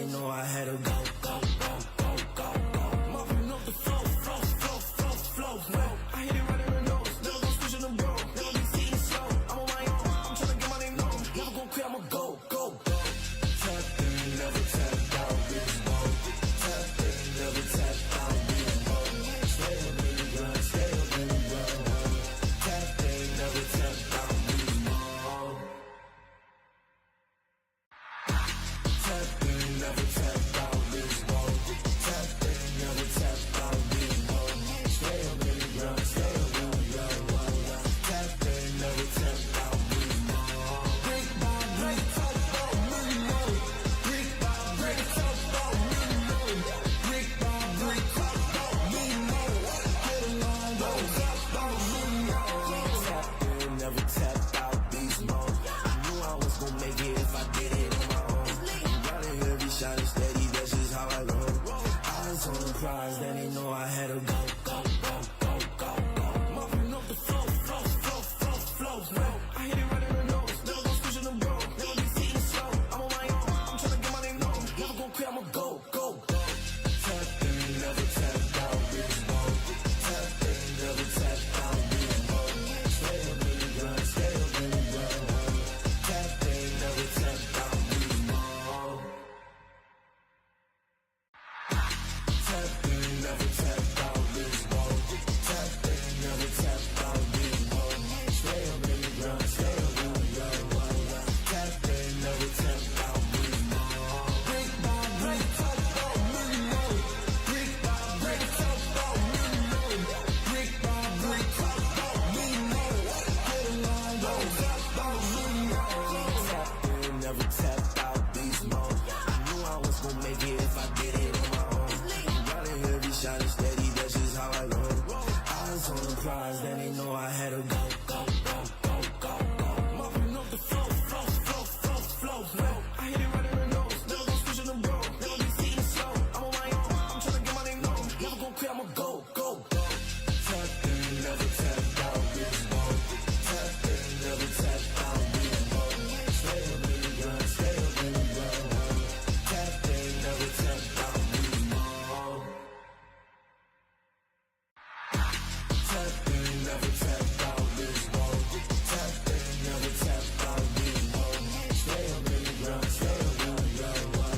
they know I had to go, go, go, go, go, go. Mopping up the flow, flow, flow, flow, flow, flow. I hit it right in the nose, never go switching them bro. Never be seen slow, I'm on my own, I'm trying to get my name known. Never gon' quit, I'ma go, go, go. Tap in, never tap out, bitch, whoa. Tap in, never tap out, bitch, whoa. Stay up in the grind, stay up in the grind, whoa. Tap in, never tap out, bitch, whoa. Tap in, never tap out, bitch, whoa. Tap in, never tap out, bitch, whoa. Stay up in the grind, stay up in the grind, whoa. Tap in, never tap out, bitch, whoa. Brick by brick, talk about me, no. Brick by brick, talk about me, no. Brick by brick, talk about me, no. Get along, don't talk about me, no. Tap in, never tap out, beast mode. I knew I was gon' make it if I did it on my own. Running heavy, shining steady, that's just how I roll. Eyes on the prize, then they know I had to go, go, go, go, go, go. Mopping up the flow, flow, flow, flow, flow, flow. I hit it right in the nose, never go switching them bro. Never be seen slow, I'm on my own, I'm trying to get my name known. Never gon' quit, I'ma go, go, go. Tap in, never tap out, bitch, whoa. Tap in, never tap out, bitch, whoa. Stay up in the grind, stay up in the grind, whoa. Tap in, never tap out, bitch, whoa. Tap in, never tap out, bitch, whoa. Tap in, never tap out, bitch, whoa. Stay up in the grind, stay up in the grind, whoa. Tap in, never tap out, bitch, whoa. Brick by brick, talk about me, no. Brick by brick, talk about me, no. Brick by brick, talk about me, no. Get along, don't talk about me, no. Tap in, never tap out, beast mode. I knew I was gon' make it if I did it on my own. Running heavy, shining steady, that's just how I roll. Eyes on the prize, then they know I had to go, go, go, go, go, go. Mopping up the flow, flow, flow, flow, flow, flow. I hit it right in the nose, never go switching them bro. Never be seen slow, I'm on my own, I'm trying to get my name known. Never gon' quit, I'ma go, go, go. Tap in, never tap out, bitch, whoa. Tap in, never tap out, bitch, whoa. Stay up in the grind, stay up in the grind, whoa. Tap in, never tap out, bitch, whoa. Tap in, never tap out, bitch, whoa. Tap in, never tap out, bitch, whoa. Stay up in the grind, stay up in the grind, whoa.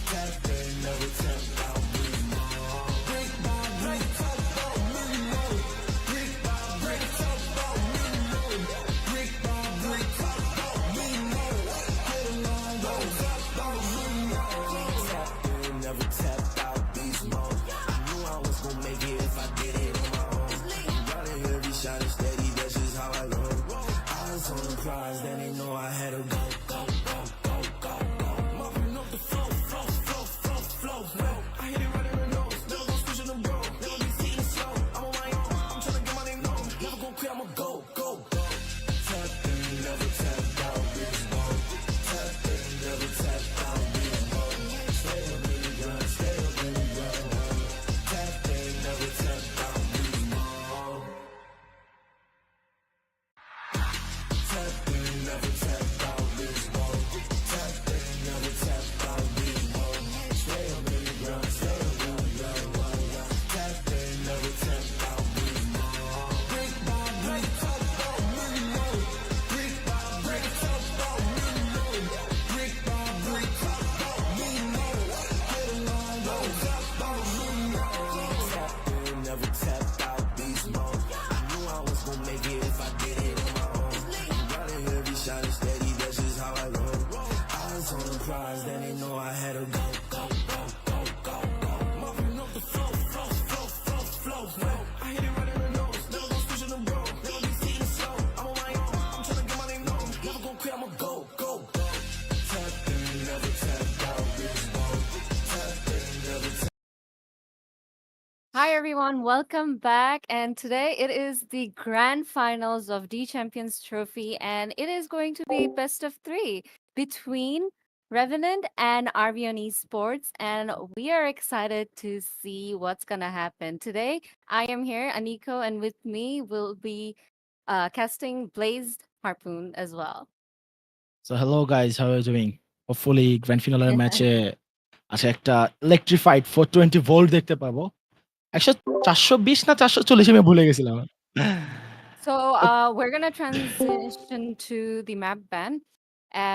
Tap in, never tap out, bitch, whoa. Brick by brick, talk about me, no. Brick by brick, talk about me, no. Brick by brick, talk about me, no. Get along, don't talk about me, no. Tap in, never tap out, beast mode. I knew I was gon' make it if I did it on my own. Running heavy, shining steady, that's just how I roll. Eyes on the prize, then they know I had to go, go, go, go, go, go. Mopping up the flow, flow, flow, flow, flow, flow. I hit it right in the nose, never go switching them bro. Never be seen slow, I'm on my own, I'm trying to get my name known. Never gon' quit, I'ma go, go, go. Tap in, never tap out, bitch, whoa. Tap in, never tap out, bitch, whoa. Stay up in the grind, stay up in the grind, whoa. Tap in, never tap out, bitch, whoa. Tap in, never tap out, bitch, whoa. Tap in, never tap out, bitch, whoa. Stay up in the grind, stay up in the grind, whoa. Tap in, never tap out, bitch, whoa. Brick by brick, talk about me, no. Brick by brick, talk about me, no. Brick by brick, talk about me, no. Get along, don't talk about me, no. Tap in, never tap out, beast mode. I knew I was gon' make it if I did it on my own. Running heavy, shining steady, that's just how I roll. Eyes on the prize, then they know I had to go, go, go, go, go, go. Mopping up the flow, flow, flow, flow, flow, flow. I hit it right in the nose, never go switching them bro. Never be seen slow, I'm on my own, I'm trying to get my name known. Never gon' quit, I'ma go, go, go. Tap in, never tap out, bitch, whoa. Tap in, never tap. Hi everyone, welcome back. And today it is the grand finals of D Champions Trophy, and it is going to be best of three between Revenant and Arvion Esports. And we are excited to see what's gonna happen. Today, I am here, Aniko, and with me will be casting Blazed Harpoon as well. So hello guys, how are you doing? Hopefully grand final match আচ্ছা একটা electrified 420 volt দেখতে পাবো। 420 না 440 আমি ভুলে গেছিলাম। So তো we're gonna transition to the map ban.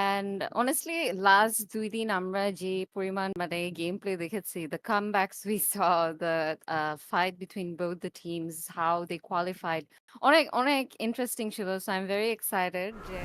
And honestly, last 2 দিন আমরা যে পরিমাণ মানে gameplay দেখেছি, the comebacks we saw, the fight between both the teams, how they qualified, অনেক অনেক interesting ছিল. So I'm very excited যে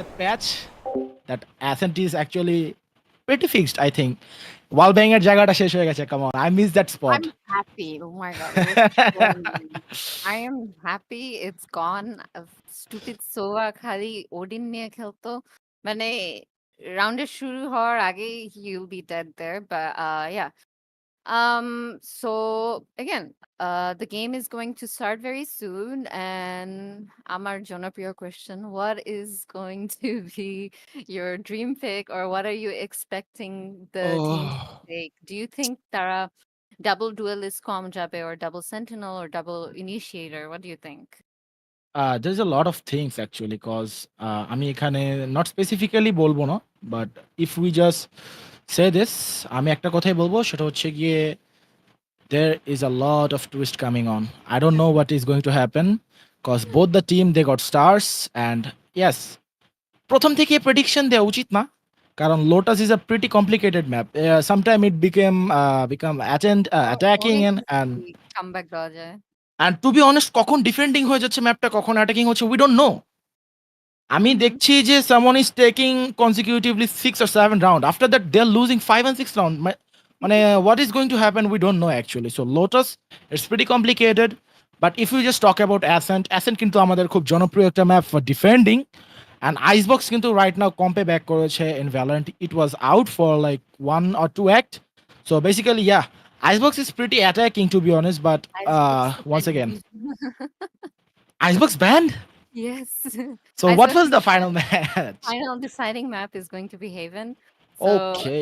the patch that Ascent is actually pretty fixed, I think. ওয়াল ব্যাং এর জায়গাটা শেষ হয়ে গেছে। Come on, I miss that spot. I'm happy. Oh my God, it was so annoying. I am happy it's gone. Stupid Sova খালি Odin নিয়ে খেলতো। মানে রাউন্ডের শুরু হওয়ার আগেই he'll be dead there. But yeah. So again, the game is going to start very soon, and Amar Jonapriya question: what is going to be your dream pick, or what are you expecting the teams to Oh. take? Do you think Tara double duelist com jabe, or double sentinel, or double initiator? What do you think? There's a lot of things actually, cause আমি এখানে not specifically বলবো না, but if we just say this, আমি একটা কথাই বলবো সেটা হচ্ছে গিয়ে there is a lot of twist coming on. I don't know what is going to happen, cause both the team they got stars and yes, প্রথম থেকে prediction দেওয়া উচিত না, কারণ Lotus is a pretty complicated map. Sometime it become attacking অনেক and easy comeback দেওয়া যায়। And to be honest কখন ডিফেন্ডিং হয়ে যাচ্ছে ম্যাপটা, কখন অ্যাটাকিং হচ্ছে উই ডোন্ট নো। আমি Mhm. দেখছি যে someone is taking consecutively 6 or 7 round, after that they are losing 5 and 6 round. মানে what is going to happen we don't know actually. So Lotus it's pretty complicated, but if you just talk about Ascent, Ascent কিন্তু আমাদের খুব জনপ্রিয় একটা map for defending. And Icebox কিন্তু right now compe back করেছে in Valorant. It was out for like 1 or 2 act. So basically, yeah, Icebox is pretty attacking to be honest. But Icebox once banned. again, Icebox banned. Yes. So what Icebox was the final match? final deciding map is going to be Haven. So I Okay,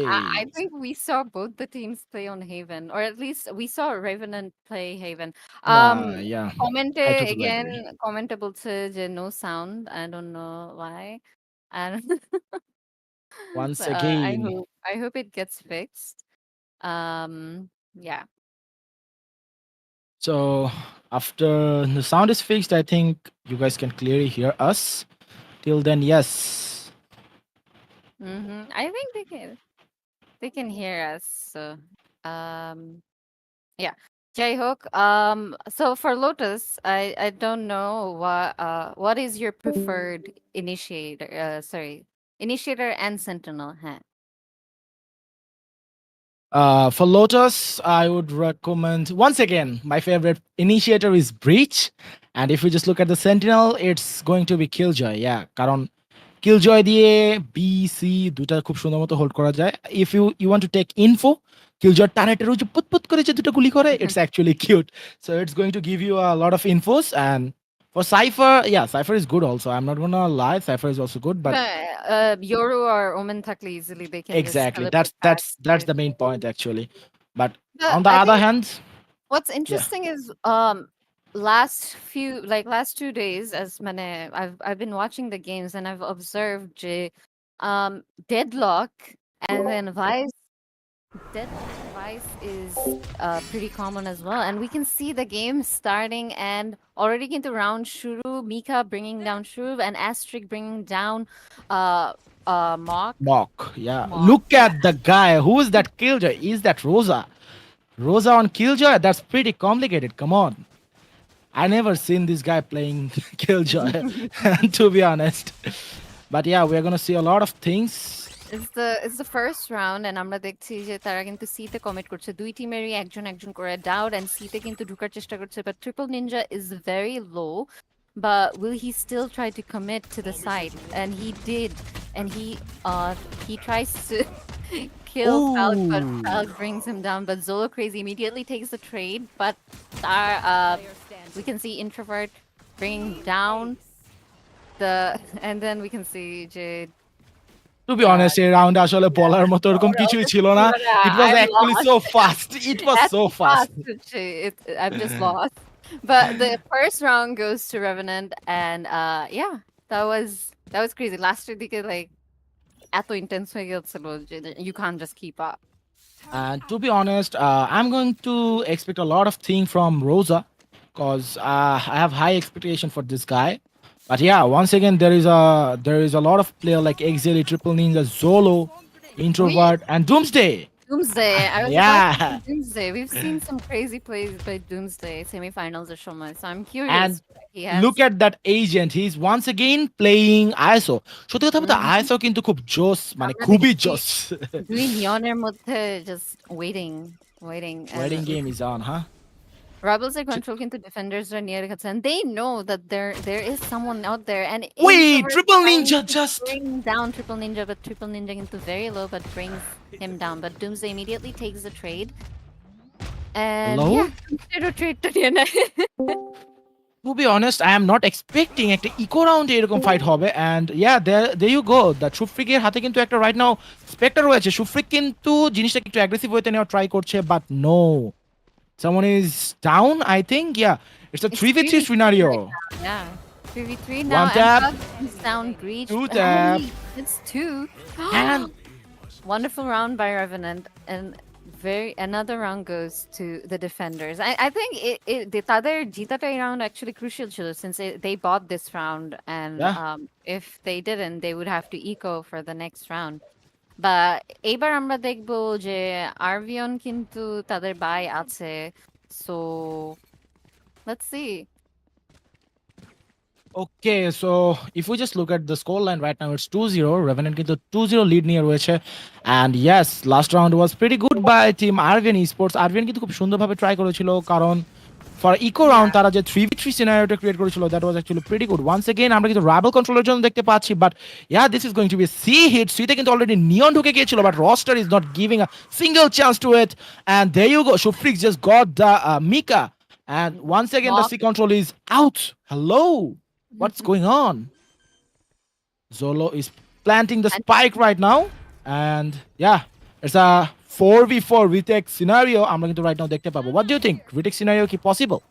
think we saw both the teams play on Haven, or at least we saw Revenant play Haven. yeah, Comment I totally again, agree. commentable to no sound. I don't know why. And Once I again, hope it gets fixed. Yeah. so after the sound is fixed, I think you guys can clearly hear us. Till then, yes. I think they can hear us. So yeah. Jayhook. So for Lotus, I don't know what is your preferred initiator? Sorry, initiator and sentinel. Huh? For Lotus, I would recommend once again my favorite initiator is Breach, and if you just look at the Sentinel, it's going to be Killjoy. Yeah, কারণ Killjoy দিয়ে B, C দুটা খুব সুন্দর মতো hold করা যায়। If you want to take info, Killjoy টানেটের ওই যে পুত করে যে দুটো গুলি করে, it's actually cute. So it's going to give you a lot of infos. And for Cypher, yeah, Cypher is good also. I'm not gonna lie, Cypher is also good, but Yoru or Omen Takli easily they can just exactly teleport back that's straight. the main point actually. But But on the I other think hand, what's yeah. interesting is last 2 days, as mane I've been watching the games, and I've observed Deadlock and then Vice. Death twice is pretty common as well. And we can see the game starting and already into round Shuru, Mika bringing down Shuru, and Astrid bringing down uh, Mock. Mock, yeah. Mock, Look yeah. at the guy. Who is that Killjoy? Is that Rosa? Rosa on Killjoy? That's pretty complicated. Come on. I never seen this guy playing Killjoy, to be honest. But yeah, we're gonna see a lot of things. It's the first round and আমরা দেখছি যে তারা কিন্তু C তে commit করছে দুই টিমেরই একজন একজন করে ডাউট এন্ড সি তে কিন্তু ঢোকার চেষ্টা করছে but triple Ninja is very low but will he still try to commit to the side and he did and he tries to kill Falk but Ooh. Falk brings him down but Zolo Crazy immediately takes the trade but our we can see introvert bringing down the and then we can see Jade To be honest, এই রাউন্ডে আসলে বলার মতো এরকম কিছুই ছিল না। It was I'm actually lost. so fast. It was That's so fast. I'm just lost. But the first round goes to Revenant, and yeah, that was crazy. Last week, like, এত intense হয়ে গেছিল যে you can't just keep up. And to be honest, I'm going to expect a lot of things from Rosa because I have high expectation for this guy. But yeah, once again, there is a lot of player like Exile, Triple Ninja, Zolo, Introvert, and Doomsday. Doomsday, I was about to say Yeah, Doomsday. We've seen some crazy plays by Doomsday semifinals or something. So I'm curious. and What he has. look at that agent. He's once again playing ISO. সত্যি কথা বলতে Mhm. ISO কিন্তু খুব জোস মানে আমরা খুবই দেখছি জোস। দুই নিয়নের মধ্যে just waiting and Wedding game is on, huh? Rebels are control into defenders are near the and they know that there is someone out there and Wait, Introvert Triple trying Ninja to just bring down Triple Ninja, but Triple Ninja into very low but brings him down. But Doomsday immediately takes the trade. And low. yeah, zero trade to the To be honest, I am not expecting একটা eco রাউন্ডে এরকম fight হবে and yeah, there you go. The শুফ্রিকের হাতে কিন্তু একটা right now spectre রয়েছে। শুফ্রিক কিন্তু জিনিসটাকে একটু অ্যাগ্রেসিভ হইতে নেওয়া ট্রাই করছে but no, someone is down, I think. Yeah, it's a It's 3v3 3v3 scenario. right now. Yeah. 3v3 now One and tap, Bug is down breach. two How tap, many? It's two. and Wonderful round by Revenant, and another round goes to the defenders. I think the other Jitata round actually crucial ছিল since they bought this round, and yeah. if they didn't, they would have to eco for the next round. But এবার আমরা দেখবো যে Arvion কিন্তু তাদের buy আছে, so let's see. Okay, so if we just look at the scoreline right now, it's 2-0. Revenant কিন্তু 2-0 lead নিয়ে রয়েছে and yes, last round was pretty good by team Arvion Esports. Arvion কিন্তু খুব সুন্দরভাবে try করেছিল কারণ for eco round তারা যে 3v3 scenario ক্রিয়েট করেছিল that was actually pretty good. Once again আমরা কিন্তু রাবেল কন্ট্রোলের জন্য দেখতে পাচ্ছি but yeah, this is going to be a C hit. C তে কিন্তু already neon ঢুকে গিয়েছিল but roster is not giving a single chance to it and there you go. Shufrik just got the Mika and once again the C control is out. Hello. What's going on? Zolo is planting the spike right now. And yeah, it's a 4v4 retake scenario. I'm going to right now দেখতে পাবো. What do you think? Retake scenario কি possible?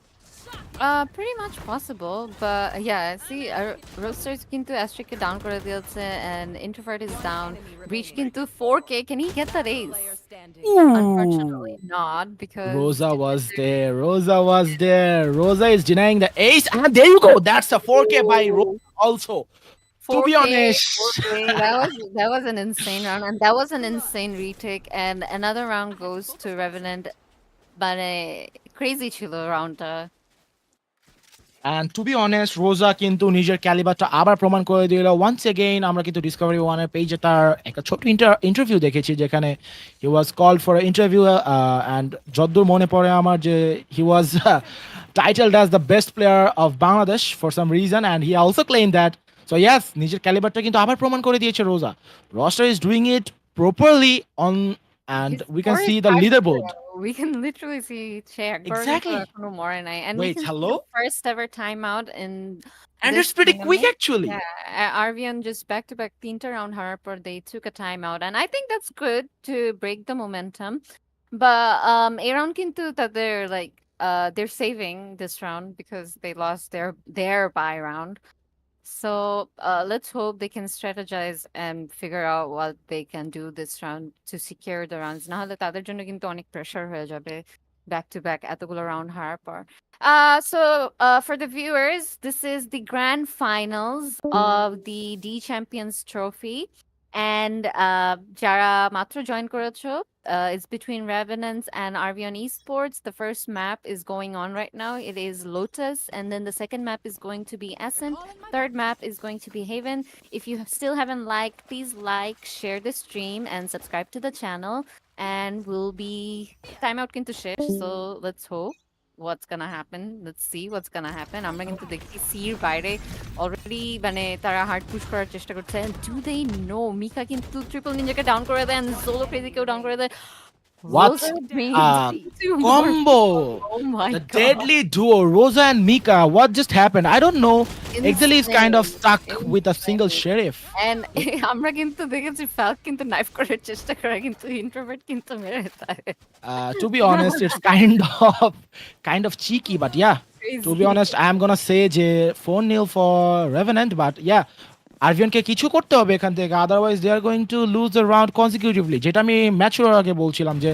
Pretty much possible, but yeah, see, Roasters কিন্তু Astrid কে down করে দিয়েছে and Introvert is down. Breach কিন্তু 4k. Can he get that ace? Unfortunately not because Rosa was there. Rosa was there. Rosa is denying the ace. And there you go. That's a 4k by Rosa also. To be 4K, honest. 4K. That was an insane round, and that was an insane retake. And another round goes to Revenant, but crazy chilo round. And to be honest, Rosa কিন্তু নিজের ক্যালিবারটা আবার প্রমাণ করে দিল। Once again আমরা কিন্তু Discovery ওয়ানের পেজে তার একটা ছোট ইন্টারভিউ দেখেছি যেখানে he was called for an interview and যদ্দূর মনে পড়ে আমার যে he was titled as the best player of Bangladesh for some reason and he also claimed that. So yes, নিজের ক্যালিবারটা কিন্তু আবার প্রমাণ করে দিয়েছে রোজা। Roster is doing it properly on and His we can score see is the 5-0. leaderboard. We can literally see check Exactly. and we Wait, can see hello? the first ever timeout in And this it's pretty quick tournament. actually. Yeah, Arvion just back to back তিনটা round হারার পর they took a timeout and I think that's good to break the momentum. But এই round কিন্তু তাদের like they're saving this round because they lost their bye round. So let's hope they can strategize and figure out what they can do this round to secure the rounds. না হলে তাদের জন্য কিন্তু অনেক pressure হয়ে যাবে back to back এতগুলো round হারার পর। So for the viewers, this is the grand finals of the D Champions Trophy. And যারা মাত্র join করেছো, it's between Revenants and Arvion Esports. The first map is going on right now. It is Lotus, and then the second map is going to be Ascent. Third map is going to be Haven. If you still haven't liked, please like, share the stream, and subscribe to the channel. And we'll be timeout kintu shesh, so let's hope what's gonna happen. Let's see what's gonna happen. আমরা কিন্তু দেখি সির বাইরে already মানে তারা hard push করার চেষ্টা করছে। Do they know মিকা কিন্তু ট্রিপল নিনজাকে ডাউন করে দেয় and Zolo ক্রেজিকেও ডাউন করে দেয়। What Rosa a means two more. combo! Oh my The god. deadly duo, Rosa and Mika. What just happened? I don't know. Exili is kind of Insane. stuck with a single sheriff. And আমরা কিন্তু দেখেছি ফাল্ক কিন্তু knife করার চেষ্টা করে কিন্তু introvert কিন্তু মেরে দেয়। To be honest, it's kind of cheeky, but yeah. To be Crazy. honest, I am gonna say যে 4-0 for Revenant, but yeah, আরভিয়নকে কিছু করতে হবে এখান থেকে, otherwise they are going to lose the round consecutively. যেটা আমি ম্যাচের আগে বলছিলাম যে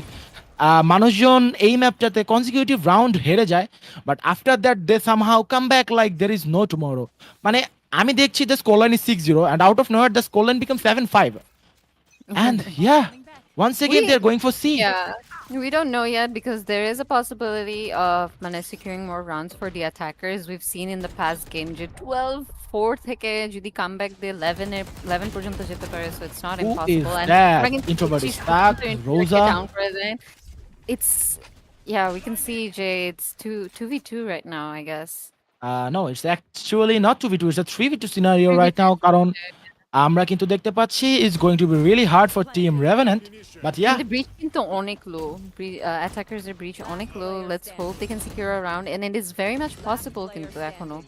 মানুষজন এই ম্যাপটাতে কনসিকিউটিভ রাউন্ড হেরে যায়, but after that they somehow come back like there is no tomorrow. মানে আমি দেখছি the score line is 6-0 and out of nowhere the score line become 7-5 and yeah once again We- they're going for C. Yeah, we don't know yet because there is a possibility of securing more rounds for the attackers. We've seen in the past game যে 12-4 থেকে যদি comeback the 11 পর্যন্ত যেতে পারে, so it's not Who is impossible. And that? আমরা কিন্তু Introvert দেখছি is stuck, কিন্তু introvert Rosa. down করে দেয়। It's yeah, we can see Jay. It's 2v2 right now, I guess. No, it's actually not 2v2, it's a 3v2 scenario right now, কারণ আমরা কিন্তু দেখতে পাচ্ছি it's going to be really hard for team Revenant, but yeah, The breach কিন্তু অনেক low. Attackers are breach অনেক low. Let's hope they can secure a round, and it is very much possible কিন্তু এখনো।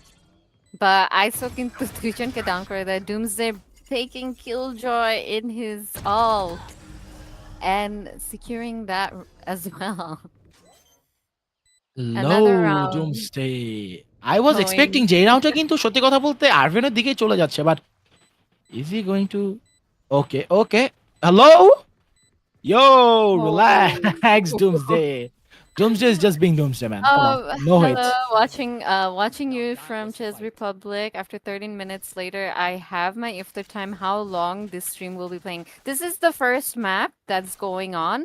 But ISO কিন্তু দুইজনকে down করে দেয়। Doomsday taking Killjoy in his ult and securing that as well. Another low round. Doomsday. I was Going. expecting যে এই রাউন্ডটা কিন্তু সত্যি কথা বলতে আরভিয়নের দিকেই চলে যাচ্ছে, but is he going to okay hello yo relax Doomsday. Doomsday is just being Doomsday, man. Come on, no hate. Hello, watching you from Chess Republic. After 13 minutes later, I have my iftar time. How long this stream will be playing? This is the first map that's going on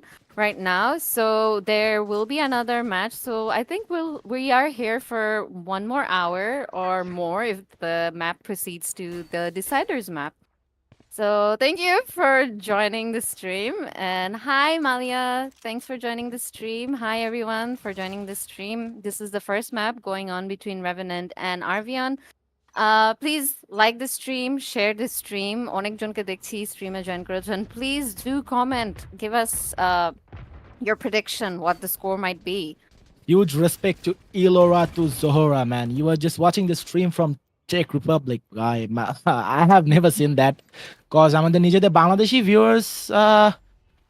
right now, so there will be another match. So I think we are here for one more hour or more if the map proceeds to the deciders map. So thank you for joining the stream. And hi, Malia. Thanks for joining the stream. Hi, everyone, for joining the stream. This is the first map going on between Revenant and Arvion. Please like the stream, share the stream. অনেক জনকে দেখছি stream-এ join করেছেন. Please do comment. Give us your prediction, what the score might be. Huge respect to Elora to Zohora, man. You were just watching the stream from Czech Republic. I have never seen that, cause আমাদের নিজেদের Bangladeshi viewers,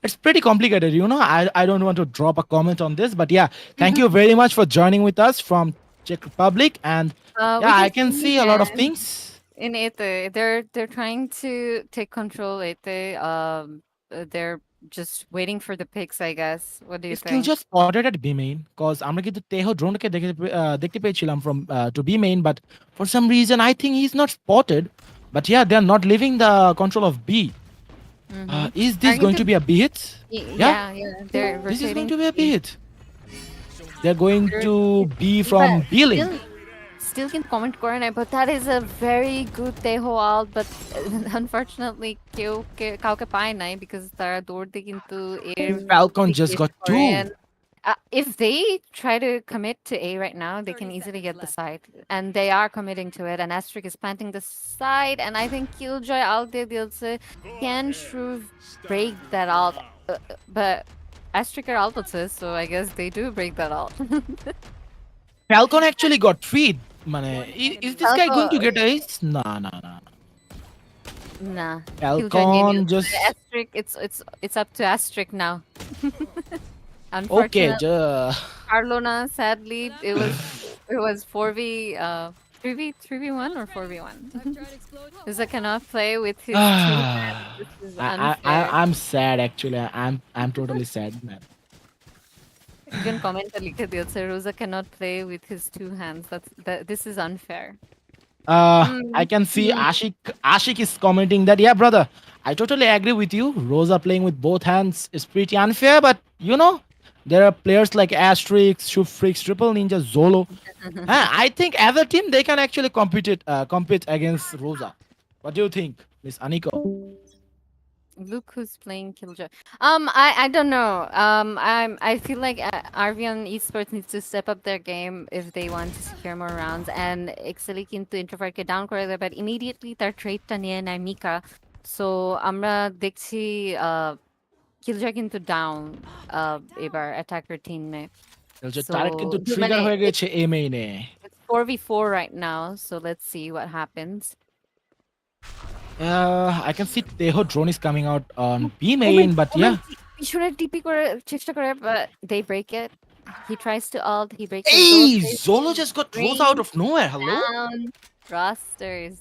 it's pretty complicated, you know. I don't want to drop a comment on this, but yeah, thank you very much for joining with us from Czech Republic, and We yeah, I can see a lot of that things. in Ete. They're trying to take control Ete. They're just waiting for the picks, I guess. What do you It's still think? just spotted at B main, cause আমরা কিন্তু তেহো ড্রোনকে দেখতে পেয়েছিলাম from to B main, but for some reason I think he's not spotted. But yeah, they are not leaving the control of B. Is this Are going you to be a B hit? Yeah, they're This is going rotating to be a B B. hit. They're going to be But from B lane. still can comment করে নাই, but that is a very good Teho ult, but unfortunately কাউকে পায় নাই because তারা দৌড়তে কিন্তু এর Falcon just got করে। two. And, if they try to commit to A right now, they can easily get the side, and they are committing to it. And Asterisk is planting the side, and I think Killjoy out there can Shrew break that out, but Asterisk are out, so I guess they do break that out. Falcon actually got freed. মানে is this guy going to get ace? Nah. Nah, Falcon just Asterisk. It's up to Asterisk now. okay. Unfortunately, Carlona, sadly, it was 4v 3v1 or 4v1? Rosa cannot play with his two hands. Ah, This is I unfair. I'm sad actually. I'm totally sad, man. একজন কমেন্টে লিখে দিয়েছে Rosa cannot play with his two hands. This is unfair. I can see Mm. Ashik is commenting that, yeah, brother, I totally agree with you. Rosa playing with both hands is pretty unfair, but there are players like Asterix, Shufrix, Triple Ninja, Zolo. I think as a team they can actually compete against Rosa. What do you think, Miss Aniko? Look who's playing Killjoy. I don't know. I feel like Arvion Esports needs to step up their game if they want to secure more rounds. And Exceli কিন্তু introvert কে down করে দেয়, but immediately তার trade-টা নিয়ে নেয় Mika. So আমরা দেখছি Killjoy কিন্তু down এবার attacker team-এ. So টার্গেট কিন্তু মানে ট্রিগার হয়ে গেছে এ মেইনে। it's 4v4 right now. So let's see what happens. I can see Teho drone is coming out on B main, Omen, but Omen yeah. পিছনে টিপি করে চেষ্টা করে, but they break it. He tries to ult, he breaks it. Hey, Zolo Zolo just got rose out of nowhere. Hello? down. Rosters.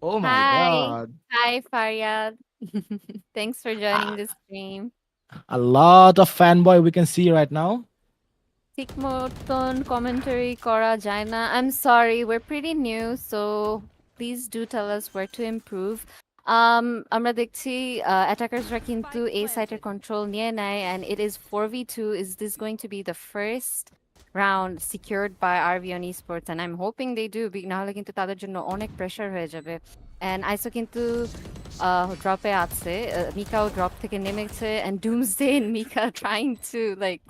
Oh my Hi. god. Hi, Faryad. Thanks for joining the stream. A lot of fanboy we can see right now. ঠিক মতন commentary করা যায় না. I'm sorry, we're pretty new, so please do tell us where to improve. আমরা দেখছি attackersরা কিন্তু A side control নিয়ে নেয়, and it is 4v2. Is this going to be the first round secured by Arvion Esports? And I'm hoping they do, নাহলে কিন্তু তাদের জন্য অনেক pressure হয়ে যাবে. And ISO কিন্তু ড্রপে আছে, মিকাও ড্রপ থেকে নেমেছে, and Doomsday and Mika trying to like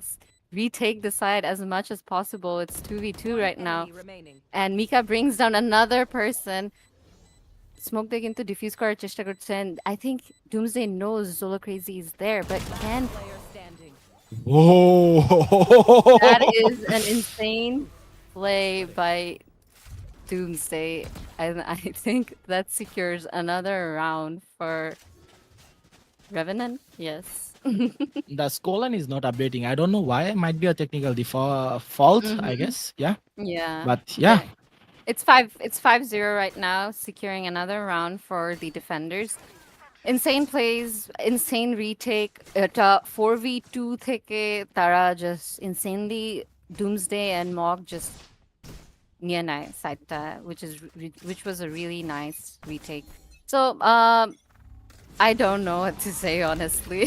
retake the side as much as possible. It's 2v2 right now. And Mika brings down another person. Smoke they into diffuse করার চেষ্টা করছে, and I think Doomsday knows Zolo Crazy is there, but can Whoa. that is an insane play by Doomsday, and I think that secures another round for Revenant. Yes. The scoreline is not updating. I don't know why. It might be a technical fault, I guess. Yeah. Yeah. But yeah. It's 5-0 right now, securing another round for the defenders. Insane plays, insane retake. 4v2 থেকে তারা just insanely Doomsday and Mog just নিয়ে নেয় সাইডটা, which was a really nice retake. So I don't know what to say honestly.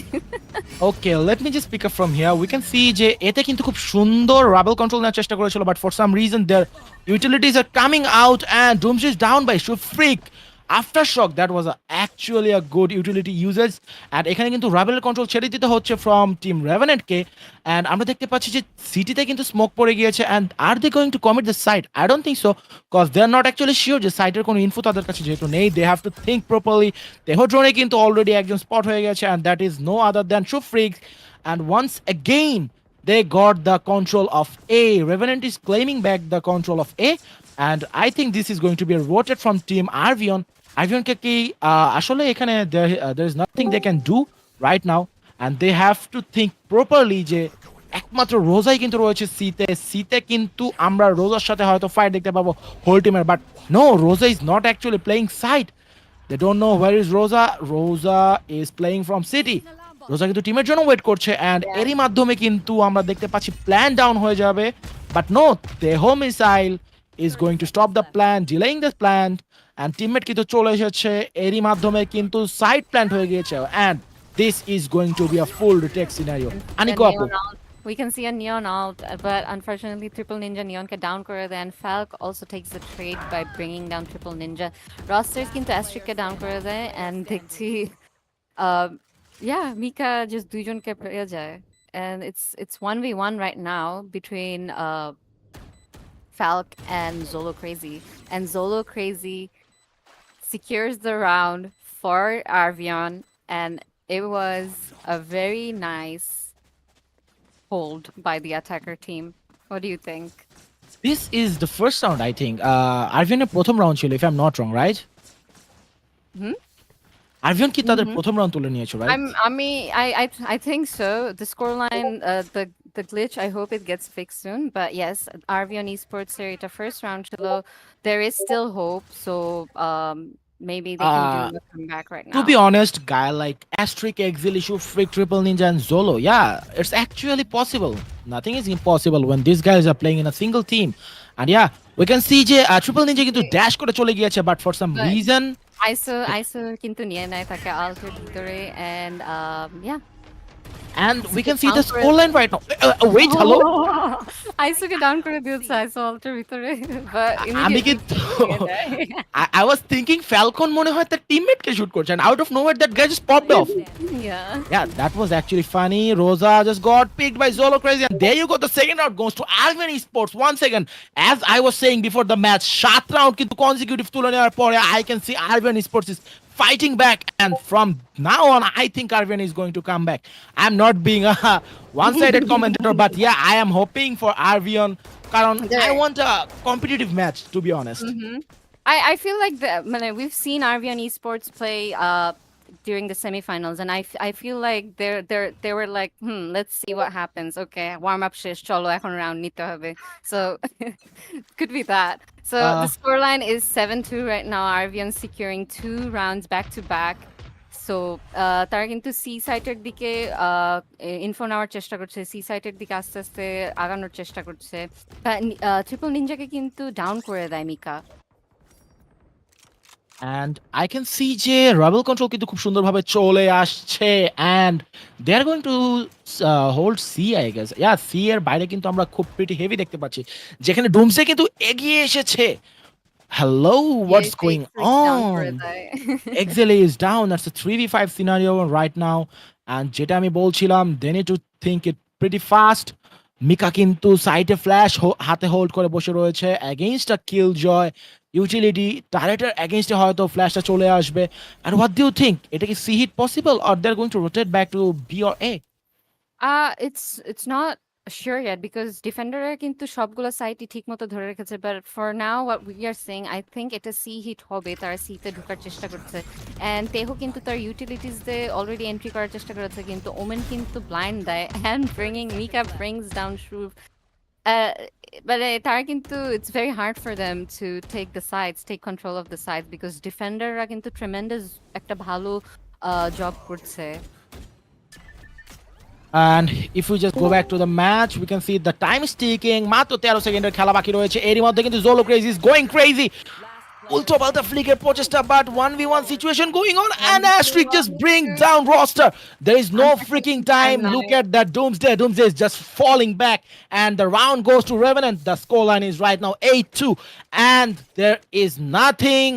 Okay, let me just pick up from here. We can see যে এতে কিন্তু খুব সুন্দর রাবেল control নেওয়ার চেষ্টা করেছিল, but for some reason their utilities are coming out and Doomsday is down by Shufrik. Aftershock, that was actually a good utility usage, and এখানে কিন্তু রাবেলের কন্ট্রোল ছেড়ে দিতে হচ্ছে from team Revenant K, and আমরা দেখতে পাচ্ছি যে সিটিতে কিন্তু স্মোক পড়ে গিয়েছে, and are they going to commit the site? I don't think so, because they are not actually sure যে সাইটের কোনো ইনফো তাদের কাছে যেহেতু নেই. They have to think properly. তেহো ড্রোনে কিন্তু অলরেডি একজন স্পট হয়ে গেছে, and that is no other than Shufrik, and once again they got the control of A. Revenant is claiming back the control of A, and I think this is going to be rotated from team Arvion. Arvion কে কি আসলে এখানে there is nothing they can do right now, and they have to think properly যে একমাত্র রোজাই কিন্তু রয়েছে সিতে কিন্তু আমরা রোজার সাথে হয়তো ফাইট দেখতে পাবো হোল টিমের, বাট নো, রোজা is not actually playing side. They don't know where is Rosa. Rosa is playing from City. Rosa কিন্তু টিমের জন্য ওয়েট করছে, এন্ড এরই মাধ্যমে কিন্তু আমরা দেখতে পাচ্ছি প্ল্যান ডাউন হয়ে যাবে, but no, Tejo missile is going to stop the plan, delaying the plan, and teammate কিন্তু চলে এসেছে, এরই মাধ্যমে কিন্তু সাইড প্ল্যান্ট হয়ে গিয়েছে, and this is going to be a full retake scenario. Aniko apu, We can see a Neon out, but unfortunately Triple Ninja Neon ka down kore deয়, and Falk also takes the trade by bringing down Triple Ninja. Rosters কিন্তু Asterix কে down করে দেয়, and দেখছি yeah, Mika just দুইজনকে পেয়ে যায়, and it's 1v1 right now between Falk and Zolo Crazy, and Zolo Crazy secures the round for Arvion, and it was a very nice hold by the attacker team. What do you think? this is the first round, I think. Arvion প্রথম round ছিল, if I'm not wrong, right? Arvion কি তাদের প্রথম round তুলে নিয়েছে, right? I think so. The scoreline, the glitch, I hope it gets fixed soon. But yes, Arvion Esports এর এটা first round ছিল. There is still hope. So maybe they can do Uh, a comeback right to now. be honest, guy like Asterisk, Exil Issue, Freak, Triple Ninja, and Zolo, yeah, it's actually possible. Nothing is impossible when these guys are playing in a single team. And yeah, we can see যে Triple Ninja কিন্তু dash করে চলে গিয়েছে, but for some But reason, ISO কিন্তু নিয়ে নেয় তাকে আল্টের ভিতরে and yeah. and we ISOকে can see down the করে scoreline right now. Wait, hello? আইসোকে ডাউন করে দিয়েছে আইসো আল্টের ভিতরে but আমি immediately কিন্তু নিয়ে নেয়। I was thinking Falcon মনে হয় তার টিমমেটকে শুট করছে, and out of nowhere that guy just popped off. Yeah. Yeah, that was actually funny. Rosa just got picked by Zolo Crazy, and there you go. The second round goes to Arvion Esports. Once again, as I was saying before the match, 7 round কিন্তু consecutive তুলে নেওয়ার পরে I can see Arvion Esports is fighting back, and from now on, I think Arvion is going to come back. I'm not being a one-sided commentator, but yeah, I am hoping for Arvion. কারণ I want a competitive match, to be honest. I feel like we've seen Arvion Esports play during the semifinals, and I feel like they were like, let's see what happens. Okay, warm up শেষ চলো এখন round নিতে হবে. So could be that. So the scoreline is 7-2 right now. Arvion securing 2 rounds back to back. So তারা কিন্তু C সাইটের দিকে info নেওয়ার চেষ্টা করছে, সি সাইটের দিকে আস্তে আস্তে আগানোর চেষ্টা করছে। ট্রিপল নিনজাকে কিন্তু ডাউন করে দেয় মিকা। And I can see যে Rebel Control কিন্তু খুব সুন্দরভাবে চলে আসছে, and they are going to hold C, I guess. Yeah, C এর বাইরে কিন্তু আমরা খুব pretty heavy দেখতে পাচ্ছি, যেখানে ডুমসে কিন্তু এগিয়ে এসেছে। Hello, what's going on? Exil is down. That's a 3v5 scenario right now. And যেটা আমি বলছিলাম, they need to think it pretty fast. মিকা কিন্তু সাইটে ফ্ল্যাশ হাতে হোল্ড করে বসে রয়েছে against a Killjoy utility. টারেটের against হয়তো ফ্ল্যাশটা চলে আসবে। And what do you think? এটা কি C hit possible, or they're going to rotate back to B or A? It's not sure yet because defender কিন্তু সবগুলো সাইটই ঠিকমতো ধরে রেখেছে, but for now what we are saying, I think এটা C hit হবে, তারা সিতে ঢোকার চেষ্টা করছে, and তেহো কিন্তু তার ইউটিলিটিস দিয়ে অলরেডি এন্ট্রি করার চেষ্টা করেছে, কিন্তু ওমেন কিন্তু ব্লাইন্ড দেয় and Mika brings down Shrew. But তারা কিন্তু it's very hard for them to take control of the sides because defenderরা কিন্তু tremendous একটা ভালো জব করছে. And if we just go back to the match, we can see the time is ticking. মাত্র 13 সেকেন্ডের খেলা বাকি রয়েছে। এরই মধ্যে কিন্তু Zolo Crazy is going crazy. উল্টো পাল্টা ফ্লিকের প্রচেষ্টা, but 1v1 situation going on, and Asterisk just bring down roster. There is no freaking time. Look at that Doomsday. Doomsday is just falling back, and the round goes to Revenant. The scoreline is right now 8-2, and there is nothing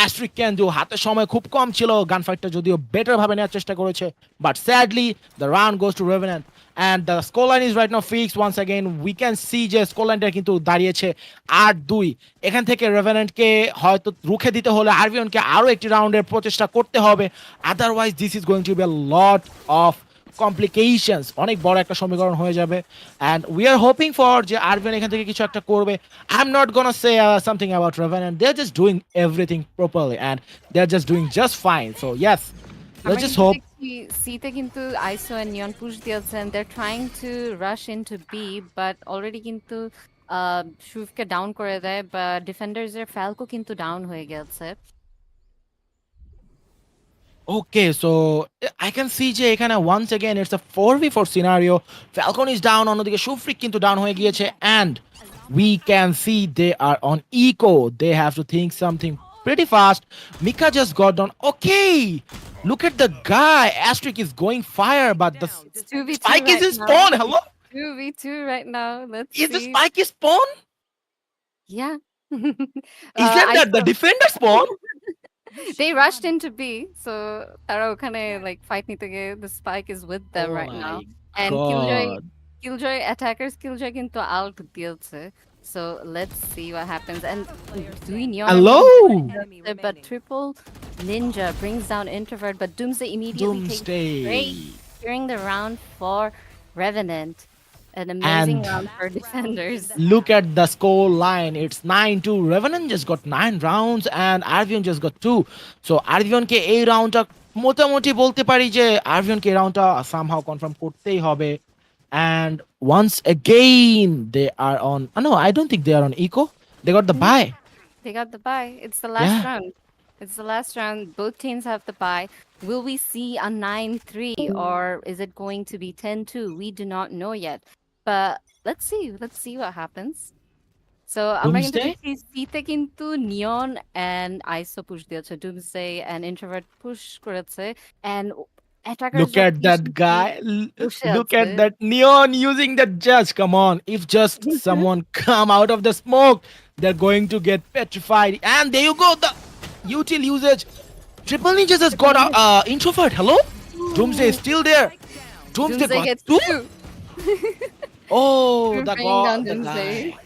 Asterisk can do. হাতে সময় খুব কম ছিল, গান ফাইটটা যদিও better ভাবে নেওয়ার চেষ্টা করেছে, but sadly the round goes to Revenant, and the scoreline is right now fixed. Once again we can see যে স্কোরলাইনটা কিন্তু দাঁড়িয়েছে 8-2। এখান থেকে রেভেন্যান্টকে হয়তো রুখে দিতে হলে আরভিয়নকে আরো একটি রাউন্ডের প্রচেষ্টা করতে হবে, otherwise this is going two be a lot of complications, অনেক বড় একটা সমীকরণ হয়ে যাবে, and we are hoping for যে আরভিয়ন এখান থেকে কিছু একটা করবে। I'm not gonna say something about Revenant. They're just doing everything properly and they're just doing just fine. So yes, let's just hope. সিতে কিন্তু আইসো এন্ড নিয়ন পুশ দিয়েছেন, they're trying to rush into B but already কিন্তু শুভকে down করে দেয়, বা defenders এর ফ্যালকো কিন্তু ডাউন হয়ে গেছে। Okay, so I can see যে এখানে once again it's a 4v4 scenario. Falcon is down, অন্যদিকে শুভ্রিক কিন্তু ডাউন হয়ে গিয়েছে, and we can see they are on eco. They have to think something pretty fast. Mika just got down. Okay, look at the guy. Asterisk is going fire, but the spike is his spawn. Hello? 2v2 right now. Let's Is see. the spike his spawn? Yeah. Isn't that the defender spawn? They rushed into B, so তারা ওখানে like fight নিতে গিয়ে the spike is with them right now. And Killjoy attackers Killjoy কিন্তু out দিয়েছে. So let's see what happens. And Dui Neon. Hello. But Triple Ninja brings down Introvert, but Doomsday immediately takes great during the round for Revenant. An amazing round for defenders. Look at the score line. It's 9-2. Revenant just got 9 rounds and Arvion just got 2. So Arvion কে এই রাউন্ডটা মোটামুটি বলতে পারি যে Arvion কে এই রাউন্ডটা somehow confirm করতেই হবে। And once again, they are on. No, I don't think they are on eco. They got the Mhm. buy. They got the bye. It's the last Yeah. round. It's the last round. Both teams have the bye. Will we see a 9-3 or is it going to be 10-2? We do not know yet. But let's see. Let's see what happens. So আমরা কিন্তু Doomsday. দেখছি সিতে কিন্তু নিয়ন and আইসো push দিয়েছে Doomsday and introvert push করেছে and attackers Look যত at বেশি that guy. বসে Look আছে at that neon using the judge. Come on. If just someone come out of the smoke, they're going to get petrified. And there you go. The util usage. Triple Ninjas has got a introvert. Hello? Doomsday is still there. Doomsday Doomsday got gets two. two. Oh, We're the bringing down the Doomsday. guy.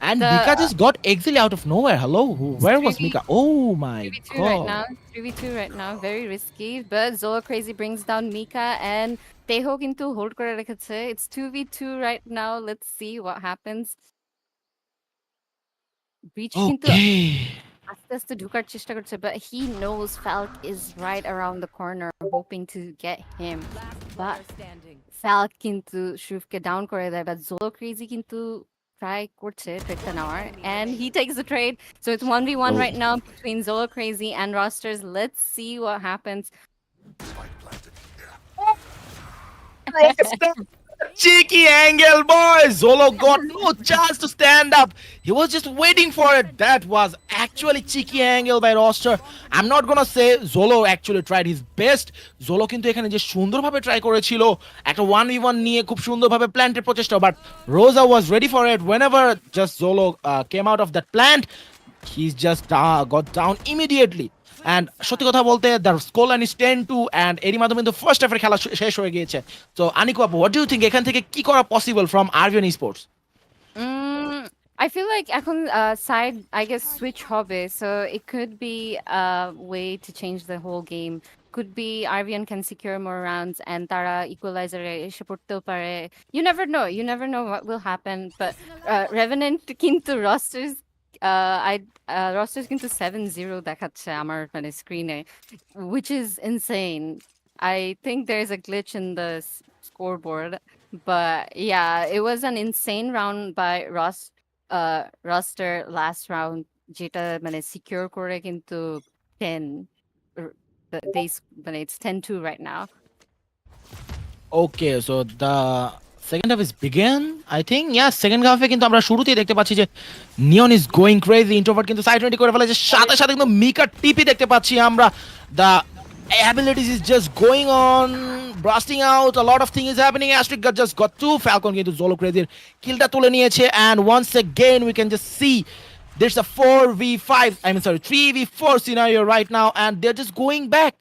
And The Mika just got exiled out of nowhere. Hello? Where was 3v Mika? Oh my 3v2 right god. now. 3v2 right now. Very risky. But Zolo Crazy brings down Mika and Teho কিন্তু hold করে রেখেছে. It's 2v2 right now. Let's see what happens. Breach কিন্তু Okay. আস্তে আস্তে ঢোকার চেষ্টা করছে, but he knows Falk is right around the corner hoping to get him. But Falk কিন্তু Shroofকে down করে দেয়, but Zolo Crazy কিন্তু try করছে ট্রেডটা নেওয়ার and he takes the trade. So it's 1v1 Oh. right now between Zolo Crazy and Rosters. Let's see what happens. Cheeky angle, boy! Zolo got no chance to stand up. He was just waiting for it. That was actually cheeky angle by roster. I'm not gonna say Zolo actually tried his best. Zolo কিন্তু এখানে যে সুন্দরভাবে try করেছিল একটা 1v1 নিয়ে খুব সুন্দরভাবে প্ল্যান্টের প্রচেষ্টা, but Rosa was ready for it. Whenever just Zolo came out of that plant, he's just got down immediately. And সত্যি কথা বলতে the score line is 10-2 and এরই মাধ্যমে কিন্তু ফার্স্ট হাফের খেলা শেষ হয়ে গিয়েছে। তো আনিকু আপু, হোয়াট ডু ইউ থিংক এখান থেকে কি করা possible from Arvion Sports? I feel like এখন side I guess switch হবে, so it could be a way to change the whole game. Could be Arvion can secure more rounds and তারা equalizer এসে পড়তেও পারে. You never know what will happen. But Revenant কিন্তু rosters rosters কিন্তু 7-0 দেখাচ্ছে আমার মানে স্ক্রিনে, which is insane. I think there's a glitch in the scoreboard. But yeah, it was an insane round by roster last round যেটা মানে secure করে কিন্তু 10 মানে it's 10-2 right now. Okay, so the second half is begin I think. Yeah, second হাফে কিন্তু আমরা শুরুতেই দেখতে পাচ্ছি যে নিয়ন ইজ গোয়িং ক্রেজি, ইন্ট্রোভার্ট কিন্তু সাইড রেডি করে ফেলেছে, সাথে সাথে কিন্তু মিকা টিপি দেখতে পাচ্ছি আমরা। The abilities is just going on, blasting out, a lot of things is happening. Astrid just got two, Falcon কিন্তু Zolo Crazy কিলটা তুলে নিয়েছে, and once again we can just see there's a 4v5, I mean sorry 3v4 scenario right now, and they're just going back.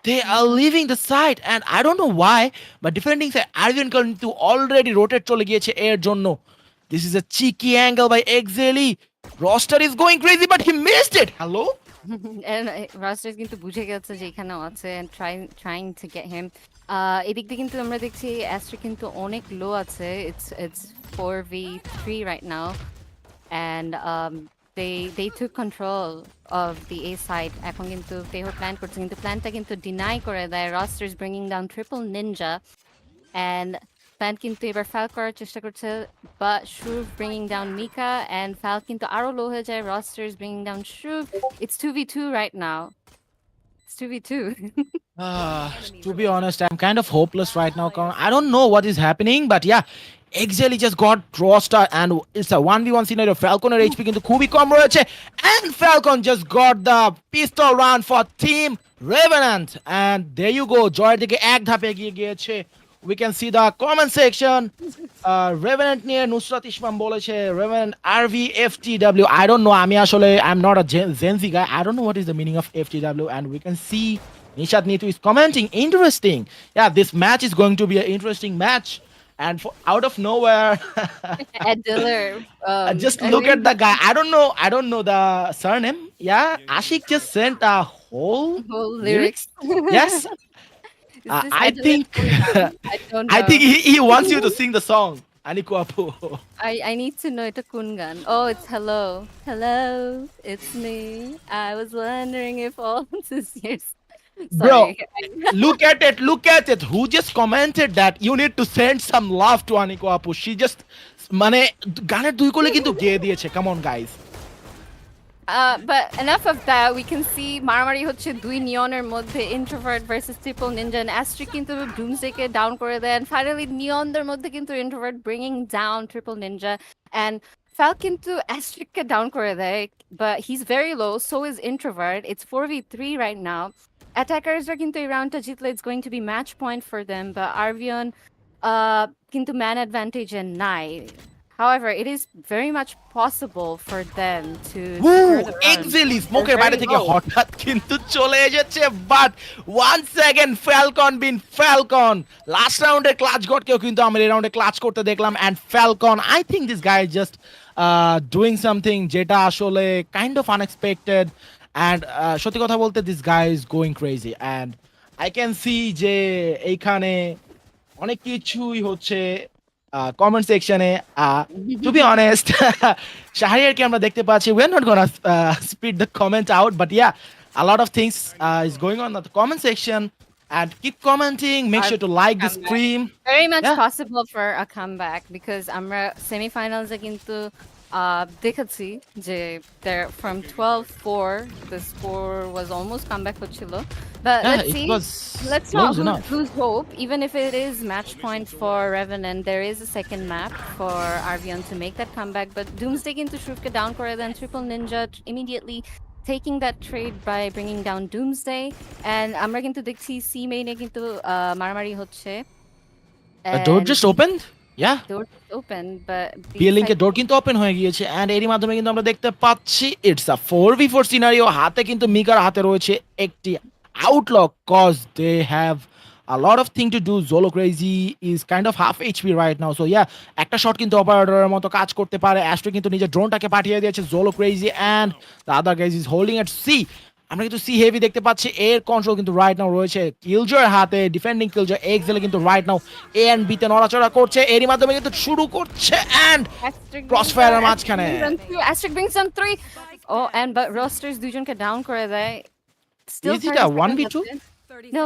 They are leaving the site and I don't know why, but defending side Arvion কিন্তু already rotate চলে গিয়েছে এর জন্য. This is a cheeky angle by Exeli. Roster is going crazy but he missed it. Hello? And Rosters কিন্তু বুঝে গেছে যে এখানে আছে and trying to get him. এদিক দিয়ে কিন্তু আমরা দেখছি অ্যাস্ট্রিক কিন্তু অনেক লো আছে. It's 4v3 right now and they took control of the A side. এখন কিন্তু তেহো প্ল্যান করছে কিন্তু প্ল্যানটা কিন্তু ডিনাই করে দেয়। Rosters bringing down triple ninja and plan কিন্তু এবার ফাল করার চেষ্টা করছে, but Shroov bringing down Mika and ফাল কিন্তু আরো লো হয়ে যায়। Rosters bringing down Shroov. It's 2v2 right now. It's 2v2. To be honest, I'm kind of hopeless right now. I don't know what is happening, but yeah, Exeli just got roster and it's a 1v1 scenario. Falcon এর HP কিন্তু খুবই কম রয়েছে and Falcon just got the pistol round for team Revenant, and there you go, জয়ের দিকে এক ধাপ এগিয়ে গিয়েছে। We can see the comment section. Revenant নিয়ে নুসরাত ইসমাম বলেছে Revenant RVFTW. I don't know, আমি আসলে I'm not a Gen Z guy. I don't know what is the meaning of FTW, and we can see Nishat Nitu is commenting. Interesting. Yeah, this match is going to be an interesting match. And out of nowhere, Ed Diller. just I look mean, at the guy. I don't know the surname. Yeah, Ashik just sent a whole whole lyrics. Yes, Is this I Ed Diller think Kungan? I don't know. I think he wants you to sing the song. Aniku Apu. I need to know it's a Kungan. Oh, it's hello. Hello, it's me. I was wondering if all this years Bro, Sorry. look at it. Who just commented that you need to send some love to Aniko Apu? She just মানে গানের দুই কোলে কিন্তু গেয়ে দিয়েছে। Come on guys. But enough of that. We can see মারামারি হচ্ছে দুই নিয়নের মধ্যে introvert versus triple ninja and Astrid কিন্তু Doomsday-কে down করে দেন. Finally নিয়নদের মধ্যে কিন্তু introvert bringing down triple ninja and Fal কিন্তু Astrid-কে down করে দেয়. But he's very low. So is introvert. It's 4v3 right now. Attackers-রা কিন্তু এই roundটা জিতলে it's going to be match point for them. But Arvion কিন্তু man advantage and নাই. However, it is very much possible for them to secure the round. Exactly They're স্মোকের বাইরে very থেকে low. হঠাৎ কিন্তু চলে এসেছে but once again Falcon been Falcon last রাউন্ডে clutch গটকেও কিন্তু আমরা এই রাউন্ডে ক্লাচ করতে দেখলাম and Falcon I think this guy just doing something যেটা আসলে কাইন্ড অফ আনএক্সপেক্টেড অ্যান্ড সত্যি কথা বলতে this guy is going crazy and I can see যে এইখানে অনেক কিছুই হচ্ছে কমেন্ট সেকশনে টু বি অনেস্ট শাহরিয়ারকে আমরা দেখতে পাচ্ছি we are not gonna speed the comment out but yeah a lot of things is going on in the comment section and keep commenting make sure to like the Comeback. stream Very much Yeah. possible for a comeback because আমরা semifinals এ কিন্তু দেখেছি যে they're from 12-4 the score was almost comeback হচ্ছিল but Yeah, let's it see was let's close not enough. lose hope even if it is match point for Revenant there is a second map for Arvion to make that comeback but Doomsday কিন্তু Shruvকে down করে দেন Triple Ninja immediately taking that trade by bringing down Doomsday and আমরা কিন্তু দেখছি C main-এ কিন্তু মারামারি হচ্ছে The door and just opened yeah door is open but লিংকের ডোর কিন্তু open হয়ে গিয়েছে এন্ড এরই মাধ্যমে কিন্তু আমরা দেখতে পাচ্ছি ইটস আ 4v4 সিনারিও হাতে কিন্তু মিকার হাতে রয়েছে একটি outlook cause they have a lot of thing to do Zolo Crazy is kind of half HP right now so yeah একটা শট কিন্তু অপারেটরের মতো কাজ করতে পারে অ্যাস্ট্রো কিন্তু নিজের ড্রোনটাকে পাঠিয়ে দিয়েছে Zolo Crazy and the other guys is holding at C আমরা কিন্তু সি হেভি দেখতে পাচ্ছি এর কন্ট্রোল কিন্তু রাইট নাও রয়েছে কিলজয়ের হাতে ডিফেন্ডিং কিলজয় এক্সেলে কিন্তু right now A and B তে নড়াচড়া করছে এরই মাধ্যমে কিন্তু শুরু করছে এন্ড ক্রসফায়ারের মাঝখানে Astrid brings them 3 oh and but rosters দুজনকে ডাউন করে দেয় still Is it a 30 1v2? seconds আছে। No,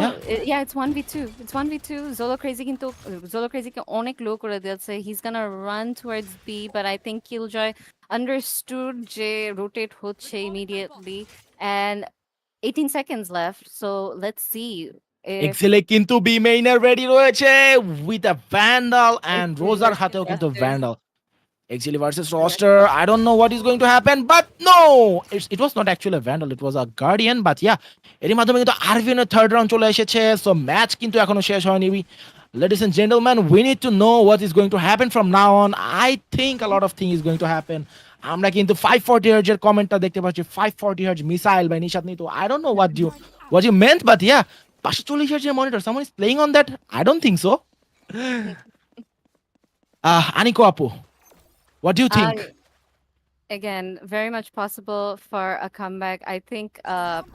yeah, it's 1v2. It's 1v2. Zolo Crazy can onek low করে দিয়েছে. He's gonna run towards B, but I think Killjoy understood যে rotate হচ্ছে immediately and 18 seconds left. So let's see if এক্সেলে কিন্তু B মেইনের ready রয়েছে with a vandal and Exile roster versus হাতেও কিন্তু Roster. Vandal Exile versus roster. I don't know what is going to happen, but no, it was not actually a vandal. It was a guardian. But yeah, এরই মাধ্যমে কিন্তু আরভিনের third round চলে এসেছে so match কিন্তু এখনো শেষ হয়নি ladies and gentlemen we need to know what is going to happen from now on I think a lot of thing is going to happen আমরা কিন্তু 540 hertz এর কমেন্টটা দেখতে পাচ্ছি 540 hertz মিসাইল বাই নিশাত নিতো I don't know what you meant but yeah 540 hertz এর monitor someone is playing on that I don't think so Aniko Apu what do you think again, very much possible for a comeback. I think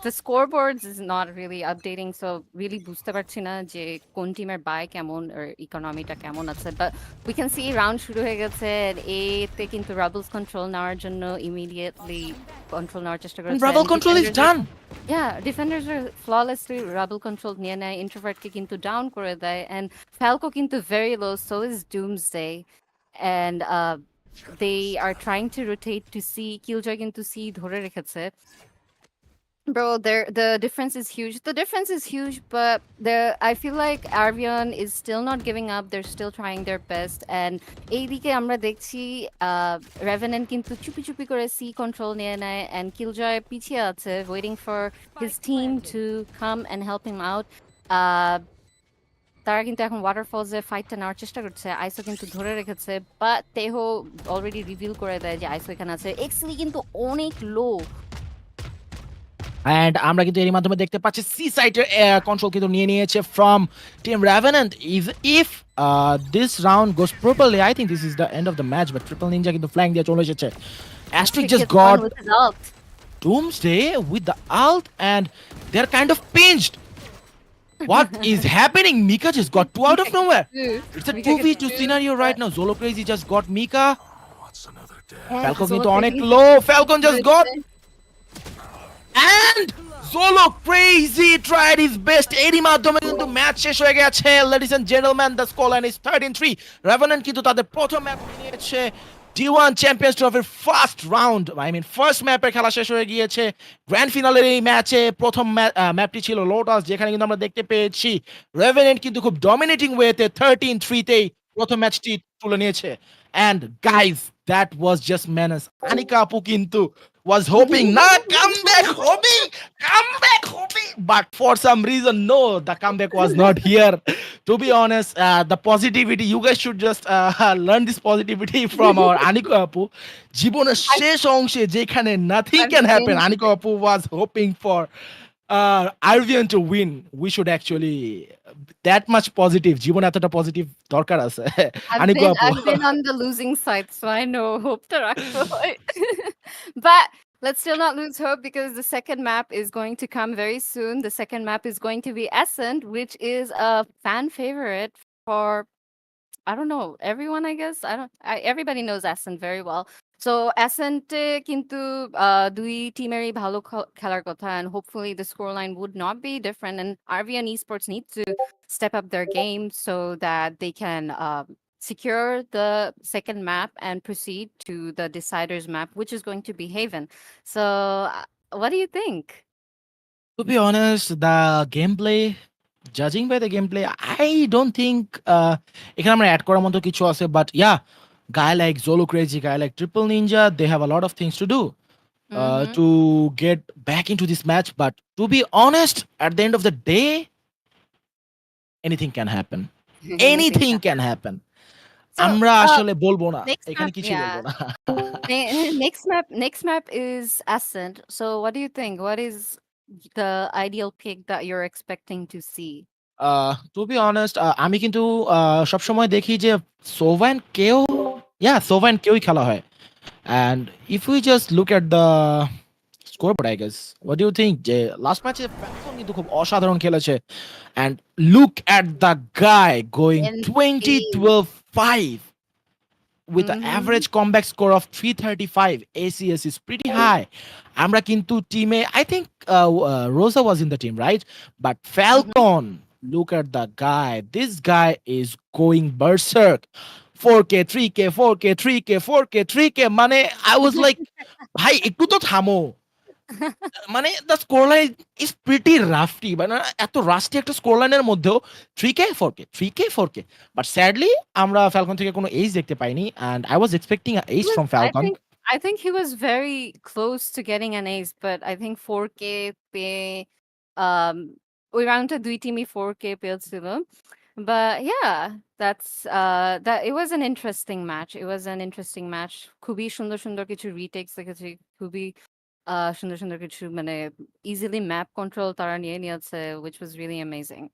the scoreboards is not really updating, so really বুঝতে পারছি না যে কোন টিমের by কেমন or ইকোনমিটা কেমন আছে but we can see round শুরু হয়ে গেছে এ তে কিন্তু Rebels control নেওয়ার জন্য immediately control নেওয়ার চেষ্টা করছে Rebel control is done yeah defenders are flawlessly Rebel control নিয়ে নেয় introvert কে কিন্তু down করে দেয় and Falco কিন্তু very low so is Doomsday and they are trying to rotate to see Killjoy into see ধরে রেখেছে bro the difference is huge but I feel like Arvion is still not giving up they're still trying their best and এইদিকে আমরা দেখছি Revenant কিন্তু চুপি চুপি করে C control নিয়ে নেয় and Killjoy পিছিয়ে আছে waiting for his team to come and help him out তারা কিন্তু এখন ওয়াটারফলসে ফাইটটা নেওয়ার চেষ্টা করছে আইসো কিন্তু ধরে রেখেছে বাট তেহো অলরেডি রিভিল করে দেয় যে আইসো এখানে আছে এক্সলি কিন্তু অনেক লো and আমরা কিন্তু এর মাধ্যমে দেখতে পাচ্ছি সি সাইটের কন্ট্রোল কিন্তু নিয়ে নিয়েছে from team Revenant if this round goes properly I think this is the end of the match but Triple Ninja কিন্তু flank দিয়ে চলে এসেছে Astrid just got Doomsday with the ult and they're kind of pinched what is happening Mika just got two out of nowhere it's a 2v2 scenario right now Zolo Crazy just got Mika Falcon কিন্তু অনেক low Falcon just got and Zolo crazy tried his best এরই মাধ্যমে কিন্তু match শেষ হয়ে গেছে ladies and gentlemen the scoreline is 13-3 Revenant কিন্তু তাদের প্রথম ম্যাচ নিয়েছে D1 চ্যাম্পিয়ন্স ট্রফির ফার্স্ট রাউন্ড ফার্স্ট ম্যাপের খেলা শেষ হয়ে গিয়েছে গ্র্যান্ড ফিনালের এই ম্যাচে প্রথম ম্যাপটি ছিল লোটাস যেখানে কিন্তু আমরা দেখতে পেয়েছি রেভেনেন্ট কিন্তু খুব ডমিনেটিং ওয়েতে 13-3 তেই প্রথম ম্যাচটি তুলে নিয়েছে and guys that was just menace Anika আপু কিন্তু was hoping not come back hoping but for some reason no the comeback was not here to be honest the positivity you guys should just learn this positivity from our Aniko Apu জীবনের শেষ অংশে যেখানে nothing can happen Aniko Apu was hoping for Arvion to win we should actually that much positive জীবনে এতটা positive দরকার আছে Aniko Apu I've been on the losing side, so I know hope to actually. But let's still not lose hope because the second map is going to come very soon. The second map is going to be Ascent, which is a fan favorite for I don't know everyone. I guess everybody knows Ascent very well. So Ascent কিন্তু দুই টিমেরই ভালো খেলার কথা and hopefully the scoreline would not be different and Arvion Esports need to step up their game so that they can secure the second map and proceed to the deciders map which is going to be Haven. So what do you think? To be honest, the gameplay, judging by the gameplay, I don't think এখানে আমরা add করার মতো কিছু আছে but yeah, guy like Zolo Crazy, guy like Triple Ninja, they have a lot of things to do to get back into this match. But to be honest, at the end of the day, anything can happen. Anything can happen. So, আমরা আসলে বলবো না next এখানে map, কিছু বলবো না next map is Ascent. So what do you think? What is the ideal pick that you're expecting to see? To be honest আমি কিন্তু সবসময় দেখি যে সোভান কেউই খেলা হয় and if we just look at the scoreboard I guess what do you think যে লাস্ট ম্যাচে ফ্যালকন কিন্তু খুব অসাধারণ খেলেছে and look at the guy going 20-12-5 with an average comeback score of 335 ACS is pretty high. Amra kintu team I think Rosa was in the team, right? But Falcon, look at the guy. This guy is going berserk. 4K, 3K, 4K, 3K, 4K, 3K. Mane, I was like, bhai, ekটু তো থামো মানে the score line is pretty রাফটি মানে এত rusty একটা score লাইনের মধ্যেও 3K 4K বাট স্যাডলি আমরা ফ্যালকন থেকে কোনো এইজ দেখতে পাইনি and I was expecting age from Falcon I think he was very close to getting an ace, but I think 4K pe ওই রাউন্ডে দুই টিমই 4K পেয়েছিল. But yeah, that it was an interesting match. খুবই সুন্দর কিছু retakes দেখেছি. খুবই সুন্দর কিছু মানে easily map control তারা নিয়ে নিয়েছে which was really amazing.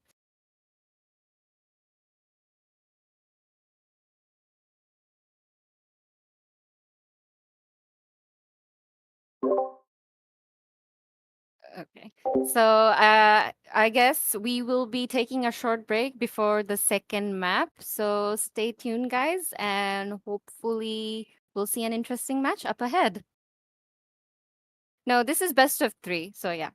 Okay. So I guess we will be taking a short break before the second map. So stay tuned, guys, and hopefully we'll see an interesting match up ahead. No, this is best of 3. So yeah.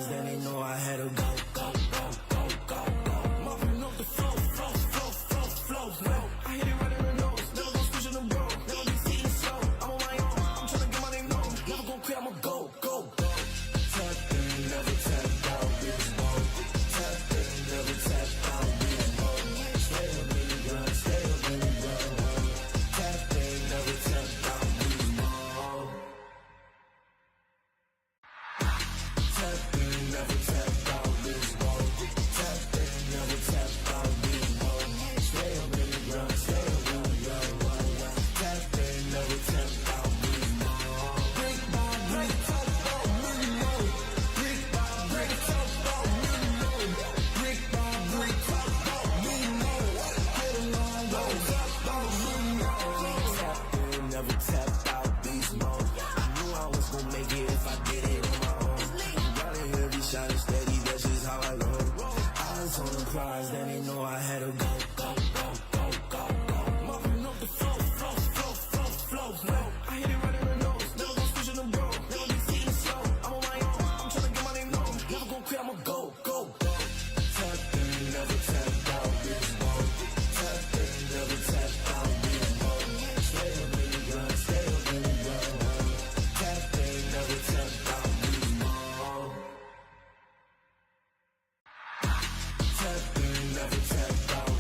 surprised, then they know I had to go, go, go, go, go, go. Mopping up the flow, flow, flow, flow, flow, flow. I hit it right in the nose, never gon' switch on the road, never be seen slow. I'm on my own, I'm tryna get my name known, never gon' quit, I'ma go, go, go. Tap in, never tap out, bitch, mode. Tap in, never tap out, bitch, mode. Stay up in the grind, stay up in the grind. Tap in, never tap out, bitch, mode. Tap in, never tap out, bitch, mode. Tap in, never tap out, bitch, mode. Stay up in the grind, stay up in the grind. Tap in, never tap out, bitch, mode. Brick by brick, talk about money, mode. Brick by brick, talk about money, mode. Brick by brick, talk about money, mode. Get a long road, talk about money, mode. Tap in, never tap out, beast mode. I knew I was gon' make it if I did it on my own. Riding heavy, shining steady, that's just how I roll. Eyes on the prize, then they know I had to go, go, go, go, go, go. Mopping up the flow, flow, flow, flow, flow, flow. I hit it right in the nose, never gon' switch on the road, never be seen slow. I'm on my own, I'm tryna get my name known, never gon' quit, I'ma go, go, go. Tap in, never tap out, bitch, mode. Tap in, never tap out, bitch, mode. Stay up in the grind, stay up in the grind. Tap in, never tap out, bitch, mode. Tap in, never tap out,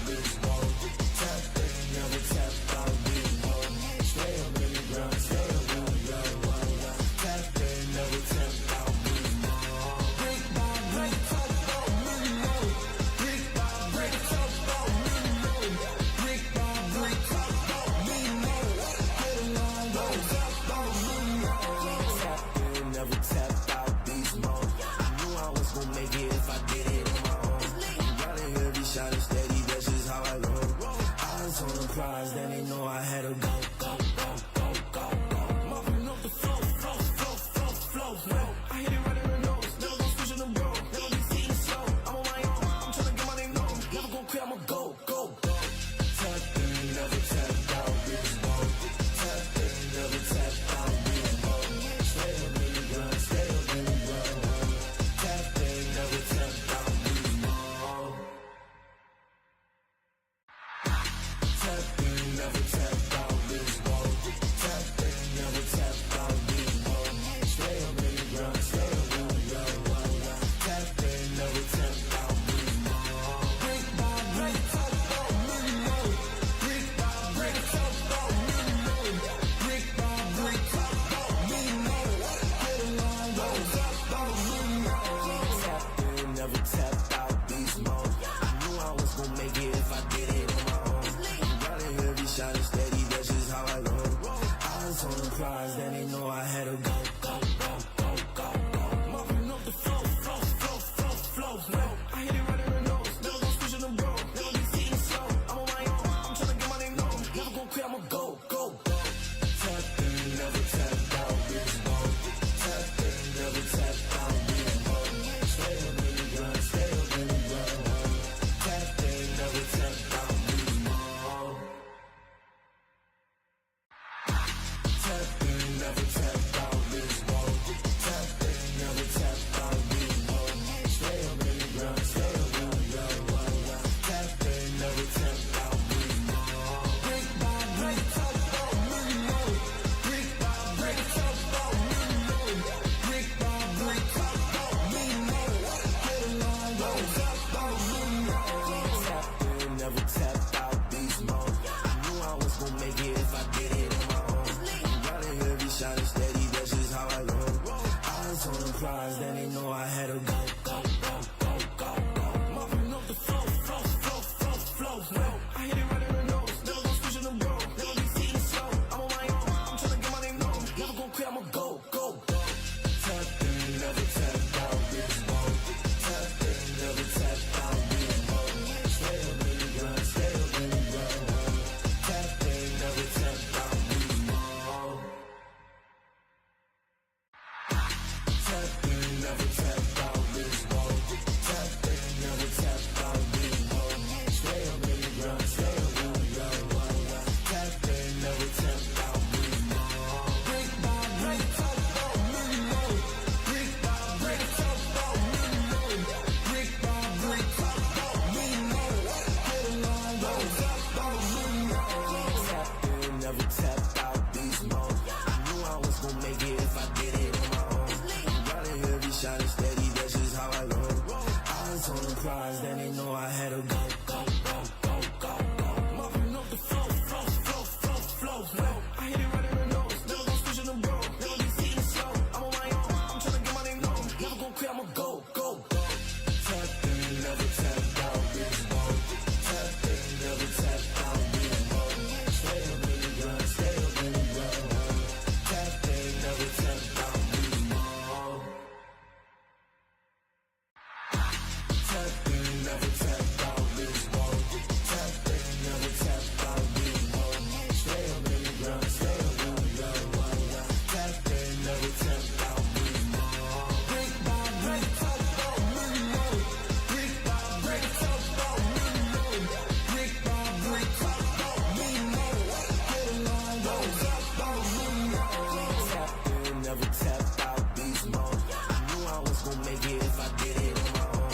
Never tap out beast mode. Knew I was gonna make it if I did it on my own.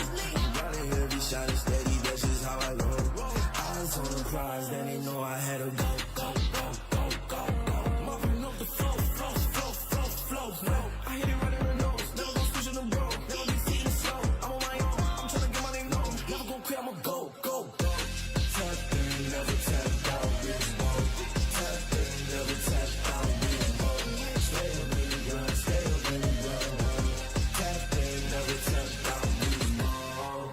Gotta hear me shining steady, that's just how I roll. Eyes on the prize, then they know I had to go, go, go, go, go, go. Mopping up the flow. I hit it right in the nose, never gonna switch in the bro. Never be seen slow, I'm on my own, I'm tryna get my name known. Never gonna quit, I'ma go, go, go. Tap in, never tap out, beast mode. Tap in, never tap out, beast mode. Stay up in the grind, stay up in the grind. Tap in, never tap out, beast mode.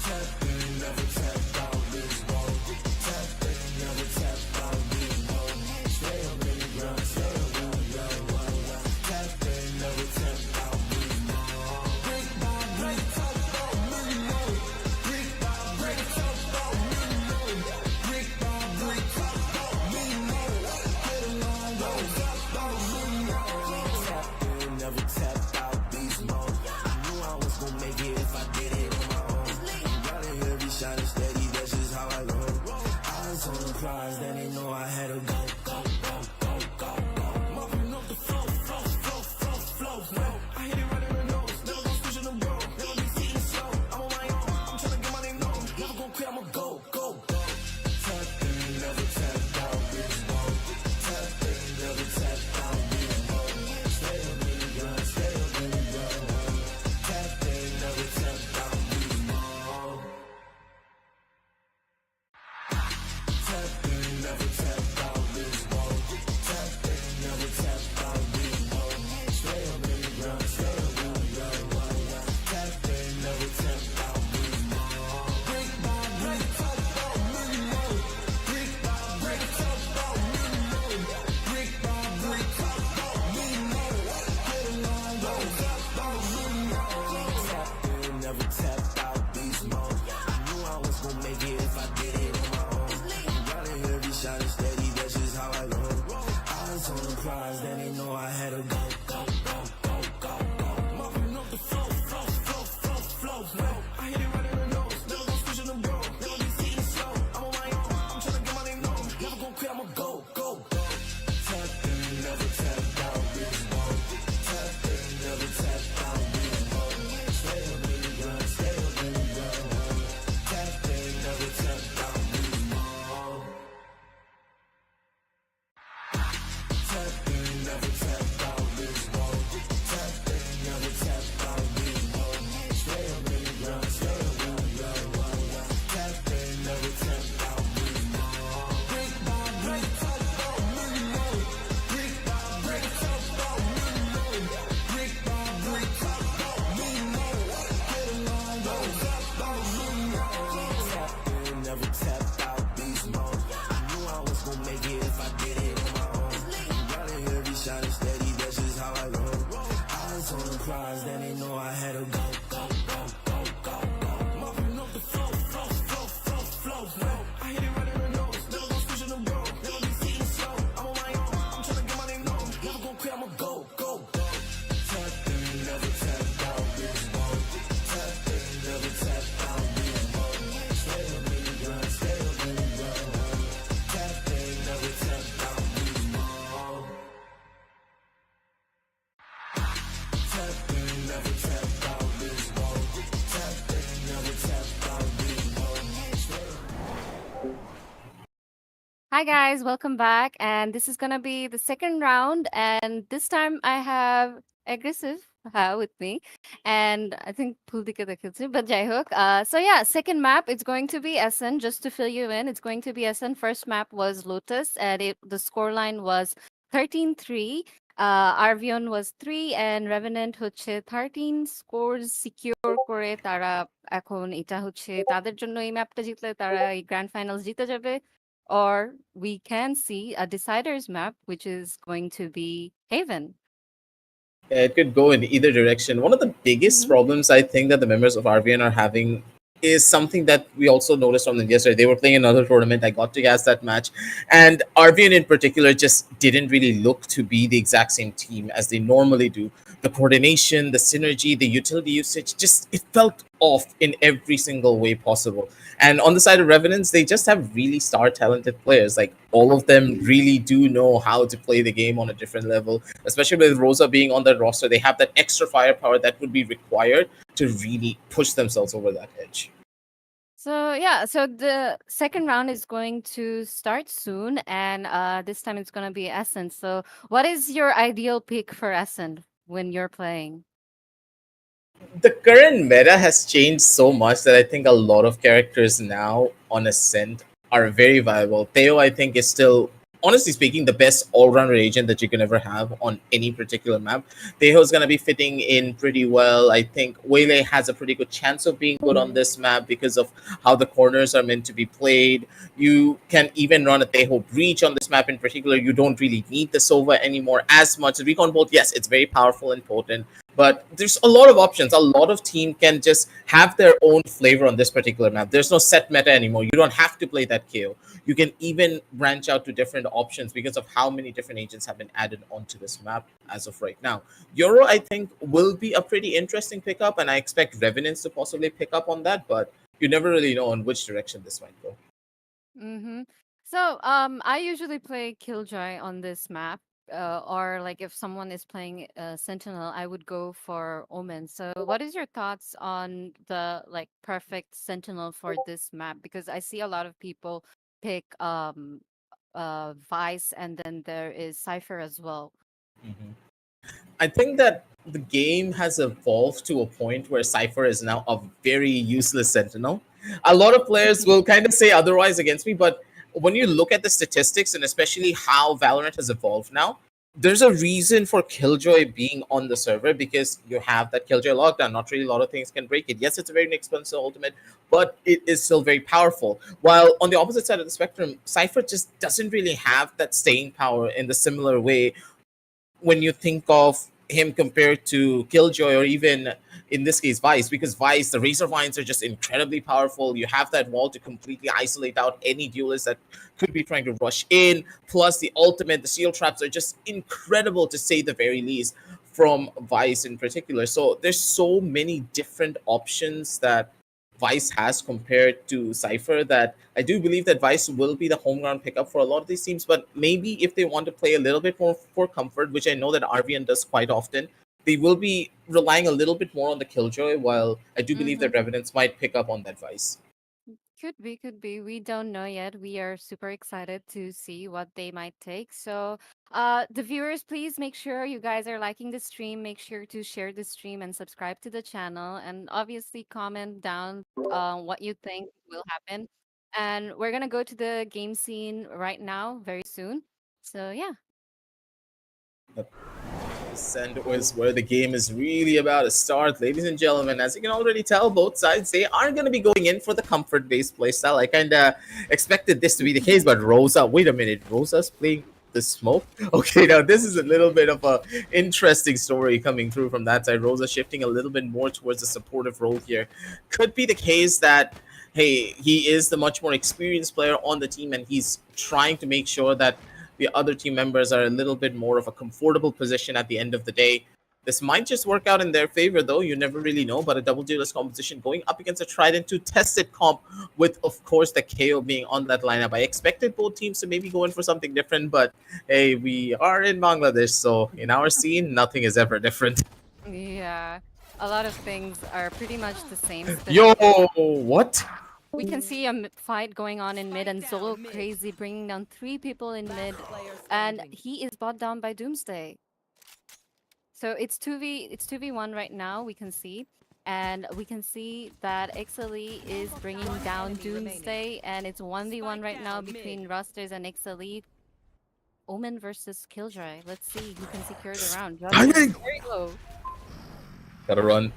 Tap in, never tap out, beast mode. Tap in, never tap out, beast mode. Stay up in the grind, stay up in the grind. Tap in, never tap out, beast mode. Brick by brick, tap out, million mode. Brick by brick, tap out, million mode. Brick by brick, tap out, million mode. Get along, go, tap out, million mode. Tap in, never tap out, beast mode. Knew I was gonna make it if I did it on my own. Gotta hear me shining steady, that's just how I roll. Eyes on the prize, then they know I had to go, go, go, go, go, go. Mopping up the flow. I hit it right in the nose, never gonna switch in the bro. Never be seen slow, I'm on my own, I'm tryna get my name known. Never gonna quit, I'ma go, go, go. Tap in, never tap out, beast mode. Tap in, never tap out, beast mode. Stay up in the grind, stay up in the grind. Tap in, never tap out, beast mode. Tap in, never tap out, beast mode. Tap in, never tap out, beast mode. Stay up in the grind, stay up in the grind. Tap in, never tap out, beast mode. Brick by brick, tap out, million mode. Brick by brick, tap out, million mode. Brick by brick, tap out, million mode. Get along, go, tap out, million mode. Tap in, never tap out, beast mode. Knew I was gonna make it if I did it on my own. Gotta hear me shining steady, that's just how I roll. Eyes on the prize, then they know I had to go, go, go, go, go, go. Mopping up the flow. I hit it right in the nose, never gonna switch in the bro. Never be seen slow, I'm on my own, I'm tryna get my name known. Never gonna quit, I'ma go, go, go. Tap in, never tap out, beast mode. Tap in, never tap out, beast mode. Stay up in the grind, stay up in the grind. Tap in, never tap out, beast mode. Tap in, never tap out, beast mode. Tap in, never tap out, beast mode. Stay up in the grind, stay up in the grind. Tap in, never tap out, beast mode. Brick by brick, tap out, million mode. Brick by brick, tap out, million mode. Brick by brick, tap out, million mode. Get along, go, tap out, million mode. Tap in, never tap out, beast mode. Knew I was gonna make it if I did it on my own. Gotta hear me shining steady, that's just how I roll. Eyes on the prize, then they know I had to go, go, go, go, go, go. Mopping up the flow. I hit it right in the nose, never gonna switch in the bro. Never be seen slow, I'm on my own, I'm tryna get my name known. Never gonna quit, I'ma go, go, go. Tap in, never tap out, beast mode. Tap in, never tap out, beast mode. Stay up in the grind, stay up in the grind. Tap in, never tap out, beast mode. Tap in, never tap out, beast mode. Tap in, never tap out, beast mode. Hi guys, welcome back. And this is gonna be the second round. And this time I have aggressive with me. And I think Puldika dekhechi, but jai hok. So yeah, second map, it's going to be Ascent. Just to fill you in, it's going to be Ascent. First map was Lotus, and the scoreline was 13-3. Arvion was 3 and Revenant হচ্ছে 13 scores secure করে তারা এখন এটা হচ্ছে তাদের জন্য এই ম্যাপটা জিতলে তারা এই গ্র্যান্ড ফাইনালস জিতে যাবে, or we can see a deciders map which is going to be Haven. It could go in either direction. One of the biggest Mhm. problems I think that the members of RVN are having is something that we also noticed from them yesterday. They were playing another tournament. I got to guess that match. And RVN in particular just didn't really look to be the exact same team as they normally do. The coordination, the synergy, the utility usage, just it felt off in every single way possible. And on the side of Revenants, they just have really star talented players. Like all of them really do know how to play the game on a different level, especially with Rosa being on the roster. They have that extra firepower that would be required to really push themselves over that edge. So yeah, so the second round is going to start soon, and this time it's gonna be Ascent. So what is your ideal pick for Ascent when you're playing? The current meta has changed so much that I think a lot of characters now on Ascent are very viable. Theo, I think, is still, honestly speaking, the best all-rounder agent that you can ever have on any particular map. Theo is going to be fitting in pretty well. I think Waylay has a pretty good chance of being good on this map because of how the corners are meant to be played. You can even run a Teho breach on this map in particular. You don't really need the Sova anymore as much. The Recon Bolt, yes, it's very powerful and potent, but there's a lot of options. A lot of team can just have their own flavor on this particular map. There's no set meta anymore. You don't have to play that KO. You can even branch out to different options because of how many different agents have been added onto this map as of right now. Euro, I think, will be a pretty interesting pickup, and I expect Revenants to possibly pick up on that, but you never really know on which direction this might go. Mm-hmm. So, I usually play Killjoy on this map, or like if someone is playing Sentinel, I would go for Omen. So, what is your thoughts on the like perfect Sentinel for this map? Because I see a lot of people pick Vice, and then there is Cypher as well. Mhm. I think that the game has evolved to a point where Cypher is now a very useless sentinel. A lot of players will kind of say otherwise against me, but when you look at the statistics and especially how Valorant has evolved now, there's a reason for Killjoy being on the server because you have that Killjoy lockdown. Not really a lot of things can break it. Yes, it's a very inexpensive ultimate, but it is still very powerful. While on the opposite side of the spectrum, Cypher just doesn't really have that staying power in the similar way when you think of him compared to Killjoy or even in this case Vice, because Vice, the Razor Vines are just incredibly powerful. You have that wall to completely isolate out any duelist that could be trying to rush in. Plus the ultimate, the seal traps are just incredible to say the very least from Vice in particular. So there's so many different options that Vice has compared to Cypher that I do believe that Vice will be the home ground pickup for a lot of these teams. But maybe if they want to play a little bit more for comfort, which I know that RVN does quite often, they will be relying a little bit more on the Killjoy, while I do believe Mm-hmm. that Revenants might pick up on that Vice. Could be, could be. We don't know yet. We are super excited to see what they might take. So, the viewers, please make sure you guys are liking the stream. Make sure to share the stream and subscribe to the channel. And obviously, comment down what you think will happen. And we're gonna go to the game scene right now, very soon. So, yeah. Ascent was where the game is really about to start, ladies and gentlemen. As you can already tell, both sides they are going to be going in for the comfort-based playstyle. I kind of expected this to be the case, but Rosa, wait a minute, Rosa's playing the smoke. Okay, now this is a little bit of a interesting story coming through from that side. Rosa shifting a little bit more towards a supportive role here. Could be the case that hey, he is the much more experienced player on the team, and he's trying to make sure that the other team members are a little bit more of a comfortable position at the end of the day. This might just work out in their favor, though. You never really know. But a double duelist composition going up against a Trident to tested comp, with, of course, the KO being on that lineup. I expected both teams to maybe go in for something different, but hey, we are in Bangladesh, so in our scene, nothing is ever different. Yeah. A lot of things are pretty much the same. Yo, what? We can see a fight going on in mid, and Zolo crazy bringing down three people in mid, and he is brought down by Doomsday. So it's 2v1 right now. We can see, and we can see that XLE is bringing down Doomsday, and it's 1v1 right now between Rusters and XLE. Omen versus Killjoy. Let's see who can secure the round. Rusters Timing! very low. Gotta run.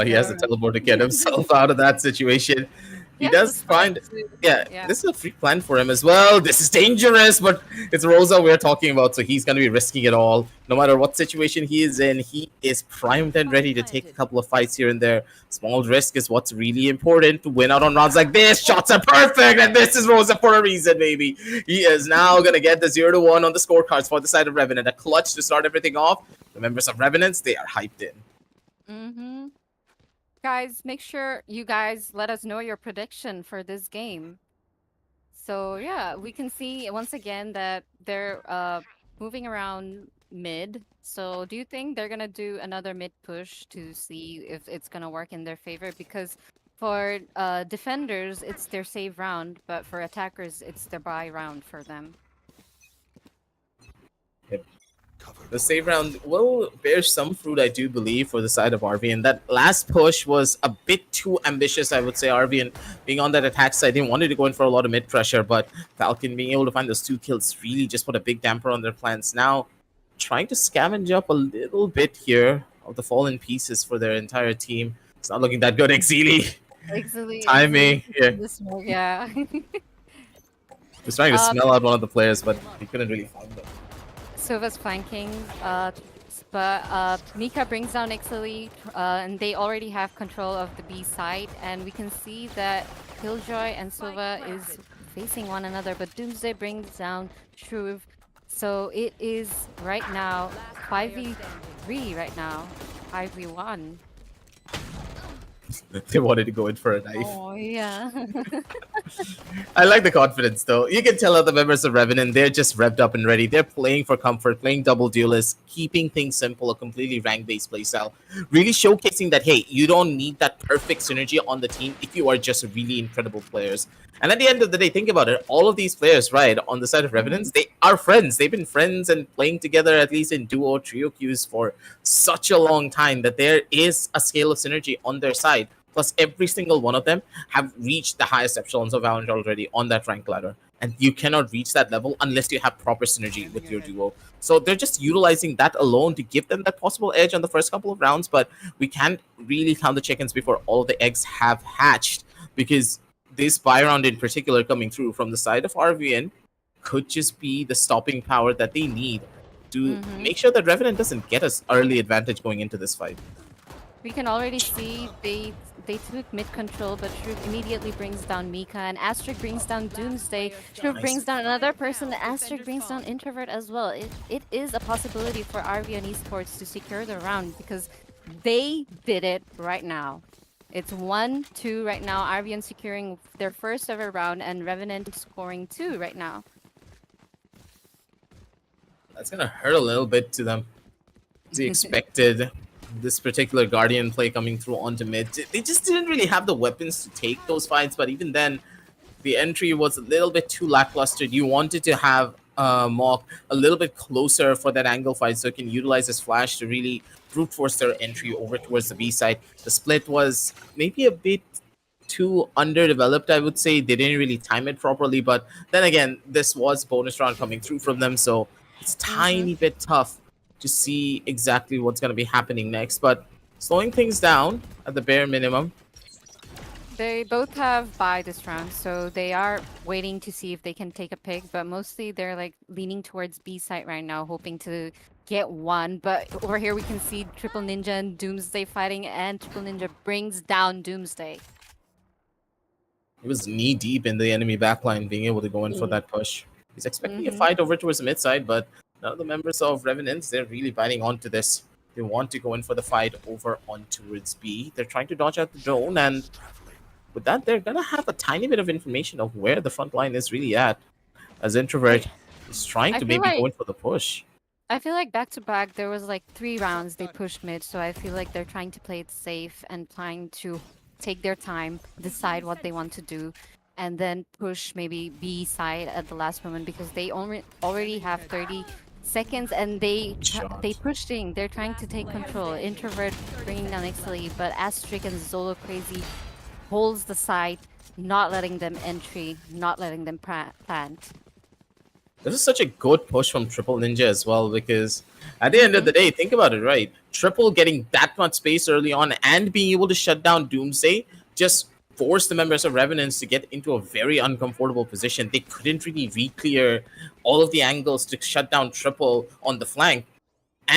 He has Gotta the run. teleport to get himself out of that situation. He He has the does spike find, too. yeah, Yeah. this is a free plan for him as well. This is dangerous, but it's Rosa we're talking about, so he's going to be risking it all. No matter what situation he is in, he is primed and ready to take a couple of fights here and there. Small risk is what's really important to win out on rounds like this. Shots are perfect, and this is Rosa for a reason, baby. He is now going to get the 0-1 on the scorecards for the side of Revenant. A clutch to start everything off. The members of Revenants, they are hyped in. Mm-hmm. Guys, make sure you guys let us know your prediction for this game. So yeah, we can see once again that they're moving around mid. So do you think they're gonna do another mid push to see if it's gonna work in their favor? Because for defenders, it's their save round, but for attackers, it's their buy round for them. The save round will bear some fruit, I do believe, for the side of Arvion. That last push was a bit too ambitious, I would say. Arvion being on that attack side, they wanted to go in for a lot of mid pressure, but Falcon being able to find those 2 kills really just put a big damper on their plans. Now, trying to scavenge up a little bit here of the fallen pieces for their entire team. It's not looking that good, Exili. Timing, yeah. Yeah. Was trying to smell out one of the players, but he couldn't really find them. Silva's flanking, but Mika brings down Ixaly, and they already have control of the B side, and we can see that Killjoy and Silva is facing one another, but Doomsday brings down Shrew. So it is right now 5v3 right now, 5v1. They wanted to go in for a knife. Oh yeah. I like the confidence, though. You can tell that the members of Revenant, they're just revved up and ready. They're playing for comfort, playing double duelist, keeping things simple, a completely rank-based playstyle. Really showcasing that, hey, you don't need that perfect synergy on the team if you are just really incredible players. And at the end of the day, think about it. All of these players, right, on the side of Revenants, they are friends. They've been friends and playing together, at least in duo, trio queues for such a long time that there is a scale of synergy on their side. Plus, every single one of them have reached the highest echelons of Valorant already on that rank ladder. And you cannot reach that level unless you have proper synergy with your duo. So they're just utilizing that alone to give them that possible edge on the first couple of rounds. But we can't really count the chickens before all of the eggs have hatched. Because this buy round in particular coming through from the side of Arvion could just be the stopping power that they need to make sure that Revenant doesn't get us early advantage going into this fight. We can already see they took mid control, but Shrew immediately brings down Mika, and Astrid brings down Doomsday. Shrew brings down another person, and Astrid brings down Introvert as well. It is a possibility for Arvion Esports to secure the round because they did it right now. It's 1-2 right now. Arvion securing their first ever round, and Revenant scoring 2 right now. That's gonna hurt a little bit to them. They expected this particular Guardian play coming through onto mid. They just didn't really have the weapons to take those fights, but even then, the entry was a little bit too lackluster. You wanted to have Mok a little bit closer for that angle fight so he can utilize his flash to really brute force their entry over towards the B side. The split was maybe a bit too underdeveloped, I would say. They didn't really time it properly, but then again, this was bonus round coming through from them, so it's tiny bit tough to see exactly what's going to be happening next, but slowing things down at the bare minimum. They both have buy this round, so they are waiting to see if they can take a pick, but mostly they're like leaning towards B side right now, hoping to get one. But over here we can see Triple Ninja and Doomsday fighting, and Triple Ninja brings down Doomsday. He was knee deep in the enemy backline, being able to go in for that push. He's expecting a fight over towards the mid side, but none of the members of Revenants, they're really biting onto this. They want to go in for the fight over on towards B. They're trying to dodge out the drone, and with that, they're gonna have a tiny bit of information of where the front line is really at. As Introvert is trying to maybe go in for the push. I feel like back to back, there was like 3 rounds they pushed mid, so I feel like they're trying to play it safe and trying to take their time, decide what they want to do, and then push maybe B side at the last moment because they already have 30 seconds and they pushing. They're trying to take control. Introvert bringing down Ixaly, but Astrid and Zolo Crazy holds the side, not letting them entry, not letting them plant. This is such a good push from Triple Ninja as well, because at the end of the day, think about it, right? Triple getting that much space early on and being able to shut down Doomsday just forced the members of Revenants to get into a very uncomfortable position. They couldn't really re-clear all of the angles to shut down triple on the flank.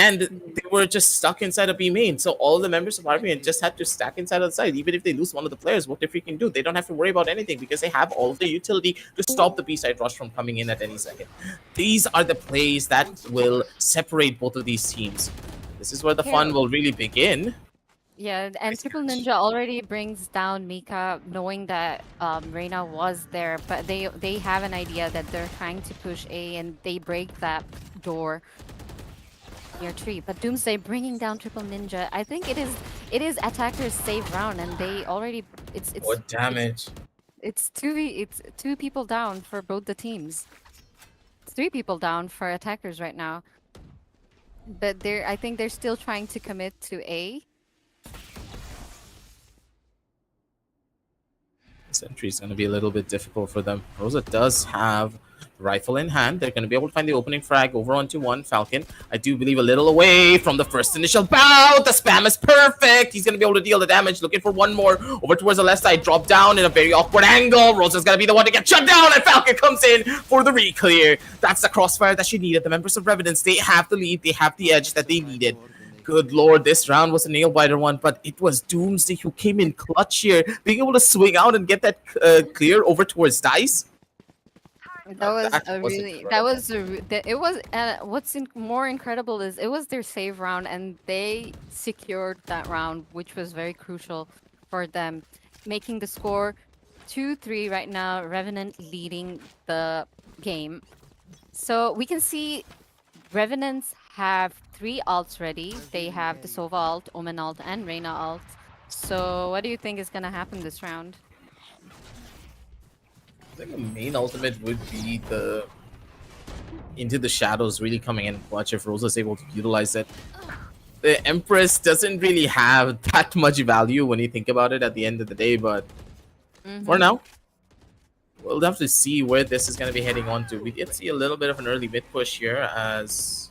And they were just stuck inside a B main. So all the members of Arvion just had to stack inside of the side. Even if they lose one of the players, what they freaking do? They don't have to worry about anything because they have all of the utility to stop the B side rush from coming in at any second. These are the plays that will separate both of these teams. This is where the fun will really begin. Yeah, and Triple Ninja already brings down Mika, knowing that Reina was there, but they have an idea that they're trying to push A, and they break that door near tree. But Doomsday bringing down Triple Ninja. I think it is attackers' save round, and they already it's What damage? it's two people down for both the teams. It's 3 people down for attackers right now. But I think they're still trying to commit to A. This entry is going to be a little bit difficult for them. Rosa does have rifle in hand. They're going to be able to find the opening frag over onto one Falcon. I do believe a little away from the first initial bout. The spam is perfect. He's going to be able to deal the damage. Looking for one more over towards the left side. Drop down in a very awkward angle. Rosa's going to be the one to get shut down, and Falcon comes in for the re-clear. That's the crossfire that she needed. The members of Revenants, they have the lead. They have the edge that they needed. Good lord, this round was a nail-biter one, but it was Doomsday who came in clutch here, being able to swing out and get that clear over towards Dice. What's more incredible is it was their save round, and they secured that round, which was very crucial for them, making the score 2-3 right now. Revenant leading the game. So we can see Revenants have 3 ults ready. They have the Sova ult, Omen ult, and Reina ult. So what do you think is gonna happen this round? I think the main ultimate would be the Into the Shadows really coming in clutch if Rosa's able to utilize it. The Empress doesn't really have that much value when you think about it at the end of the day, but for now, we'll have to see where this is going to be heading on to. We did see a little bit of an early mid push here as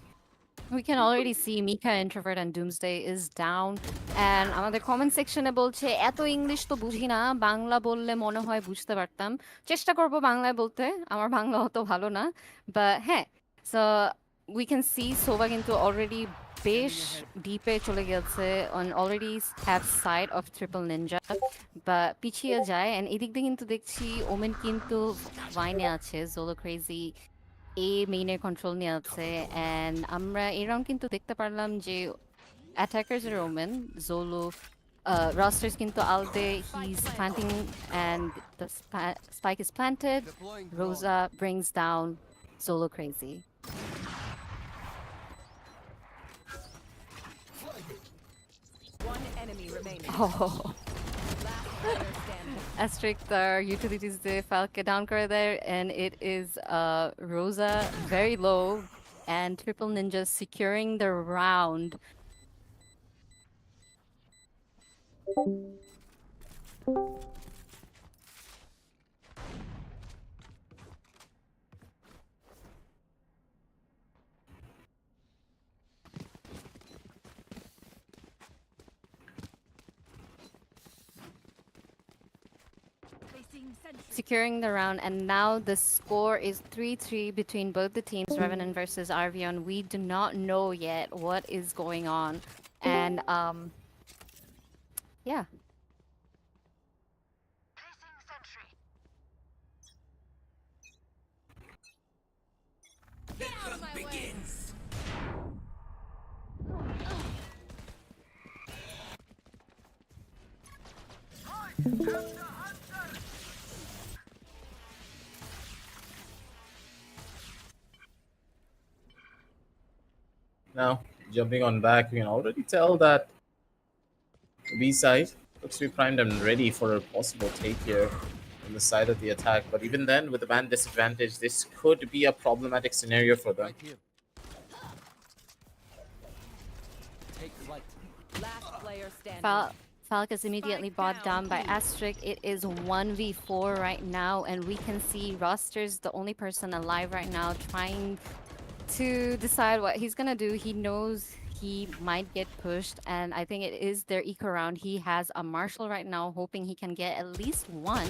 we can already see Mika, Introvert, and Doomsday is down. And আমাদের comment section এ বলছে এত English তো বুঝি না, বাংলা বললে মনে হয় বুঝতে পারতাম। চেষ্টা করব বাংলায় বলতে, আমার বাংলা অত ভালো না। But হ্যাঁ, so we can see Sova কিন্তু already বেশ ডিপে চলে গেছে, and already have sight of Triple Ninja, but পিছিয়ে যায়। and এদিক দিয়ে কিন্তু দেখছি ওমেন কিন্তু ভাইনে আছে, Zolo Crazy A মেইনের কন্ট্রোল নিয়ে আছে, and আমরা এই রাউন্ড কিন্তু দেখতে পারলাম যে attackers are Omen, Zolo, rosters কিন্তু Alde, he's planting, and the spike is planted. Rosa brings down Zolo Crazy. One enemy remaining. Oh. Asterisk তার utilities দিয়ে Falke down করে দেয়, and it is Rosa very low, and Triple Ninja securing the round. Securing the round, and now the score is 3-3 between both the teams, Revenant versus Arvion. We do not know yet what is going on, and yeah. Begins. now jumping on back. You can already tell that the B side looks to be primed and ready for a possible take here on the side of the attack. But even then, with the man disadvantage, this could be a problematic scenario for them. Last player standing. Falk is immediately brought down by Asterisk. It is 1v4 right now, and we can see Roster's the only person alive right now, trying to decide what he's gonna do. He knows he might get pushed, and I think it is their eco round. He has a Marshall right now, hoping he can get at least one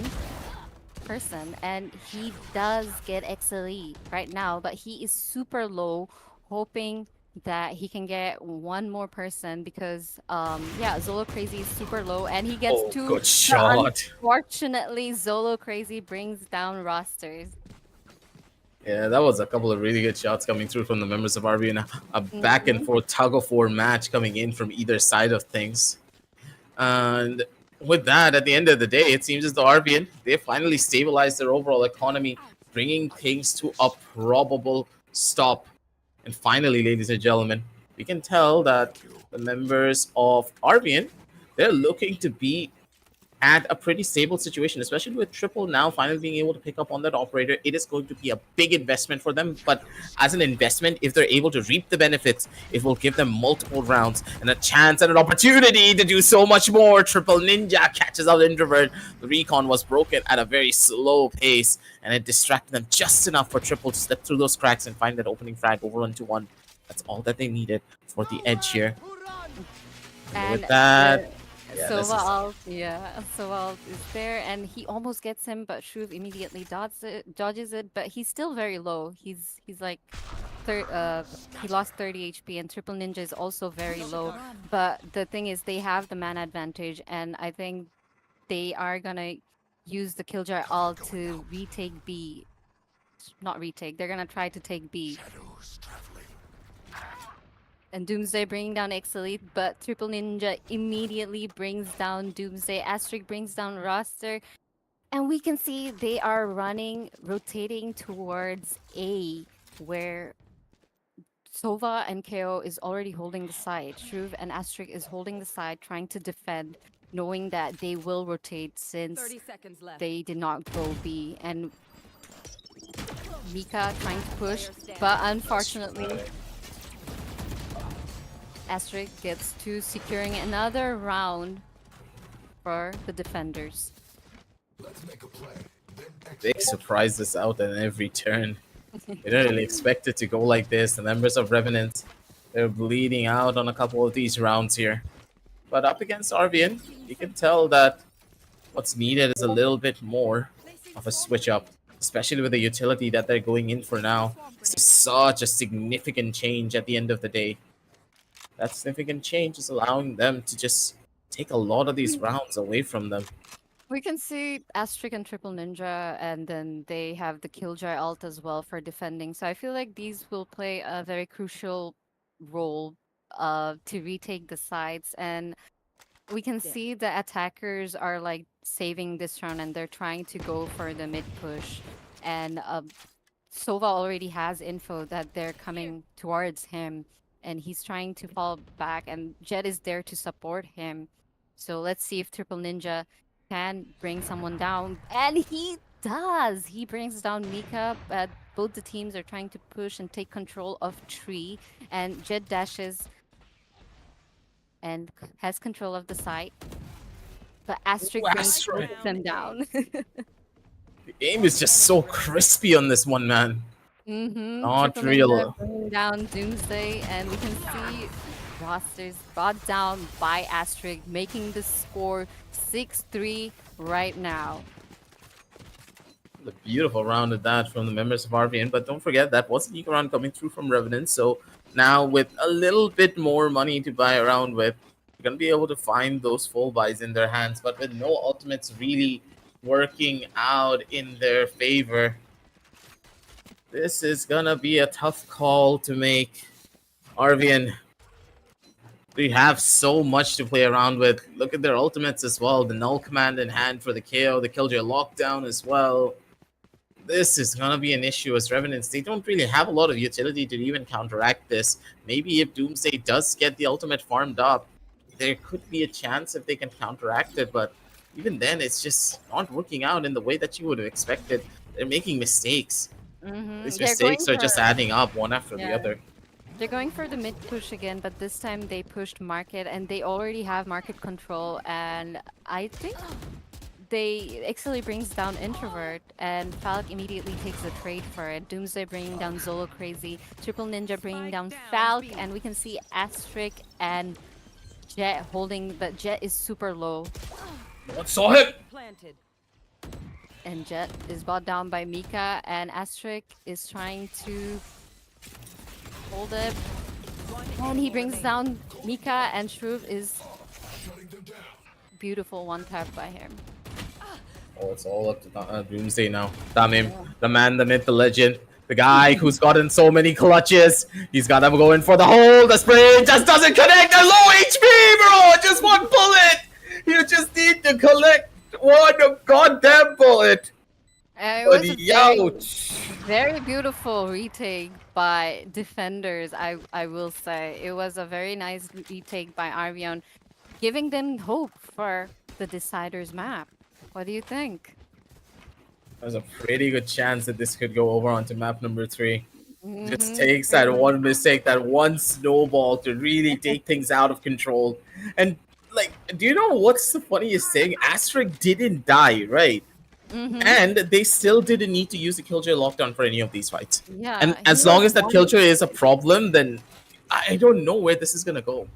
person, and he does get XLE right now, but he is super low, hoping that he can get one more person because yeah, Zolo Crazy is super low and he gets Oh, two, good but shot. unfortunately Zolo Crazy brings down rosters. Yeah, that was a couple of really good shots coming through from the members of Arvion. A back and Mhm. forth tug of war match coming in from either side of things. And with that, at the end of the day, it seems as though Arvion, they finally stabilized their overall economy, bringing things to a probable stop. And finally, ladies and gentlemen, we can tell that the members of Arvion, they're looking to be at a pretty stable situation, especially with Triple now finally being able to pick up on that operator. It is going to be a big investment for them, but as an investment, if they're able to reap the benefits, it will give them multiple rounds and a chance and an opportunity to do so much more. Triple Ninja catches out Introvert. The recon was broken at a very slow pace, and it distracted them just enough for Triple to step through those cracks and find that opening frag over 1-1. That's all that they needed for the edge here. And And with that, the yeah, this Sova is ult, yeah, Sova ult is there, and he almost gets him, but Shuv immediately dodges it, but he's still very low. He's like, he lost 30 HP, and Triple Ninja is also very low. But the thing is, they have the mana advantage, and I think they are gonna use the Killjoy ult to retake B. Not retake. They're gonna try to take B. And Doomsday bringing down Exelite, but Triple Ninja immediately brings down Doomsday. Asterisk brings down Roster. And we can see they are running, rotating towards A, where Sova and KO is already holding the side. Shruv and Asterisk is holding the side, trying to defend, knowing that they will rotate since 30 seconds left. they did not go B. And Mika trying to push, but unfortunately, Asterisk gets to securing another round for the defenders. they surprised us out at every turn. We didn't really expect it to go like this. The members of Revenants, they're bleeding out on a couple of these rounds here. But up against Arvion, you can tell that what's needed is a little bit more of a switch up, especially with the utility that they're going in for now. This is such a significant change at the end of the day. That significant change is allowing them to just take a lot of these rounds away from them. We can see Asterisk and Triple Ninja, and then they have the Killjoy ult as well for defending. So I feel like these will play a very crucial role to retake the sides. And we can see the attackers are like saving this round and they're trying to go for the mid push. And Sova already has info that they're coming towards him and he's trying to fall back, and Jet is there to support him. So let's see if Triple Ninja can bring someone down. And he does! He brings down Mika, but both the teams are trying to push and take control of Tree. And Jet dashes and has control of the site. But Asterisk brings both of them down. The game is just so crispy on this one, man. Not Triple real. Ninja bringing down Doomsday, and we can see rosters brought down by Asterisk, making the score 6-3 right now. The beautiful round of that from the members of RVN, but don't forget that was an eco round coming through from Revenants. So now with a little bit more money to buy around with, you're gonna be able to find those full buys in their hands, but with no ultimates really working out in their favor, this is gonna be a tough call to make. RVN, we have so much to play around with. Look at their ultimates as well. The null command in hand for the KO, the Killjoy lockdown as well. This is gonna be an issue as Revenants. They don't really have a lot of utility to even counteract this. Maybe if Doomsday does get the ultimate farmed up, there could be a chance if they can counteract it, but even then it's just not working out in the way that you would have expected. They're making mistakes. These They're mistakes going are just for- adding up one after the Yeah. other. They're going for the mid push again, but this time they pushed market and they already have market control. And I think they actually brings down Introvert, and Falc immediately takes the trade for it. Doomsday bringing down Zolo Crazy, Triple Ninja bringing down Falc, and we can see Astric and Jet holding, but Jet is super low, What saw him? Planted. and Jet is brought down by Mika, and Astric is trying to hold it, and he brings down Mika, and Shroov is beautiful one tap by him. Oh, it's all up to Doomsday now. Tamim, the man, the myth, the legend. The guy who's gotten so many clutches. He's got them going for the hole. The spray just doesn't connect. A low HP, bro. Just one bullet. You just need to collect one goddamn bullet. It But was a youch. very beautiful retake by defenders, I will say. It was a very nice retake by Arvion, giving them hope for the Deciders map. What do you think? There's a pretty good chance that this could go over onto map number 3. Just Mhm. takes that one mistake, that one snowball to really take things out of control. And like, do you know what's the funniest thing? Astric didn't die, right? Mhm. And they still didn't need to use the Killjoy lockdown for any of these fights. Yeah. And he as long was as that one- Killjoy is a problem, then I don't know where this is gonna go.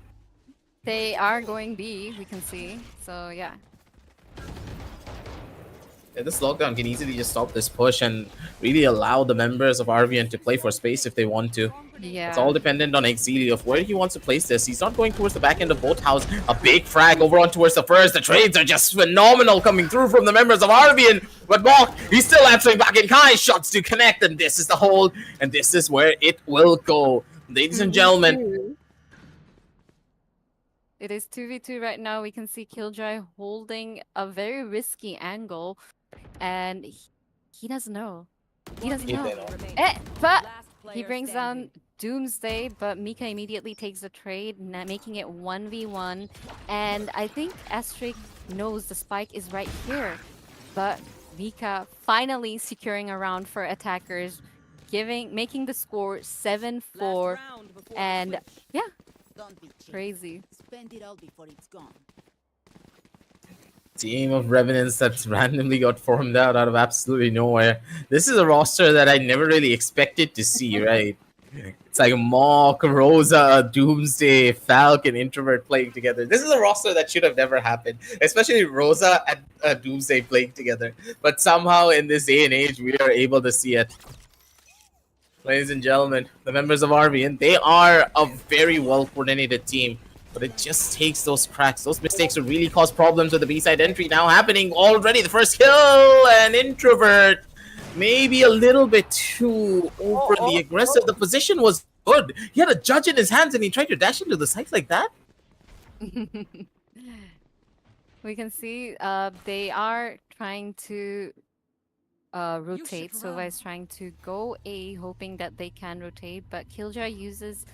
They are going B, we can see. So yeah. Yeah, this lockdown can easily just stop this push and really allow the members of Arvion to play for space if they want to. Yeah. It's all dependent on Exili of where he wants to place this. He's not going towards the back end of both house. A big frag over on towards the first. The trades are just phenomenal coming through from the members of Arvion. But Mok, he's still answering back in Kai shots to connect. And this is the hold. And this is where it will go. Ladies and gentlemen. It is 2v2 right now. We can see Killjoy holding a very risky angle. And he doesn't know. He doesn't He know. didn't know. But Last he player brings standing. down Doomsday, but Mika immediately takes the trade, making it 1v1. And I think Astric knows the spike is right here. But Mika finally securing a round for attackers, making the score 7-4. Last round before the And switch. yeah, Don't be cheap. crazy. Spend it all before it's gone. Team of Revenants that's randomly got formed out of absolutely nowhere. This is a roster that I never really expected to see, right? It's like Mok, Rosa, Doomsday, Falcon, Introvert playing together. This is a roster that should have never happened, especially Rosa and Doomsday playing together. But somehow in this day and age, we are able to see it. Ladies and gentlemen, the members of Arvion, they are a very well-coordinated team. But it just takes those cracks, those mistakes to really cause problems with the B-side entry now happening already. The first kill, and Introvert maybe a little bit too overly aggressive. The position was good. He had a judge in his hands and he tried to dash into the side like that. We can see they are trying to rotate. Sova is trying to go A, hoping that they can rotate, but Killjoy uses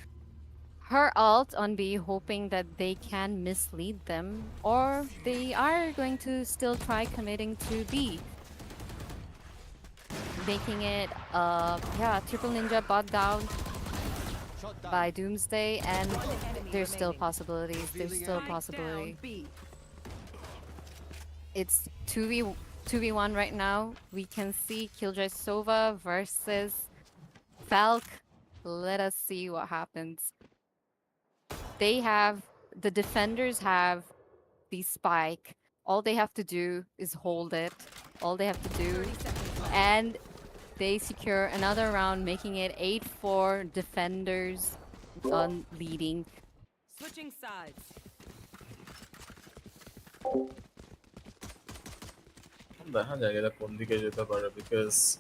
her ult on B, hoping that they can mislead them, or they are going to still try committing to B. Making it, Triple Ninja bought down by Doomsday, and there's still possibilities. There's still possibility. B. It's 2v1 right now. We can see Killjoy Sova versus Falc. Let us see what happens. The defenders have the spike. All they have to do is hold it. All they have to do. And they secure another round, making it 8-4 defenders on leading. Switching sides. Because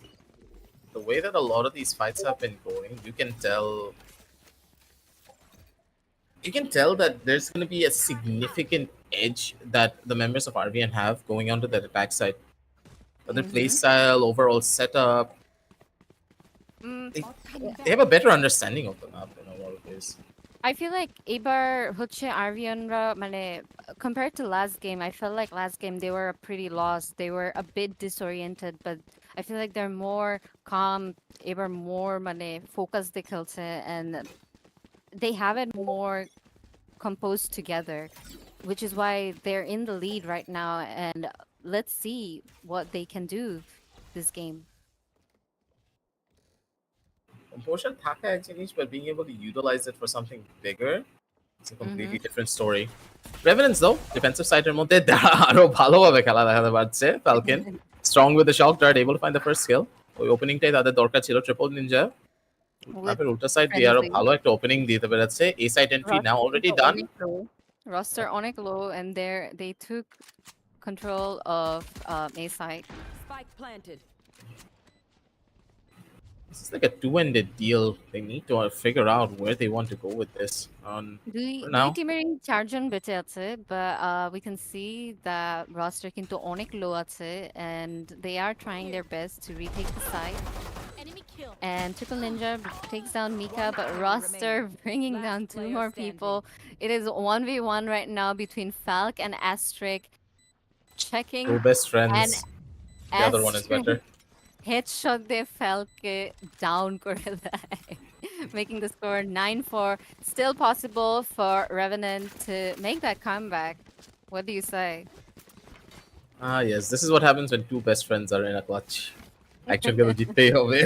the way that a lot of these fights have been going, you can tell that there's going to be a significant edge that the members of Arvion have going onto the attack side. Their play style, overall setup, they have a better understanding of the map than a lot of this. I feel like এবার হচ্ছে আরভিয়ানরা মানে compared to last game, I felt like last game they were pretty lost. They were a bit disoriented, but I feel like they're more calm. এবার more মানে focus দিয়ে খেলছে, and they have it more composed together, which is why they're in the lead right now. And let's see what they can do this game. Composure থাকা এক জিনিস, but being able to utilize it for something bigger, it's a completely different story. Revenants though, defensive side এর মধ্যে আরো ভালোভাবে খেলা দেখাতে পারছে Falcon. Strong with the shock dart, able to find the first kill. ওই ওপেনিংটাই তাদের দরকার ছিল ট্রিপল নিনজা। With ম্যাপের উল্টা সাইড দিয়ে আরো frenzy. ভালো একটা ওপেনিং দিতে পেরেছে। এ সাইড এন্ট্রি now already কিন্তু done. অনেক low. Roster অনেক low, and they took control of A side. Spike planted. This is like a two-ended deal. They need to figure out where they want to go with this. দুই For দুই now, টিমেরই 4 জন বেঁচে আছে, but we can see that roster কিন্তু অনেক low আছে, and they are trying their best to retake the side. Enemy kill. And Triple Ninja takes down Mika, but enemy roster remaining. bringing Last down 2 player more standing. people. It is 1v1 right now between Falk and Astrid. Checking two best friends. and The other one is Astrid better. headshot দিয়ে Falke down করে দেয়, making the score 9-4. Still possible for Revenant to make that comeback. What do you say? Ah, yes. This is what happens when two best friends are in a clutch. Actually, জিততেই হবে।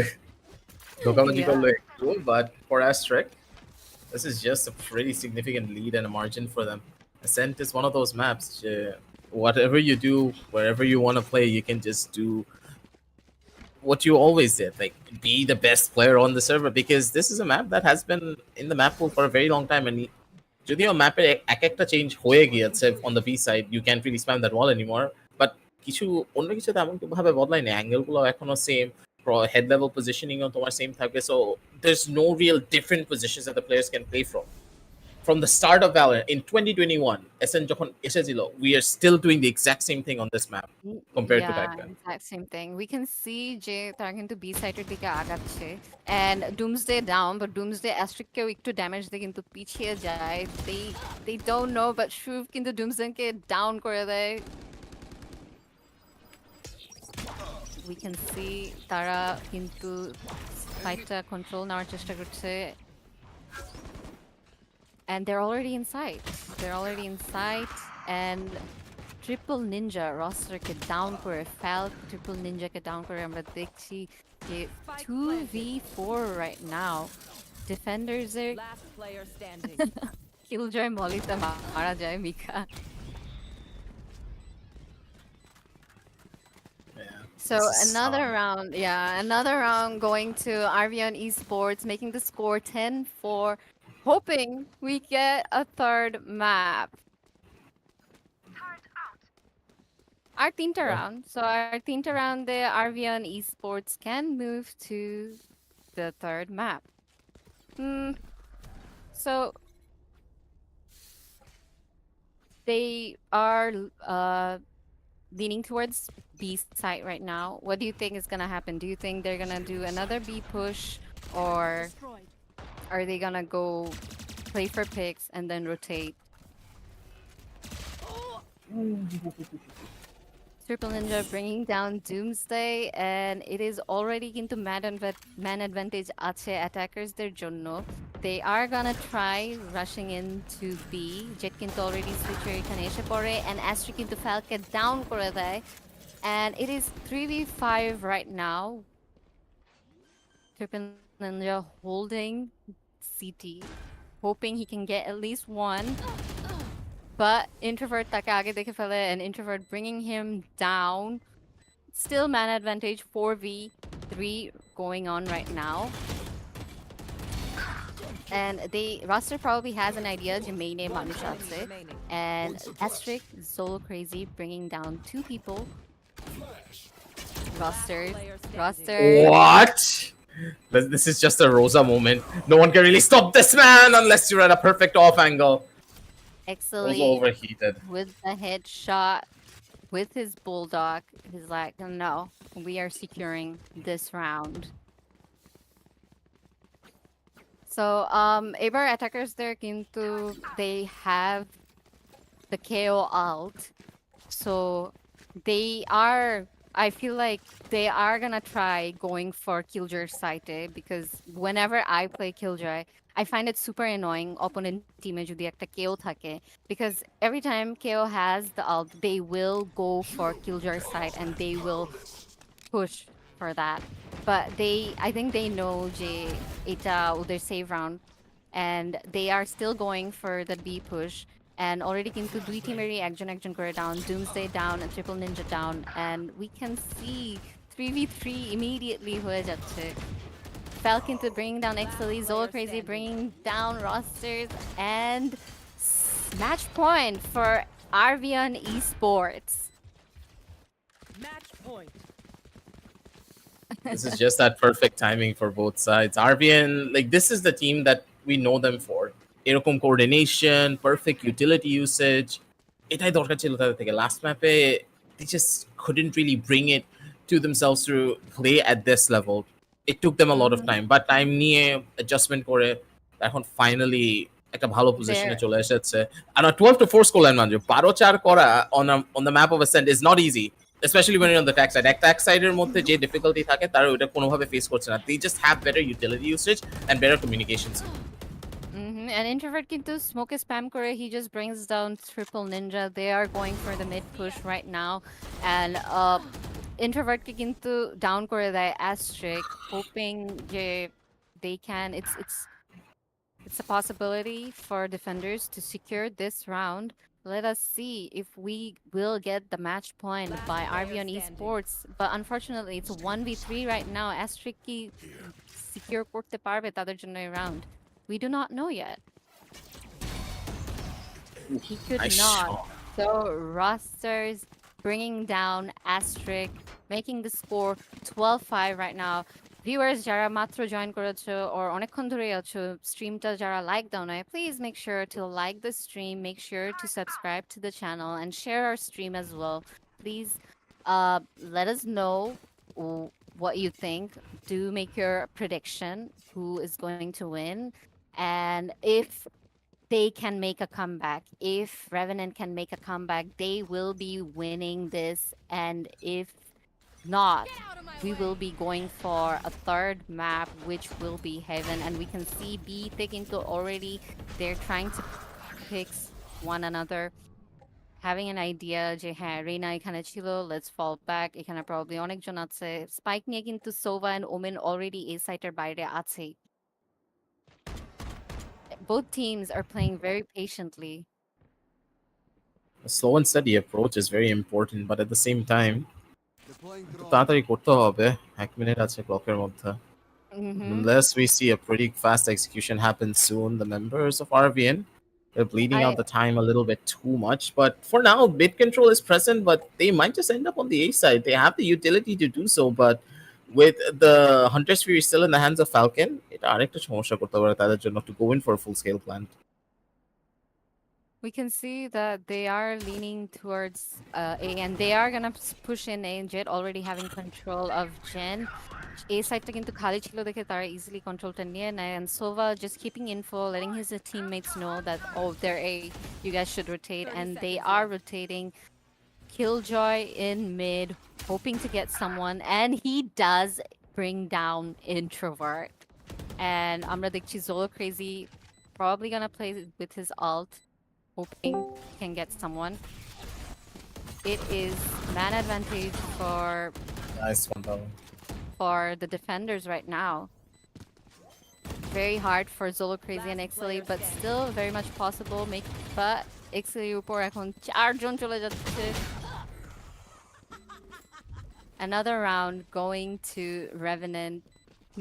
ধোঁকাবাজি Yeah. করলো একটু, but for Astrek, this is just a pretty significant lead and a margin for them. Ascent is one of those maps. Whatever you do, wherever you want to play, you can just do what you always did, like be the best player on the server, because this is a map that has been in the map pool for a very long time, and যদিও ম্যাপের এক একটা change হয়ে গিয়েছে on the B side, you can't really spam that wall anymore, but কিছু অন্য কিছু তেমন ভাবে বদলায়নি, অ্যাঙ্গেলগুলো এখনো সেম, head level positioning ও তোমার সেম থাকে, so there's no real different positions that the players can play from the start of Valorant in 2021. Ascent যখন এসেছিল, we are still doing the exact same thing on this map compared to back then. Exact same thing. We can see যে তারা কিন্তু B সাইডের দিকে আগাচ্ছে, and Doomsday down, but Doomsday Astrikকেও একটু damage দিয়ে কিন্তু পিছিয়ে যায়. They don't know, but Shuv কিন্তু Doomsdayকে down করে দেয়. We can see তারা কিন্তু ফাইটটা কন্ট্রোল নেওয়ার চেষ্টা করছে. And they're already in sight. They're already in sight, and Triple Ninja roster ke down kore, Falk Triple Ninja ke down kore amra dekhi je 2v4 right now. Defenders er Last player standing. Killjoy Molly te mara jay Mika. Yeah. So This is, another round going to Arvion Esports, making the score 10-4, hoping we get a third map. Our tinta round. So our tinta round, the Arvion Esports can move to the third map. So they are leaning towards B side right now. What do you think is gonna happen? Do you think they're gonna do another B push, or Destroyed. are they gonna go play for picks and then rotate? Triple Ninja bringing down Doomsday, and it is already into man advantage আছে attackers দের জন্য. They are gonna try rushing into B. Jet কিন্তু already switcher এখানে এসে পড়ে, and Astri কিন্তু Falke down করে দেয়, and it is 3v5 right now. Triple Ninja holding CT, hoping he can get at least one. But Introvert তাকে আগে দেখে ফেলে, and Introvert bringing him down. Still man advantage, 4v3 going on right now. And roster probably has an idea যে main মানুষ আছে, remaining. and Astrid solo crazy bringing down 2 people. Roster. What? This is just a Rosa moment. No one can really stop this man unless you're at a perfect off angle. Excellent. Also overheated. With the headshot, with his bulldog, he's like, no, we are securing this round. So, এবার attackers there কিন্তু they have the KO ult, so they are I feel like they are gonna try going for Killjoy site because whenever I play Killjoy, I find it super annoying opponent team যদি একটা KO থাকে because every time KO has the ult, they will go for Killjoy site and they will push for that. But I think they know যে এটা ওদের save round and they are still going for the B push. And already কিন্তু দুই টিমেরই একজন একজন করে down, Doomsday down, and Triple Ninja down, and we can see 3v3 immediately হয়ে যাচ্ছে. Falcon to bring down XLE, Zola Crazy bringing down rosters, and match point for Arvion Esports. Match point. This is just that perfect timing for both sides. Arvian, like this is the team that we know them for. এরকম coordination, perfect utility usage. এটাই দরকার ছিল তাদের থেকে last mapে. They just couldn't really bring it to themselves to play at this level. It took them a lot of time, but time নিয়ে adjustment করে এখন finally একটা ভালো পজিশনে চলে এসেছে. And a 12 to 4 scoreline মানে 12-4 করা on the map of Ascent is not easy. Especially when you're on the attack side. Attack side এর মধ্যে যে difficulty থাকে তারা ওটা কোনোভাবে face করছে না. They just have better utility usage and better communications. And Introvert কিন্তু smoke spam করে, he just brings down Triple Ninja. They are going for the mid push right now. And Introvert কে কিন্তু down করে দেয় Asterisk, hoping যে they can, it's a possibility for defenders to secure this round. Let us see if we will get the match point by Arvion Esports. But unfortunately, it's 1v3 right now. Asterisk কি secure করতে পারবে তাদের জন্য এই round? We do not know yet. He could Nice not. shot. So rosters bringing down Asterisk, making the score 12-5 right now. Viewers যারা মাত্র join করেছো or অনেকক্ষণ ধরে আছো স্ট্রিমটা যারা লাইক দাও না, please make sure to like the stream, make sure to subscribe to the channel and share our stream as well. Please let us know what you think. Do make your prediction who is going to win, and if they can make a comeback, if Revenant can make a comeback, they will be winning this. And if not, we will be going for a third map, which will be Heaven. And we can see B taking to already, they're trying to pick one another, having an idea যে হ্যাঁ রেনা এখানে ছিল, let's fall back. এখানে probably অনেকজন আছে. Spike নিয়ে কিন্তু Sova and Omen already A site এর বাইরে আছে. Both teams are playing very patiently. A slow and steady approach is very important, but at the same time, তাড়াতাড়ি করতে হবে. 1 minute আছে ক্লকের মধ্যে. Unless we see a pretty fast execution happen soon, the members of Arvian are bleeding out the time a little bit too much. But for now, mid control is present, but they might just end up on the A side. They have the utility to do so, but with the Hunter's Fury still in the hands of Falcon, এটা আরেকটা সমস্যা করতে পারে তাদের জন্য to go in for a full scale plant. We can see that they are leaning towards A, and they are gonna push in A. And Jet already having control of Jen. A side কিন্তু খালি ছিল দেখে তারা easily controlটা নিয়ে নেয়, and Sova just keeping info, letting his teammates know that they're A, you guys should rotate, and they are rotating. Killjoy in mid, hoping to get someone, and he does bring down Introvert. And আমরা দেখছি Zola Crazy probably gonna play with his ult, hoping he can get someone. It is man advantage Nice one, though. for the defenders right now. Very hard for Zolo Crazy and XLE, but still very much possible. But XLE উপর এখন 4 জন চলে যাচ্ছে. Another round going to Revenant,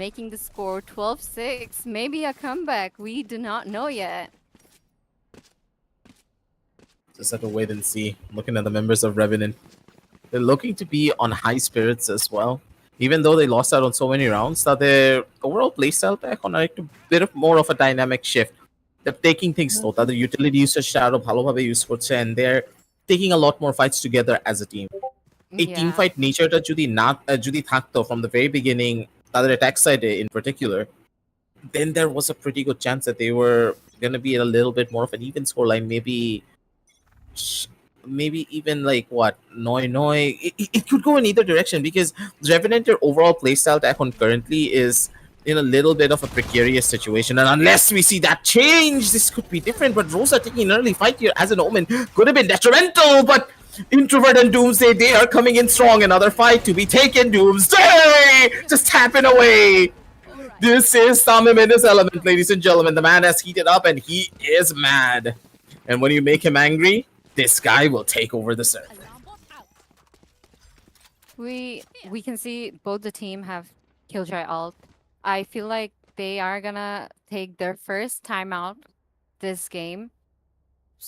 making the score 12-6. Maybe a comeback. We do not know yet. Just have to wait and see. Looking at the members of Revenant, they're looking to be on high spirits as well. Even though they lost out on so many rounds, that their overall playstyle back on a bit of more of a dynamic shift. They're taking things slow. That the utility usage shadow ভালোভাবে use করছে, and they're taking a lot more fights together as a team. A team fight nature যদি থাকতো from the very beginning, তাদের attack side in particular, then there was a pretty good chance that they were gonna be a little bit more of an even scoreline. Maybe maybe even like what Noi. It could go in either direction because Revenant, your overall playstyle এখন currently is in a little bit of a precarious situation, and unless we see that change, this could be different. But Rosa taking an early fight here as an Omen could have been detrimental, but. Introvert and Doomsday, they are coming in strong. Another fight to be taken. Doomsday just tapping away. This is Samim in his element, ladies and gentlemen. The man has heated up and he is mad. And when you make him angry, this guy will take over the server. We can see both the team have Killjoy ult. I feel like they are gonna take their first timeout this game.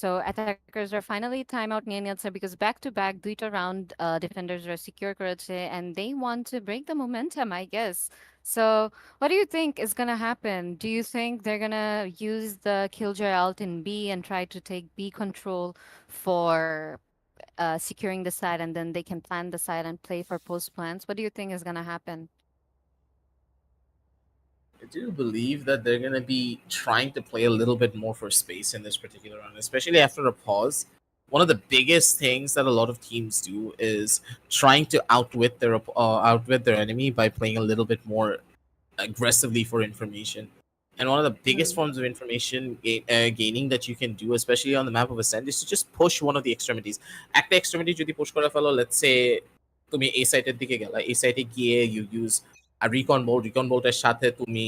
So attackers are finally timeout নিয়ে নিয়েছে because back to back দুইটা round defenders are secure করেছে and they want to break the momentum, I guess. So what do you think is gonna happen? Do you think they're gonna use the Killjoy ult in B and try to take B control for securing the side, and then they can plan the side and play for post plans? What do you think is gonna happen? I do believe that they're going to be trying to play a little bit more for space in this particular round, especially after a pause. One of the biggest things that a lot of teams do is trying to outwit their enemy by playing a little bit more aggressively for information. And one of the biggest forms of information gaining that you can do, especially on the map of Ascent, is to just push one of the extremities. একটা extremity যদি push করা ফেলো, let's say তুমি A সাইটের দিকে গেলা, A সাইটে গিয়ে you use a recon bolটের সাথে তুমি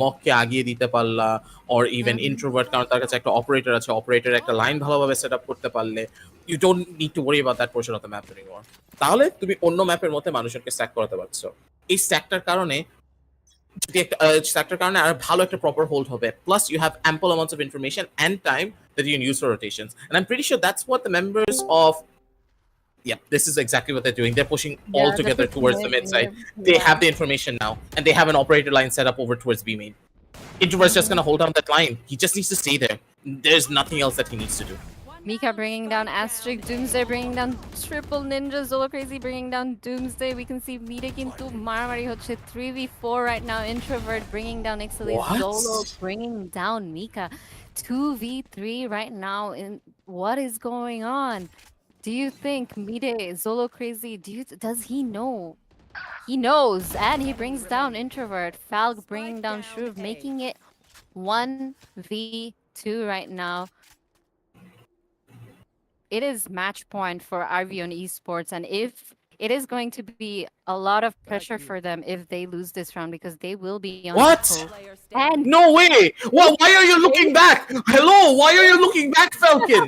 মককে আগিয়ে দিতে পারলা, or even introvert কারণ তার কাছে একটা অপারেটর আছে, অপারেটর একটা লাইন ভালোভাবে সেট আপ করতে পারলে, you don't need to worry about that portion of the map anymore. তাহলে তুমি অন্য ম্যাপের মধ্যে মানুষজনকে স্ট্যাক করাতে পারছো। এই স্ট্যাকটার কারণে যদি একটা স্ট্যাকটার কারণে আর ভালো একটা প্রপার হোল্ড হবে, plus you have ample amounts of information and time that you can use for rotations, and I'm pretty sure that's what the members of this is exactly what they're doing. They're pushing all together towards the mid side. They have the information now, and they have an operator line set up over towards B main. Introvert's just gonna hold down that line. He just needs to stay there. There's nothing else that he needs to do. Mika bringing down Asterisk, Doomsday bringing down Triple Ninja, Zolo Crazy bringing down Doomsday. We can see Mita কিন্তু মারামারি হচ্ছে 3v4 right now. Introvert bringing down Ixaly, Zolo bringing down Mika. 2v3 right now. What is going on? Do you think Mide, Zolo Crazy, does he know? He knows, and he brings down Introvert. Falg bringing down Shroov, making it 1v2 right now. It is match point for Arvion Esports, and if it is going to be a lot of pressure for them if they lose this round, because they will be on What? the coast. And No way! Well, why are you looking back? Hello, why are you looking back, Falcon?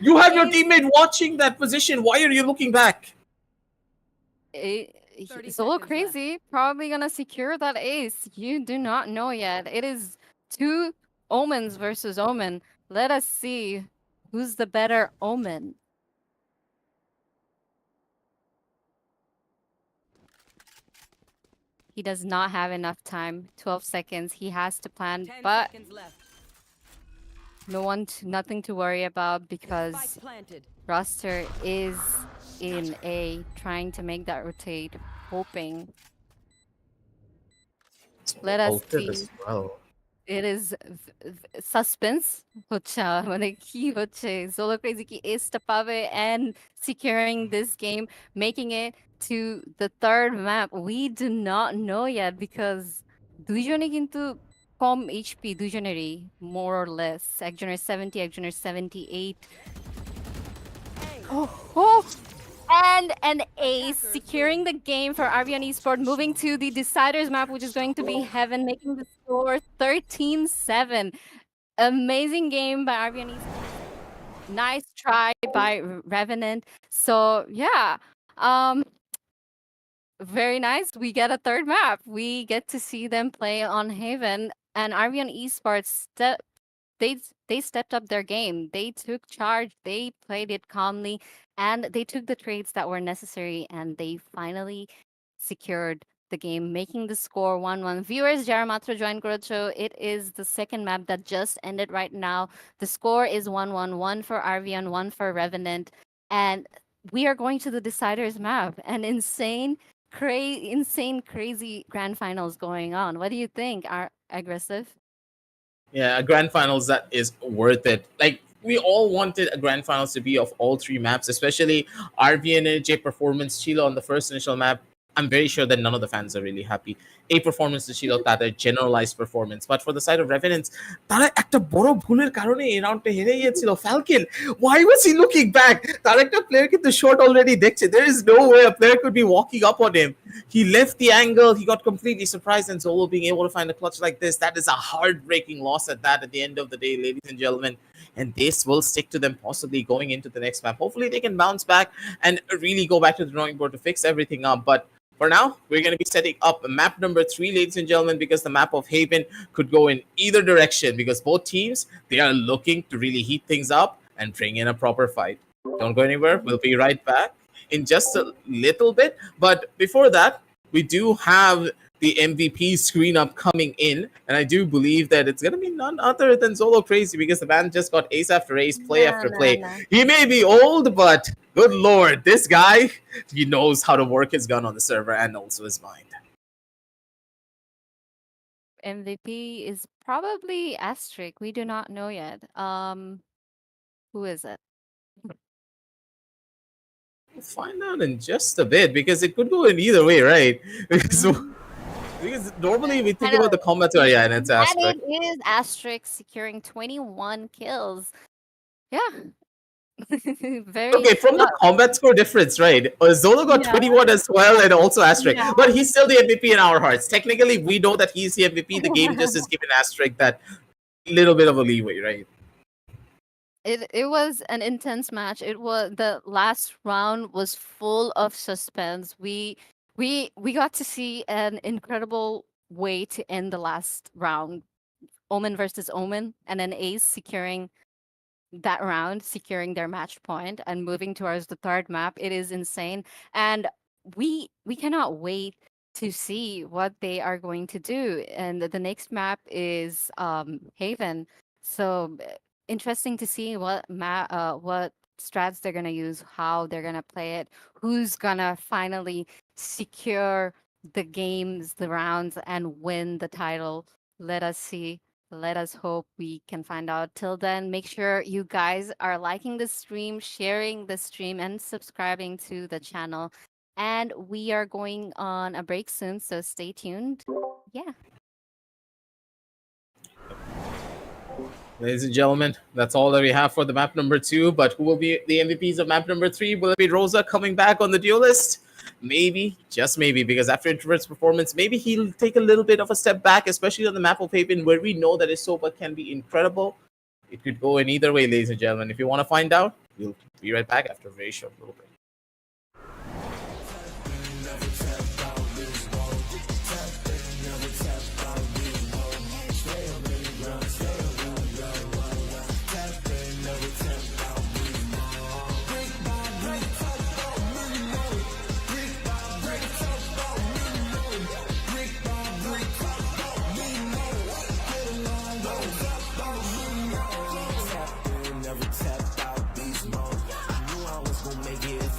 You have your teammate watching that position. Why are you looking back? Zolo Crazy probably gonna secure that ace. You do not know yet. It is two Omens versus Omen. Let us see who's the better Omen. He does not have enough time. 12 seconds. He has to plan, 10 but seconds left. nothing to worry about because Spike planted. roster is in A, trying to make that rotate, hoping. Let us Ulted see. as well. It is suspense হচ্ছে মানে কি হচ্ছে Zolo Crazy কি ace পাবে and securing this game, making it to the third map. We do not know yet because দুইজনে কিন্তু কম HP দুইজনেরই more or less. একজনের 70, একজনের 78. Oh, and an ace, securing the game for Arvion Esports, moving to the Deciders map, which is going to be Heaven, making the score 13-7. Amazing game by Arvion Esports. Nice try by Revenant. So yeah, very nice. We get a third map. We get to see them play on Haven, and Arvion Esports they stepped up their game. They took charge. They played it calmly, and they took the trades that were necessary, and they finally secured the game, making the score 1-1. Viewers, যারা মাত্র join করেছো, it is the second map that just ended right now. The score is 1-1, 1 for Arvion, 1 for Revenant, and we are going to the Deciders map. An insane, crazy grand finals going on. What do you think? Are aggressive? Yeah, grand finals that is worth it. Like we all wanted a grand finals to be of all three maps, especially RVNJ performance Chilo on the first initial map. I'm very sure that none of the fans are really happy. A performance to Chilo, that a generalized performance. But for the side of Revenants, তারা একটা বড় ভুলের কারণে এই রাউন্ডে হেরে গিয়েছিল Falcon. Why was he looking back? তার একটা প্লেয়ার কিন্তু short already দেখছে. There is no way a player could be walking up on him. He left the angle. He got completely surprised, and Zolo being able to find a clutch like this, that is a heartbreaking loss at that. At the end of the day, ladies and gentlemen, and this will stick to them possibly going into the next map. Hopefully, they can bounce back and really go back to the drawing board to fix everything up. But for now, we're going to be setting up map number 3, ladies and gentlemen, because the map of Haven could go in either direction. Because both teams, they are looking to really heat things up and bring in a proper fight. Don't go anywhere. We'll be right back in just a little bit. But before that, we do have the MVP screen up coming in, and I do believe that it's going to be none other than Zolo Crazy, because the man just got ace after ace, play after play. He may be old, but good lord, this guy, he knows how to work his gun on the server and also his mind. MVP is probably Asterisk. We do not know yet. Who is it? We'll find out in just a bit, because it could go in either way, right? Because normally we think about the combat area and it's And Asterisk. it is Asterisk securing 21 kills. Yeah. Very Okay, from the combat score difference, right? Zolo got 21 as well, and also Asterisk. Yeah. But he's still the MVP in our hearts. Technically, we know that he's the MVP. The game just is giving Asterisk that little bit of a leeway, right? It was an intense match. It was the last round was full of suspense. We got to see an incredible way to end the last round. Omen versus Omen, and then Ace securing that round, securing their match point and moving towards the third map. It is insane. And we cannot wait to see what they are going to do. And the next map is Haven. So interesting to see what strats they're gonna use, how they're gonna play it, who's gonna finally secure the games, the rounds, and win the title. Let us see. Let us hope we can find out. Till then, make sure you guys are liking the stream, sharing the stream, and subscribing to the channel. And we are going on a break soon, so stay tuned. Yeah. Ladies and gentlemen, that's all that we have for the map number 2. But who will be the MVPs of map number 3? Will it be Rosa coming back on the duelist? Maybe, just maybe, because after Introvert's performance, maybe he'll take a little bit of a step back, especially on the map of Haven, where we know that his Soba can be incredible. It could go in either way, ladies and gentlemen. If you want to find out, we'll be right back after a very short little break. Never tap out these modes. I knew I was gonna make it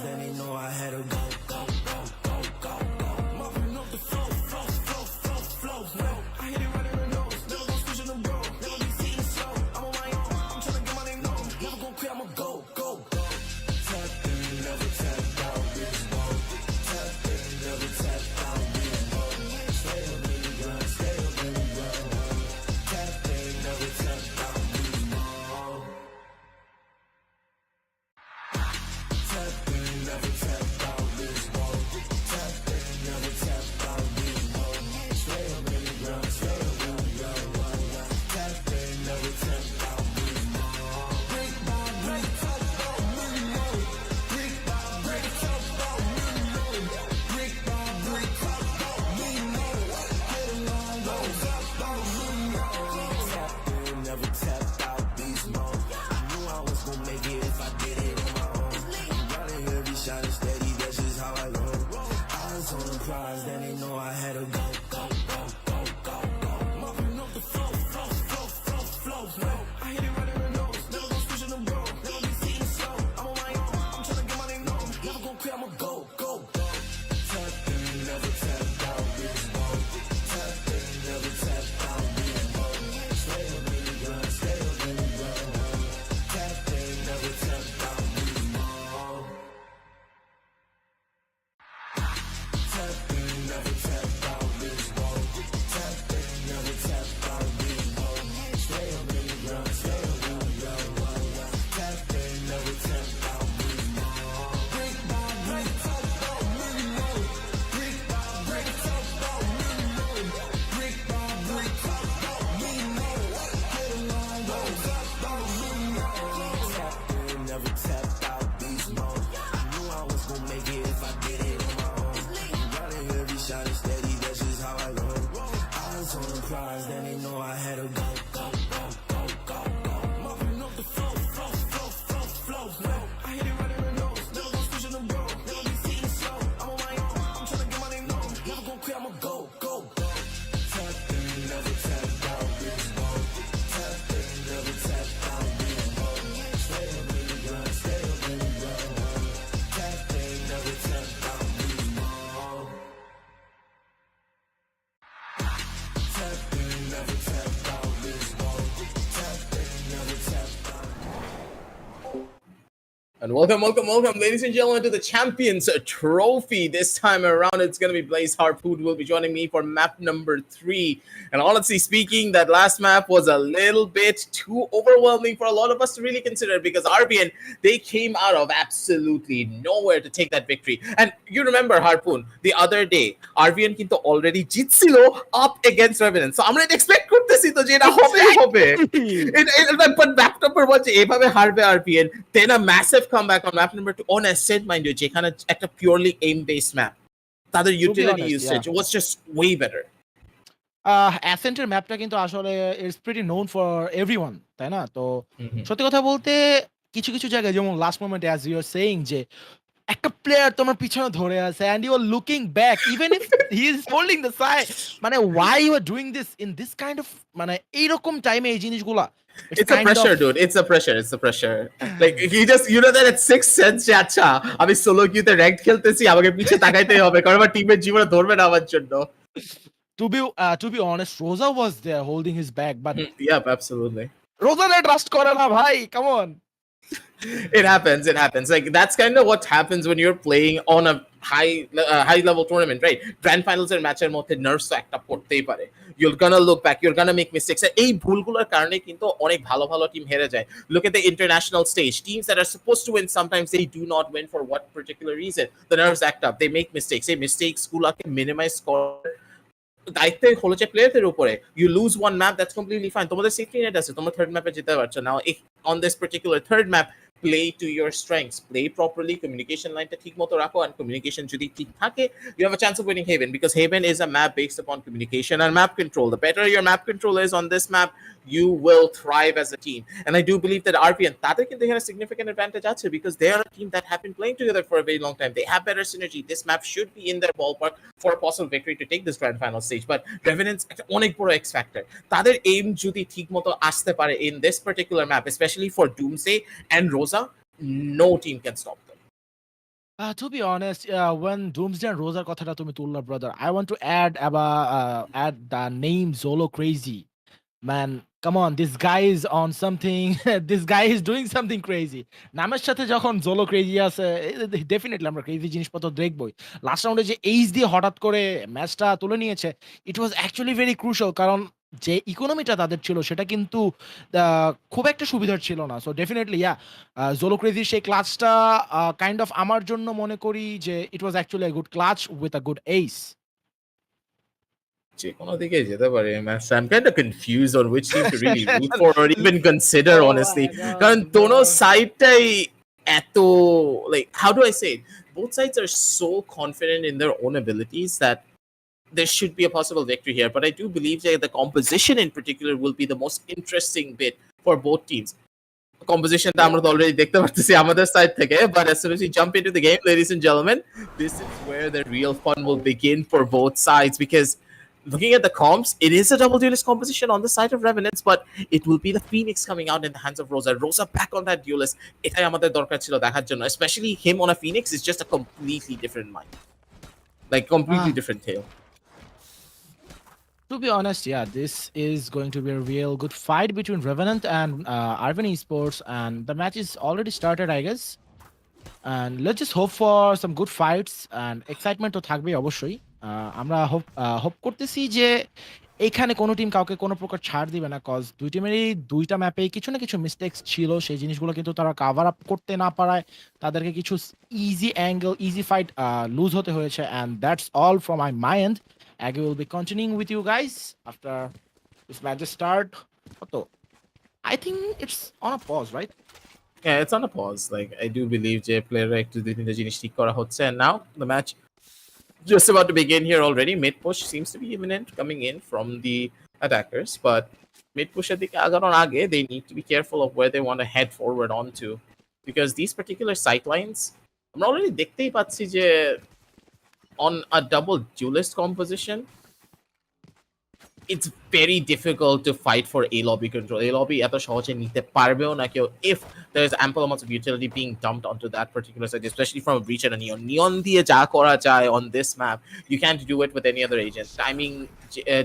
then they know I had to go, go, go, go, go, go. Mopping up the flow, flow, flow, flow, flow, flow. I hit it right in the nose, never gon' switch in the bro, never be seen slow. I'm on my own, I'm tryna get my name known. Never gon' quit, I'ma go, go, go. Tap in, never tap out, bitch, whoa. Tap in, never tap out, bitch, whoa. Stay up in the ground, stay up in the ground. Tap in, never tap out, bitch, whoa. Tap in, never tap out, bitch, whoa. Tap in, never tap out, bitch, whoa. Stay up in the ground, stay up in the ground. Tap in, never tap out, bitch, whoa. Brick by brick, tap out, money, money. Brick by brick, tap out, money, money. Brick by brick, tap out, money, money. Get along, go, tap out, money, money. Tap in, never tap out, beast mode. I knew I was gon' make it if I did it on my own. Got it here, be shining steady, that's just how I roll. Eyes on the prize, then they know I had to go, go, go, go, go, go. Mopping up the flow, flow, flow, flow, flow, flow. I hit it right in the nose, never gon' switch in the bro, never be seen slow. I'm on my own, I'm tryna get my name known. Never gon' quit, I'ma go, go, go. Tap in, never tap out, bitch, whoa. Tap in, never tap out, bitch, whoa. Stay up in the ground, stay up in the ground. Tap in, never tap out, bitch, whoa. Tap in, never tap out, bitch, whoa. Tap in, never tap out, bitch, whoa. Stay up in the ground, stay up in the ground. Tap in, never tap out, bitch, whoa. Brick by brick, tap out, money, money. Brick by brick, tap out, money, money. Brick by brick, tap out, money, money. Get along, go, tap out, money, money. Tap in, never tap out, beast mode. I knew I was gon' make it if I did it on my own. Got it here, be shining steady, that's just how I roll. Eyes on the prize, then they know I had to go, go, go, go, go, go. Mopping up the flow, flow, flow, flow, flow, flow. I hit it right in the nose, never gon' switch in the bro, never be seen slow. I'm on my own, I'm tryna get my name known. Never gon' quit, I'ma go, go, go. Tap in, never tap out, bitch, whoa. Tap in, never tap out, bitch, whoa. Stay up in the ground, stay up in the ground. Tap in, never tap out, bitch, whoa. Tap in, never tap out, bitch, whoa. Tap in, never tap out. And welcome, welcome, welcome, ladies and gentlemen, to the Champions Trophy. This time around, it's going to be Blaze Harpoon who will be joining me for map number 3. And honestly speaking, that last map was a little bit too overwhelming for a lot of us to really consider because Arvion, they came out of absolutely nowhere to take that victory. And you remember, Harpoon, the other day, Arvion kinto already jitsilo up against Revenants. So I'm going to expect করতেছি তো যে এটা হবেই হবে। But map number 1 যে এভাবে হারবে Arvion, then a massive comeback on map number 2 on Ascent, mind you, যেখানে একটা purely aim-based map. তাদের utility honest, usage was just way better. অ্যাসেন্টের ম্যাপটা কিন্তু আসলে it's pretty known for everyone, তাই না? তো সত্যি কথা বলতে কিছু কিছু জায়গায় যেমন লাস্ট মোমেন্টে অ্যাজ ইউ আর সেইং যে একটা প্লেয়ার তোমার পিছনে ধরে আছে and you are looking back even if he is holding the side, মানে why you are doing this in this kind of, মানে এইরকম টাইমে এই জিনিসগুলা It's the pressure, dude. It's the pressure. It's the pressure. Like he just, you know that at 6 cents যে আচ্ছা আমি solo কিউতে rank খেলতেছি আমাকে পিছে তাকাইতেই হবে কারণ আমার টিমের জীবনে ধরবে না আমার জন্য। To be honest, Rosa was there holding his back, but Yep, absolutely. Rosa ne trust করে না ভাই, come on. It happens. It happens. Like that's kind of what happens when you're playing on a high level tournament, right? Grand finals and matches মধ্যে nerves একটা পড়তেই পারে। You're gonna look back. You're gonna make mistakes. এই ভুলগুলোর কারণে কিন্তু অনেক ভালো ভালো টিম হেরে যায়। Look at the international stage. Teams that are supposed to win sometimes they do not win for what particular reason. The nerves act up. They make mistakes. They mistakes গুলোকে minimize score. দায়িত্ব হলো যে প্লেয়ারদের উপরে। You lose one map, that's completely fine. তোমাদের safety net আছে, তোমরা third ম্যাপে যেতে পারছো। Now on this particular third map, play to your strengths, play properly, communication লাইনটা ঠিক মতো রাখো, and communication যদি ঠিক থাকে, you have a chance of winning Haven because Haven is a map based upon communication and map control. The better your map control is on this map, you will thrive as a team. And I do believe that RPN, তাদের কিন্তু এখানে significant advantage আছে because they are a team that have been playing together for a very long time. They have better synergy. This map should be in their ballpark for a possible victory to take this grand final stage. But Revenants একটা অনেক বড় X factor. তাদের aim যদি ঠিক মতো আসতে পারে in this particular map, especially for Doomsday and Rosa, no team can stop them. To be honest, when Doomsday and Rosa কথাটা তুমি তুললা, brother, I want to add the name Zolo Crazy. Man, come on, this guy is on something. This guy is doing something crazy. নামের সাথে যখন Zolo Crazy আছে, definitely আমরা crazy জিনিসপত্র দেখবই। Last রাউন্ডে যে এইচ দিয়ে হঠাৎ করে ম্যাচটা তুলে নিয়েছে, it was actually very crucial, কারণ যে ইকোনমিটা তাদের ছিল সেটা কিন্তু খুব একটা সুবিধার ছিল না। সো ডেফিনিটলি Zolo Crazy সেই ক্লাচটা কাইন্ড অফ আমার জন্য মনে করি যে it was actually a good clutch with a good ace. যে কোনো দিকে যেতে পারে man. So I'm kind of confused on which team to really root for or even consider, honestly. কারণ দোনো সাইডটাই এত, like, how do I say it? Both sides are so confident in their own abilities that there should be a possible victory here. But I do believe that the composition in particular will be the most interesting bit for both teams. Compositionটা আমরা তো already দেখতে পারতেছি আমাদের side থেকে, but as soon as we jump into the game, ladies and gentlemen, this is where the real fun will begin for both sides, because looking at the comps, it is a double duelist composition on the side of Revenants, but it will be the Phoenix coming out in the hands of Rosa. Rosa back on that duelist. এটাই আমাদের দরকার ছিল দেখার জন্য, especially him on a Phoenix is just a completely different mind, like completely different tale. To be honest, this is going to be a real good fight between Revenant and Arvion Esports, and the match is already started, I guess. And let's just hope for some good fights and excitement to থাকবে অবশ্যই। আমরা hope করতেছি যে এখানে কোনো team কাউকে কোনো প্রকার ছাড় দিবে না, কজ দুই টিমেরই দুইটা ম্যাপে কিছু না কিছু মিস্টেক্স ছিল, সেই জিনিসগুলো কিন্তু তারা কাভার আপ করতে না পারায় তাদেরকে কিছু easy angle, easy fight lose হতে হয়েছে। And that's all from my end. Aggie will be continuing with you guys after this match start. So, I think it's on a pause, right? Yeah, it's on a pause. Like, I do believe J player একটু দুই তিনটা জিনিস ঠিক করা হচ্ছে, and now the match just about to begin here already. Mid push seems to be imminent coming in from the attackers, but mid push এর দিকে আগানোর আগে they need to be careful of where they want to head forward onto, because these particular sightlines আমরা already দেখতেই পাচ্ছি যে on a double duelist composition, it's very difficult to fight for A lobby control. A lobby এত সহজে নিতে পারবেও না কেউ if there's ample amounts of utility being dumped onto that particular side, especially from a breach and a neon. Neon দিয়ে যা করা যায় on this map, you can't do it with any other agent.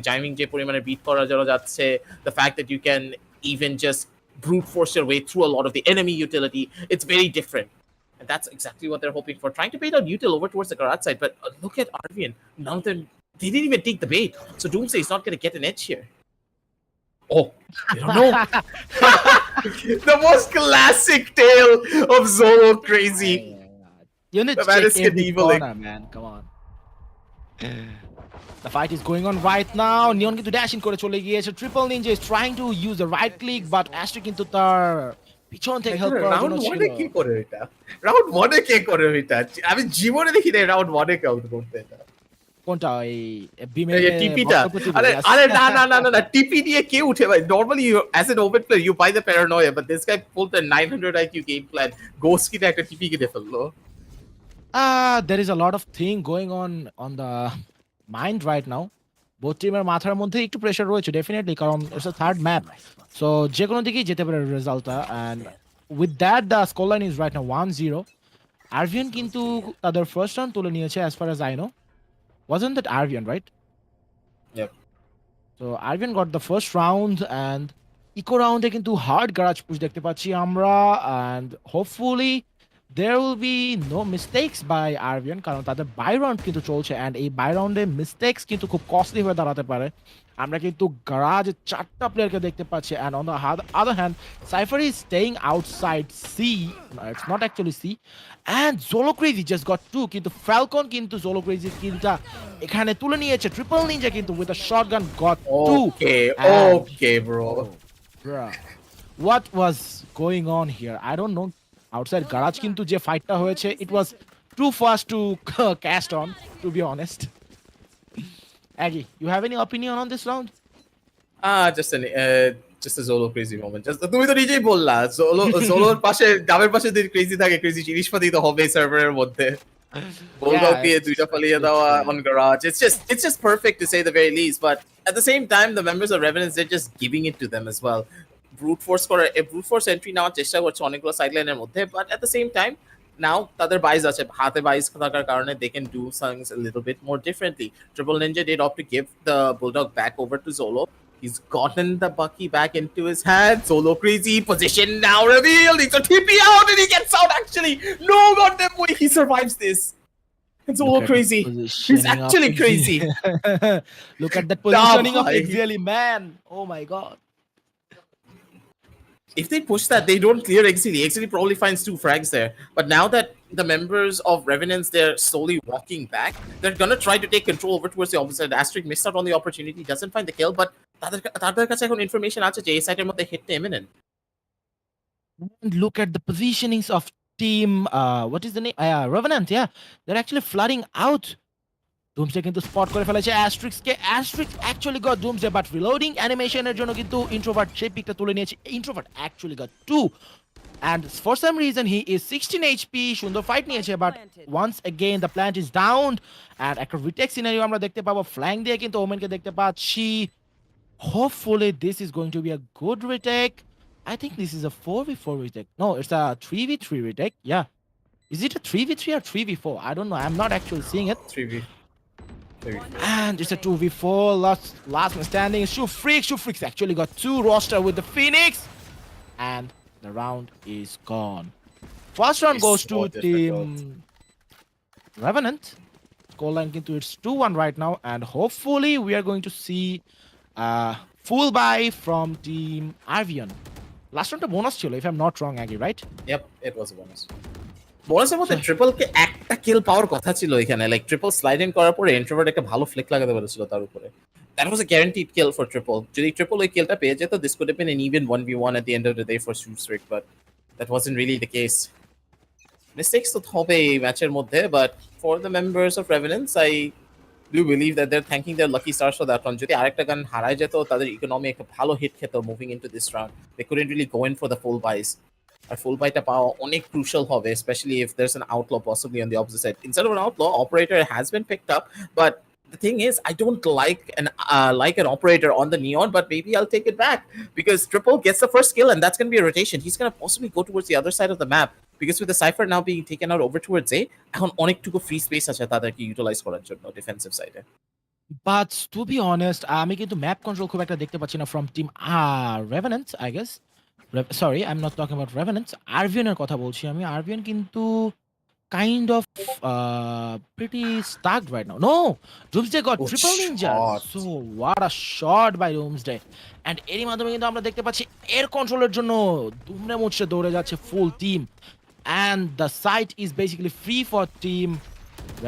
Timing যে পরিমাণে beat করা যাচ্ছে, the fact that you can even just brute force your way through a lot of the enemy utility, it's very different. And that's exactly what they're hoping for. Trying to bait out util over towards the garage side, but look at Arvion. None of them, they didn't even take the bait. So Doomsday is not going to get an edge here. Oh, I don't know. The most classic tale of Zolo Crazy. You need The to man check is every Knieveling. corner, man. Come on. The fight is going on right now. Neon কিন্তু dash in করে চলে গিয়েছে. Triple Ninja is trying to use the right click, but Astrid কিন্তু তার পিছন থেকে help করার round জন্য 1 এ কি করে এটা? রাউন্ড 1 এ কে করে এটা? আমি জীবনে দেখি না রাউন্ড 1 এ কাউন্ট করতে এটা। কোনটা ওই বিমে এই টিপিটা? আরে না টিপি দিয়ে কে উঠে ভাই? Normally you as an open player you buy the paranoia, but this guy pulled the 900 IQ game plan. Ghost কিনে একটা টিপি কিনে ফেললো। There is a lot of thing going on the mind right now. Both টিমের মাথার মধ্যে একটু pressure রয়েছে ডেফিনেটলি, কারণ it's a third map. So যে কোনো দিকেই যেতে পারে রেজাল্টটা। And with that the score line is right now 1-0. আরভিয়ন কিন্তু তাদের ফার্স্ট রাউন্ড তুলে নিয়েছে as far as I know. Wasn't that Arvion, right? Yep. So Arvion got the first round, and eco round এ কিন্তু হার্ড গারাজ পুশ দেখতে পাচ্ছি আমরা, and hopefully there will be no mistakes by Arvion, কারণ তাদের by round কিন্তু চলছে, and এই by রাউন্ডে মিস্টেক্স কিন্তু খুব কস্টলি হয়ে দাঁড়াতে পারে। আমরা কিন্তু গারাজে 4টা প্লেয়ারকে দেখতে পাচ্ছি, and on the other hand Cypher is staying outside C. No, it's not actually C. And Zolo Crazy just got 2, কিন্তু Falcon কিন্তু Zolo Crazy কিলটা এখানে তুলে নিয়েছে। Triple Ninja কিন্তু with a shotgun got 2. Okay, bro. Bruh, what was going on here? I don't know. Outside garage কিন্তু যে ফাইটটা হয়েছে, it was too fast to cast on, to be honest. Aggie, you have any opinion on this round? Just a Zolo crazy moment. Just তুমি তো নিজেই বললা Zoloর পাশে ডাবের পাশে যদি ক্রেজি থাকে, ক্রেজি জিনিসপাতি তো হবে সার্ভারের মধ্যে। Bulldog দিয়ে দুইটা পালিয়ে দেওয়া on garage. It's just perfect to say the very least, but at the same time the members of Revenants, they're just giving it to them as well. Brute force entry নেওয়ার চেষ্টা করছে অনেকগুলো সাইডলাইনের মধ্যে, but at the same time now তাদের buys আছে হাতে buys থাকার কারণে they can do things a little bit more differently. Triple Ninja did opt to give the Bulldog back over to Zolo. He's gotten the Bucky back into his hand. Zolo crazy position now revealed. He's a TP out and he gets out actually. No goddamn way he survives this. It's Look all at the crazy. He's positioning of actually Exili. crazy. Look at that positioning of bhai. Exili, man. Oh my god. If they push that, they don't clear Exili. Exili probably finds 2 frags there. But now that the members of Revenants, they're slowly walking back, they're gonna try to take control over towards the opposite. Asterisk missed out on the opportunity, doesn't find the kill, but তাদের কাছে এখন information আছে যে এই সাইডের মধ্যে হিটটা imminent. And look at the positionings of team. What is the name? Revenant. Yeah, they're actually flooding out. Doomsday কিন্তু স্পট করে ফেলেছে অ্যাস্ট্রিক্সকে Astrix actually got Doomsday but reloading অ্যানিমেশনের জন্য কিন্তু ইন্ট্রোভার্ট সেই পিকটা তুলে নিয়েছে Introvert actually got 2 and for some reason he is 16 HP সুন্দর ফাইট নিয়েছে but once again the plant is down and একটা রিটেক সিনারিও আমরা দেখতে পাবো ফ্ল্যাঙ্ক দিয়ে কিন্তু ওমেনকে দেখতে পাচ্ছি hopefully this is going to be a good retake. I think this is a 4v4 retake. No, it's a 3v3 retake. Yeah, is it a 3v3 or 3v4? I don't know, I'm not actually seeing it. 3v. And it's a 2v4. Last man standing. Shufreaks actually got 2 roster with the Phoenix. And the round is gone. First round It's goes so to difficult. team Revenant. Scoreline into it's 2-1 right now. And hopefully we are going to see full buy from team Arvion. Last round a bonus chilo, if I'm not wrong, Aggie, right? Yep, it was a bonus. বোনাসের মধ্যে ট্রিপলকে একটা কিল পাওয়ার কথা ছিল এখানে like triple slide in করার পরে introvert একটা ভালো Flick লাগাতে পেরেছিল তার উপরে that was a guaranteed kill for triple যদি ট্রিপল ওই কিলটা পেয়ে যেত this could have been an even 1v1 at the end of the day for Shoestring but that wasn't really the case. Mistakes তো হবে এই ম্যাচের মধ্যে but for the members of Revenants I do believe that they're thanking their lucky stars for that one. যদি আরেকটা গান হারায় যেত তাদের ইকোনমি একটা ভালো হিট খেত moving into this round they couldn't really go in for the full buys. আর ফুল বাইটা পাওয়া অনেক crucial হবে especially if there's an outlaw possibly on the opposite side. Instead of an outlaw, operator has been picked up, but the thing is I don't like an operator on the neon, but maybe I'll take it back because Triple gets the first kill and that's going to be a rotation. He's going to possibly go towards the other side of the map because with the Cypher now being taken out over towards A, এখন অনেকটুকু free space আছে তাদেরকে utilise করার জন্য defensive সাইডে. But to be honest, আমি কিন্তু map control খুব একটা দেখতে পাচ্ছি না from team Revenant, I guess. Sorry, I'm not talking about Revenants. Arvioner কথা বলছি আমি Arvion কিন্তু kind of pretty stuck right now. No, Doomsday got Oh, triple ninja. shot. So what a shot by Doomsday. And এরই মাধ্যমে কিন্তু আমরা দেখতে পাচ্ছি এর কন্ট্রোলের জন্য দুমড়ে মুচড়ে দৌড়ে যাচ্ছে full team. And the site is basically free for team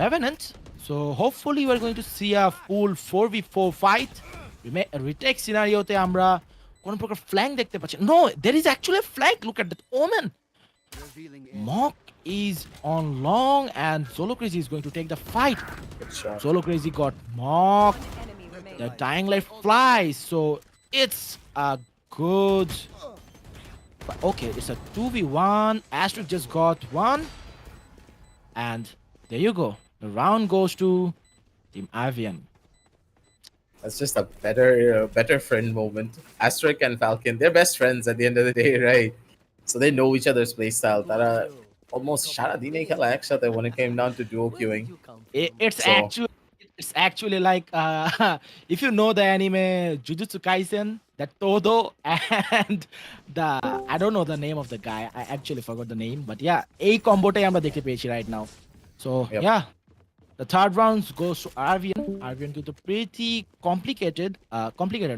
Revenant. So hopefully we're going to see a full 4v4 fight. Retake scenarioতে আমরা কোন প্রকার ফ্ল্যাঙ্ক দেখতে পাচ্ছি no there is actually a flank. Look at that omen. Mock is on long and Zolo Crazy is going to take the fight. Good shot. Zolo Crazy got Mock. The dying light flies, so it's a good okay, it's a 2v1. Asterisk just got 1 and there you go, the round goes to team Arvion. That's just a better friend moment. Asterisk and Falcon, they're best friends at the end of the day, right? So they know each other's playstyle. তারা almost সারা দিনেই খেলা একসাথে when it came down to duo queuing. It's So- actually like if you know the anime Jujutsu Kaisen, that Todo and the I don't know the name of the guy. I actually forgot the name, but yeah, এই কম্বোটাই আমরা দেখতে পেয়েছি right now. So Yep. yeah, the third round goes to Arvion. Arvion কিন্তু pretty complicated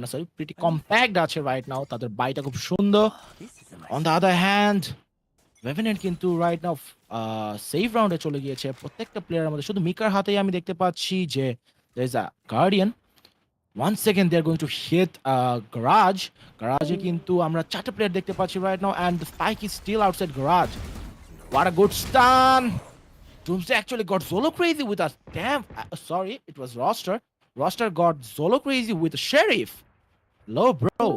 না sorry, pretty compact আছে right now. তাদের বাইটা খুব সুন্দর. On the other hand, Revenant কিন্তু right now সেভ রাউন্ডে চলে গিয়েছে প্রত্যেকটা প্লেয়ারের মধ্যে শুধু মিকার হাতেই আমি দেখতে পাচ্ছি যে there is a guardian. Once again they are going to hit garage কিন্তু আমরা চারটা প্লেয়ার দেখতে পাচ্ছি right now and the spike is still outside garage. What a good stun. Doomsday actually got Zolo Crazy with a damn sorry, it was Roster got Zolo Crazy with a Sheriff. Low bro,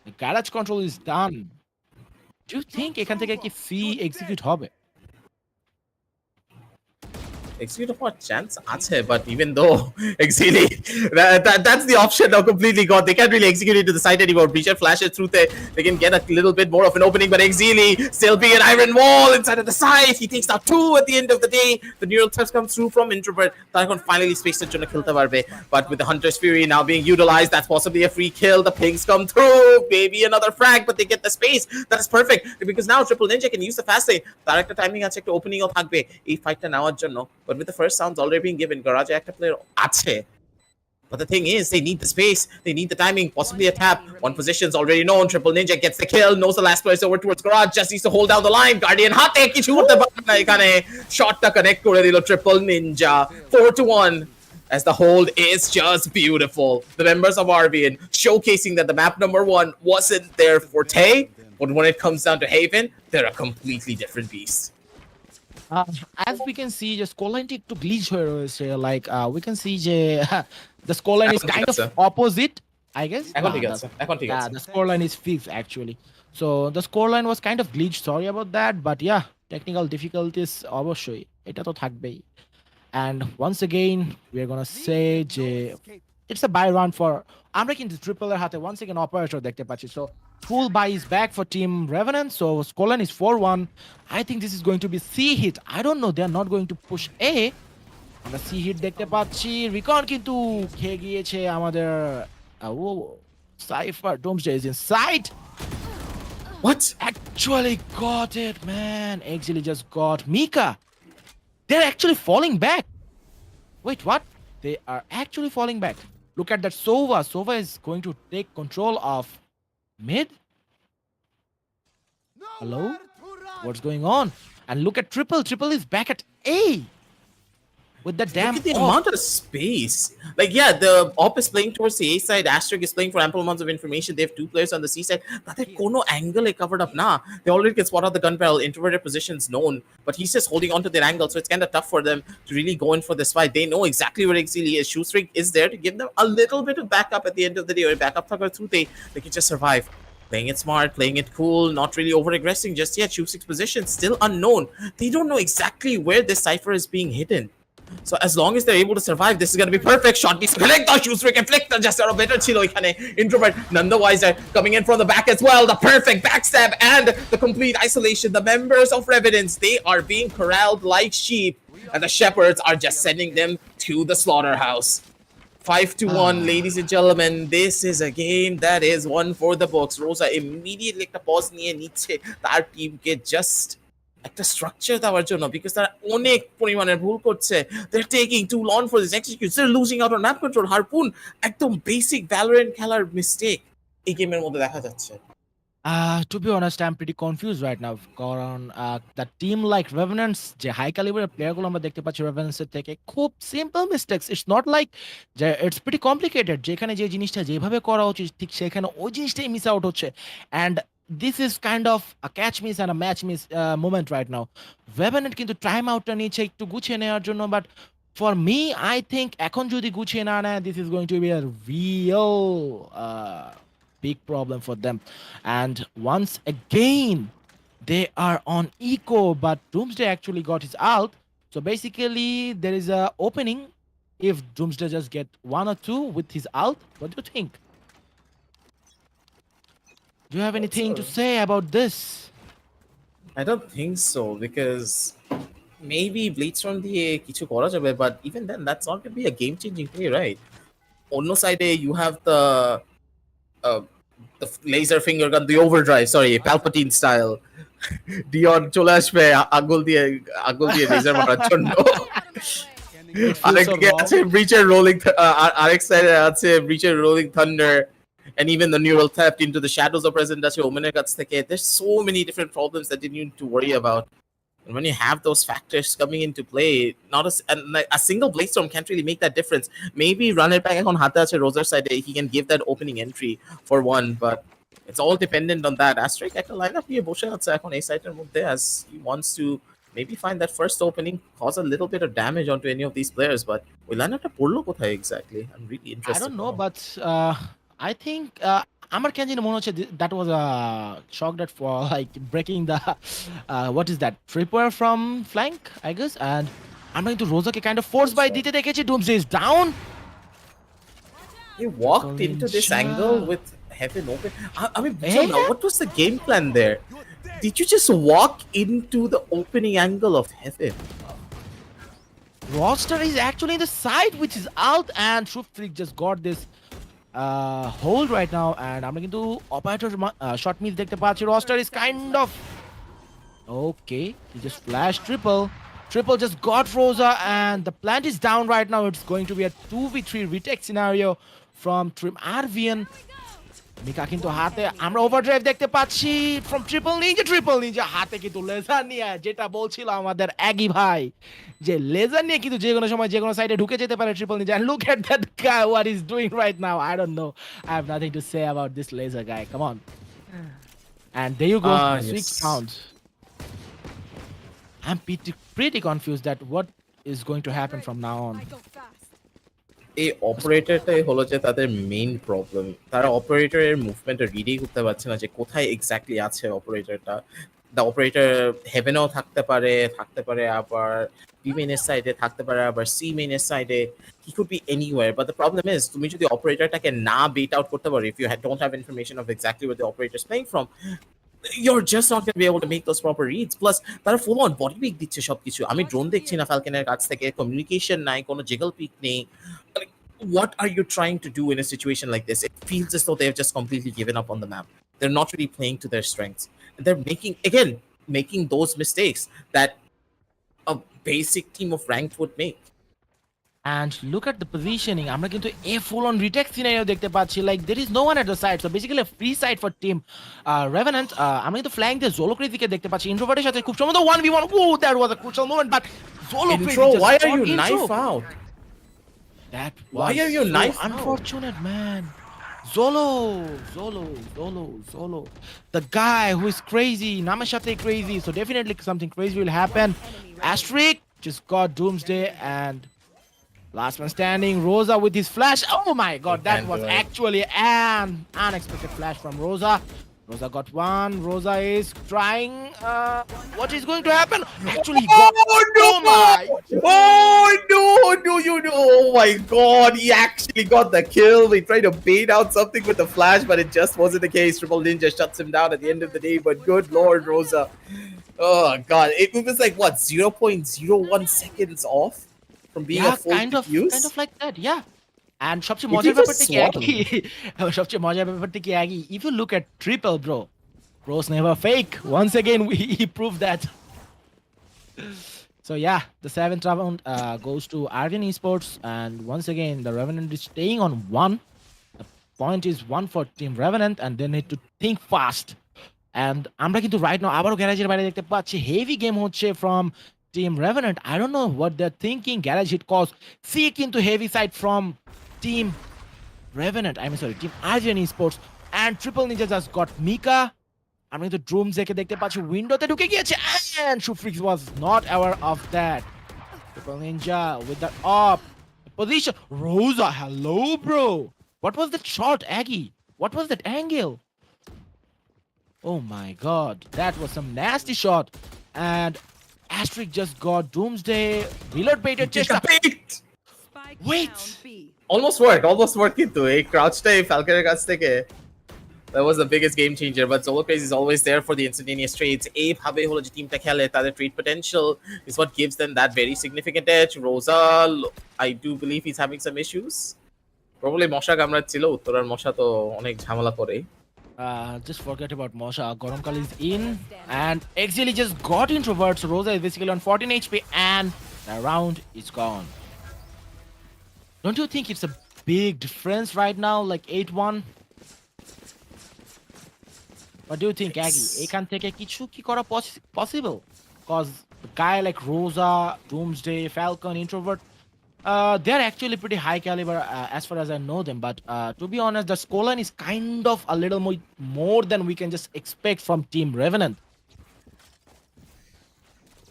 the garage control is done. Do you think এখান থেকে কি ফি execute হবে? execute হওয়ার chance আছে, but even though Exili, that's the option now completely gone. They can't really execute it to the side anymore. Breacher flashes through there. They can get a little bit more of an opening, but Exili still being an iron wall inside of the side. He takes out 2 at the end of the day. The neural theft comes through from Introvert. Tarkon finally space এর জন্য খেলতে পারবে, but with the Hunter's Fury now being utilized, that's possibly a free kill. The pings come through, maybe another frag, but they get the space. That is perfect because now Triple Ninja can use the fast lane. তার একটা timing আছে, একটা ওপেনিংও থাকবে এই ফাইটটা নেওয়ার জন্য, but with the first sounds already being given, garage একটা প্লেয়ার আছে. But the thing is, they need the space, they need the timing, possibly a tap. One position's already known. Triple Ninja gets the kill, knows the last place over towards Garage, just needs to hold down the line. Guardian হাতে কিছু করতে পারে না এখানে, শটটা connect করে দিল Triple Ninja. 4-1. As the hold is just beautiful. The members of Arvion showcasing that the map number 1 wasn't their forte, but when it comes down to Haven, they're a completely different beast. As we can see, যে scoreline একটু glitch হয়ে রয়েছে, like we can see যে the scoreline is এখন ঠিক kind of আছে। opposite, I guess. এখন Nah, ঠিক আছে, এখন ঠিক আছে। the scoreline is fixed actually. So the scoreline was kind of glitched. Sorry about that, but yeah, technical difficulties অবশ্যই এটা তো থাকবেই. And once again, we are gonna say যে it's a buy run for, আমরা কিন্তু triple এর হাতে once again operator দেখতে পাচ্ছি. So full buy is back for team Revenants. So scoreline is 4-1. I think this is going to be C hit. I don't know, they are not going to push A. আমরা C hit দেখতে পাচ্ছি. রিকন কিন্তু খেয়ে গিয়েছে আমাদের Cypher. Doomsday is inside. What? Actually got it, man. Actually just got Mika. They're actually falling back. Wait, what? They are actually falling back. Look at that Sova. Sova is going to take control of mid. Hello? What's going on? And look at Triple. Triple is back at A. With the damn Look at the op. amount of space. Like, yeah, the op is playing towards the A side. Asterisk is playing for ample amounts of information. They have 2 players on the C side. But that kono angle is covered up now. They already can spot out the gun barrel. Introverted positions known. But he's just holding on to their angle. So it's kind of tough for them to really go in for this fight. They know exactly where Exili is. Shoestring is there to give them a little bit of backup at the end of the day. Or backup through they can just survive. Playing it smart, playing it cool, not really over-aggressing just yet. Shoestring's position still unknown. They don't know exactly where this Cypher is being hidden. So as long as they're able to survive, this is going to be perfect. Shot needs to connect the Shoestring and flick the just a better chilo ekhane. Introvert none the wiser coming in from the back as well. The perfect backstab and the complete isolation. The members of Revenants, they are being corralled like sheep, and the shepherds are just sending them to the slaughterhouse. 5-1, ladies and gentlemen. This is a game that is one for the books. Rosa immediately একটা pause নিয়ে নিচ্ছে তার টিমকে just একটা structure দেওয়ার জন্য, because তারা অনেক পরিমাণের ভুল করছে. They're taking too long for this execute. They're losing out on map control. Harpoon একদম বেসিক Valorant খেলার মিস্টেক এই গেমের মধ্যে দেখা যাচ্ছে. To be honest, I'm pretty confused right now. কারণ the team like Revenants, যে হাই ক্যালিবারের প্লেয়ারগুলো আমরা দেখতে পাচ্ছি Revenants এর থেকে, খুব simple mistakes. It's not like যে ইটস প্রিটি কমপ্লিকেটেড. যেখানে যে জিনিসটা যেভাবে করা উচিত ঠিক সেখানে ওই জিনিসটাই মিস আউট হচ্ছে. And this is kind of a catch miss and a match miss moment right now. Revenant কিন্তু টাইম আউটটা নিচ্ছে একটু গুছিয়ে নেওয়ার জন্য, but for me I think এখন যদি গুছিয়ে না নেয়, this is going to be a real big problem for them. And once again they are on eco, but Doomsday actually got his ult. So basically there is a opening if Doomsday just get 1 or 2 with his ult. What do you think? Do you have anything to say about this? I don't think so, because maybe Blitz from the কিছু করা যাবে, but even then that's not going to be a game changing play, right? On no side you have the laser finger gun, the overdrive, sorry, Palpatine style. Dion চলে আসবে আঙ্গুল দিয়ে laser মারার জন্য. It feels so আরেকদিকে আছে Breacher rolling আরেক সাইডে আছে Breacher rolling thunder, and even the neural theft into the shadows of present আছে ওমেনের কাছ থেকে. There's so many different problems that you need to worry about. And when you have those factors coming into play, not a single Bladestorm can't really make that difference. Maybe run it back on Hata to Rosa's side, he can give that opening entry for one, but it's all dependent on that. Asterix at the lineup here, Bosha on A side as he wants to maybe find that first opening, cause a little bit of damage onto any of these players, but we line up to Purlo kothay exactly. I'm really interested. I don't know, but I think আমার কেন জানি মনে হচ্ছে that was a shock that for like breaking the what is that, tripwire from flank, I guess. And আমরা কিন্তু রোজাকে kind of force by দিতে দেখেছি। Doomsday is down. He walked into this Ninja. angle with heaven open. I mean, now, what was the game plan there? Did you just walk into the opening angle of heaven? Roster is actually in the side which is out and Truth Freak just got this hold right now and আমরা কিন্তু operator shot miss দেখতে পাচ্ছি roster is kind of okay he just flashed triple just got Rosa and the plant is down right now. It's going to be a 2v3 retake scenario from Team Arvion. মিকা কিন্তু হাতে আমরা overdrive দেখতে পাচ্ছি from triple ninja হাতে কিন্তু laser নিয়ে যেটা বলছিল আমাদের অ্যাগি ভাই যে লেজার নিয়ে কিন্তু যে কোনো সময় যে কোনো সাইডে ঢুকে যেতে পারে triple Ninja and look at that guy what he's doing right now. I don't know, I have nothing to say about this laser guy, come on. And there you go, six Yes. rounds. I'm pretty confused that what is going to happen from now on. এই অপারেটরটাই হলো যে তাদের main problem. তারা অপারেটরের মুভমেন্টটা রিডই করতে পারছে না যে কোথায় এক্স্যাক্টলি আছে অপারেটরটা। দ্য অপারেটর হেভেনেও থাকতে পারে আবার বি মেইনের সাইডে থাকতে পারে আবার সি মেইনের সাইডে। He could be anywhere, but the problem is তুমি যদি অপারেটরটাকে না বেট আউট করতে পারো, if you don't have information of exactly where the operator is playing from, you're just not going to be able to make those proper reads. Plus তারা full on body pick দিচ্ছে সবকিছু। আমি drone দেখছি না ফ্যালকনের কাছ থেকে, communication নাই, কোনো জিগল পিক নেই। What are you trying to do in a situation like this? It feels as though they've just completely given up on the map. They're not really playing to their strengths. And they're making those mistakes that a basic team of ranked would make. And look at the positioning. আমরা কিন্তু a full on retake scenario দেখতে পাচ্ছি, like there is no one at the side, so basically a free side for team Revenant. আমরা কিন্তু flank দিয়ে Zolo Crazy কে দেখতে পাচ্ছি ইন্ট্রোভার্টের সাথে খুব সম্ভবত 1v1. Oh, that was a crucial moment, but Zolo Crazy Intro, just why are got you intro. knife out? That Why was are you so knife out? unfortunate, man. Zolo. The guy who is crazy, Namashate crazy, so definitely something crazy will happen. Asterisk just got Doomsday and last man standing, Rosa with his flash. Oh my god, that can't was do it. actually an unexpected flash from Rosa. Rosa got one. Rosa is trying. What is going to happen? Actually, he got. Oh my! Oh my god, he actually got the kill. He tried to bait out something with the flash, but it just wasn't the case. Triple Ninja shuts him down at the end of the day, but good lord, Rosa. Oh god, it was like what, 0.01 seconds off from being a full kind of like that, yeah. And সবচেয়ে If মজার you just ব্যাপারটা কি swap একই সবচেয়ে মজার ব্যাপারটা কি একই if you look at triple bro's never fake. Once again he proved that. So yeah, the 7th round goes to Arvion Esports, and once again the Revenant is staying on 1. The point is 1 for team Revenant, and they need to think fast. And আমরা কিন্তু right now আবারও গ্যারেজের বাইরে দেখতে পাচ্ছি heavy game হচ্ছে from team Revenant. I don't know what they're thinking. Garage hit cause seek into heavy side from team Revenant. Team Arvion Esports, and Triple Ninja just got Mika. আমরা কিন্তু ড্রুমজেকে দেখতে পাচ্ছি উইন্ডোতে ঢুকে গিয়েছে, and Shufrix was not aware of that. Triple Ninja with the up position. Rosa, hello bro. What was that shot, Aggie? What was that angle? Oh my god, that was some nasty shot. And Asterisk just got Doomsday. Reload baited Take a bait! Spike Wait. down B. Almost worked কিন্তু এই ক্রাউচটাই ফ্যালকনের কাছ থেকে that was the biggest game changer. But Zolo Crazy is always there for the instantaneous trades. এইভাবে হলো যে টিমটা খেলে তাদের trade potential is what gives them that very significant edge. Rosa, I do believe he's having some issues. Probably মশা কামড়াচ্ছিল, উত্তরার মশা তো অনেক ঝামেলা করে। Just forget about Mosha. Goromkal is in, and Exili just got introvert. So Rosa is basically on 14 HP, and the round is gone. Don't you think it's a big difference right now, like 8-1? What do you think, Aggie? এখান থেকে কিছু কি করা possible? Because a guy like Rosa, Doomsday, Falcon, Introvert, they're actually pretty high caliber as far as I know them. But to be honest, the scoreline is kind of a little more than we can just expect from Team Revenant.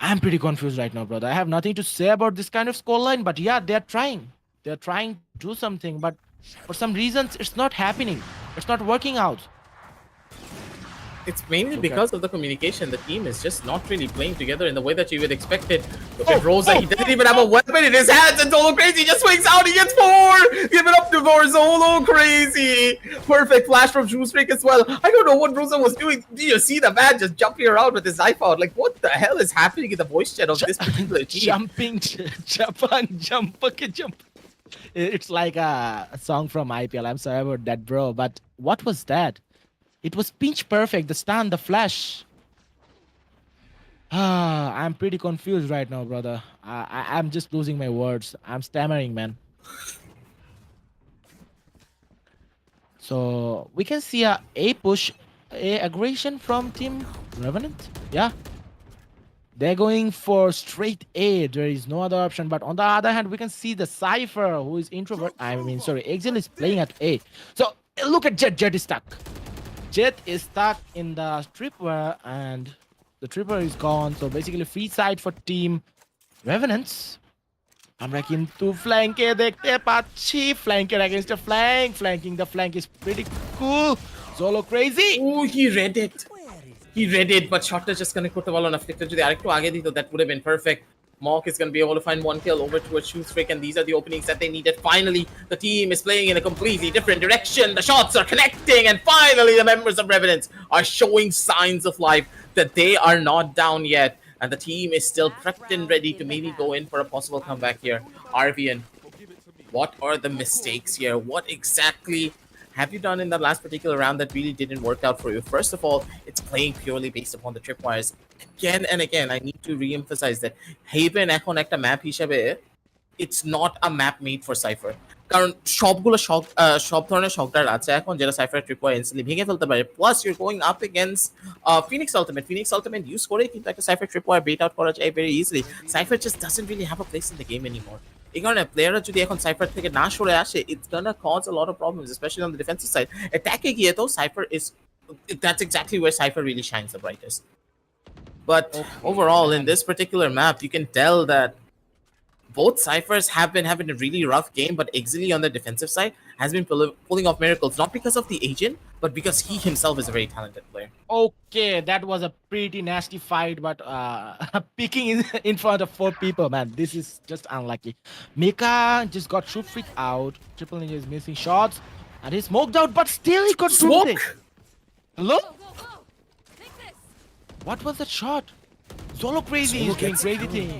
I'm pretty confused right now, brother. I have nothing to say about this kind of scoreline, but yeah, they're trying. They're trying to do something, but for some reasons, it's not happening. It's not working out. It's mainly Look at- because of the communication. The team is just not really playing together in the way that you would expect it. Look at Rosa. He doesn't even have a weapon in his hands. And Zolo Crazy just swings out. He gets 4. Give it up to Zolo Crazy. Perfect flash from Shoestring as well. I don't know what Rosa was doing. Do you see the man just jumping around with his knife out? Like, what the hell is happening in the voice chat of this particular team? Jumping, jump. It's like a song from IPL. I'm sorry about that, bro. But what was that? It was pinch perfect. The stun, the flash. I'm pretty confused right now, brother. I'm just losing my words. I'm stammering, man. So we can see a push, a aggression from Team Revenant. Yeah. They're going for straight A. There is no other option. But on the other hand, we can see the Cypher, who is introvert. Exil is playing at A. So look at Jet. Jet is stuck. Jet is stuck in the tripper, and the tripper is gone. So basically, free side for Team Revenants. আমরা কিন্তু ফ্ল্যাঙ্কে দেখতে পাচ্ছি ফ্ল্যাঙ্কের against a flank. Flanking the flank is pretty cool. Zolo Crazy. Oh, he read it. He read it, but Shotter's just gonna put the ball on a flicker to the Arekto Agedi, though that would have been perfect. Mok is gonna be able to find 1 kill over towards Shoestring, and these are the openings that they needed. Finally, the team is playing in a completely different direction. The shots are connecting, and finally, the members of Revenants are showing signs of life that they are not down yet. And the team is still prepped and ready to maybe go in for a possible comeback here. Arvion, what are the mistakes here? What exactly have you done in the last particular round that really didn't work out for you? First of all, it's playing purely based upon the tripwires. Again and again, I need to re-emphasize that Haven এখন একটা map হিসেবে it's not a map made for Cypher. কারণ সবগুলো সব ধরনের শকটার আছে এখন যেটা সাইফার ট্রিপওয়ার ইনস্ট্যান্টলি ভেঙে ফেলতে পারে। Plus your going up against Phoenix ultimate use করে কিন্তু একটা সাইফার ট্রিপওয়ার বেট আউট করা যায় very easily. Cipher just doesn't really have a place in the game anymore. এই কারণে প্লেয়াররা যদি এখন সাইফার থেকে না সরে আসে, it's gonna cause a lot of problems, specially on the defensive side. অ্যাটাকে গিয়ে তো Cypher is that's exactly where Cypher really shines the brightest. But overall, in this particular map, you can tell that both Cyphers have been having a really rough game, but Exili on the defensive side has been pulling off miracles, not because of the agent, but because he himself is a very talented player. Okay, that was a pretty nasty fight, but picking in front of 4 people, man, this is just unlucky. Mika just got shoot freaked out. Triple Ninja is missing shots, and he's smoked out, but still he got Smoke! Hello? What was that shot? Zolo Crazy is doing crazy things.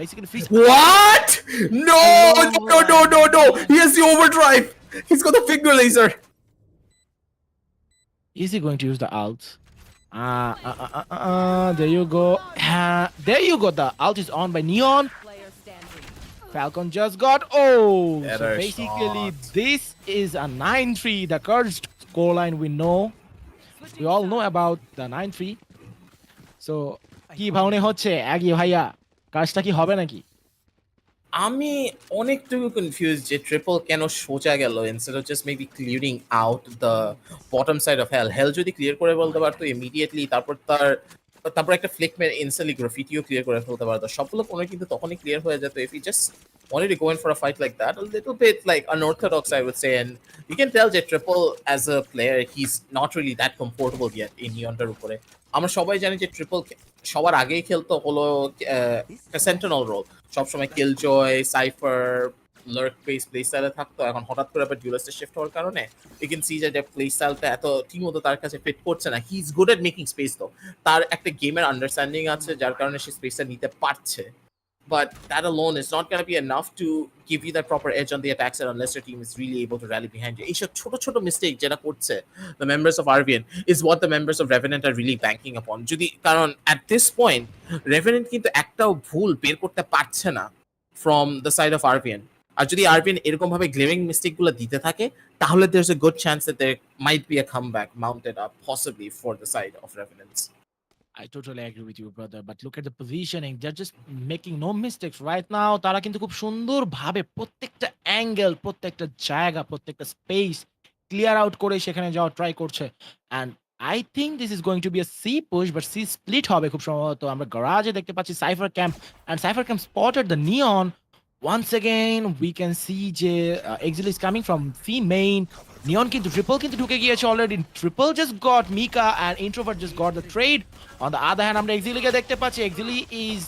Basically, free. What? No! He has the overdrive. He's got the finger laser. Is he going to use the ult? There you go. There you go. The ult is on by Neon. Falcon just got. So Better basically, shot. this is a 9-3. The cursed scoreline we know. We all know about the 9-3. So, কি ভাবনে হচ্ছে আগে ভাইয়া কাজটা কি হবে নাকি? আমি অনেকটুকু কনফিউজ যে ট্রিপল কেন সোজা গেল instead of just maybe clearing out the bottom side of hell যদি ক্লিয়ার করে বলতে পারতো ইমিডিয়েটলি, তারপর একটা ফ্লিক মেরে ইনস্ট্যান্টলি গ্রাফিটিও ক্লিয়ার করে ফেলতে পারতো। সবগুলো কোনো কিন্তু তখনই ক্লিয়ার হয়ে যেত if he just wanted to go in for a fight like that, a little bit like unorthodox I would say, and you can tell that Triple as a player he's not really that comfortable yet in Neonটার উপরে। আমরা সবাই জানি যে triple সবার আগেই খেলতো হলো sentinel role, সবসময় কিলজয়, সাইফার, লার্ক বেস প্লে স্টাইলে থাকতো। এখন হঠাৎ করে আবার ডিউলাসে শিফট হওয়ার কারণে ইউ ক্যান সি যে প্লে স্টাইলটা এত ঠিক মতো তার কাছে ফিট করছে না। He is good at making space, তো তার একটা গেমের আন্ডারস্ট্যান্ডিং আছে যার কারণে সে স্পেসটা নিতে পারছে। But that alone is not going to be enough to give you that proper edge on the attack side unless your team is really able to rally behind you. এইসব ছোট ছোট মিস্টেক যেটা করছে the members of Arvion is what the members of Revenant are really banking upon. যদি কারণ at this point Revenant কিন্তু একটাও ভুল বের করতে পারছে না from the side of Arvion. আর যদি Arvion এরকম ভাবে glaring mistake গুলো দিতে থাকে তাহলে there's a good chance that there might be a comeback mounted up possibly for the side of Revenants. I totally agree with you, brother. But look at the positioning. They're just making no mistakes right now. তারা কিন্তু খুব সুন্দর ভাবে প্রত্যেকটা angle, প্রত্যেকটা জায়গা, প্রত্যেকটা space clear out করে সেখানে যাওয়ার ট্রাই করছে। And I think this is going to be a C push, but C split হবে খুব সম্ভবত। আমরা গারাজে দেখতে পাচ্ছি cipher camp, and cipher camp spotted the Neon. Once again, we can see যে Exil is coming from C main. Neon কিন্তু Triple কিন্তু ঢুকে গিয়েছে already. Triple just got Mika and Introvert just got the trade. On the other hand আমরা এক্সিলিকে দেখতে পাচ্ছি, Exily is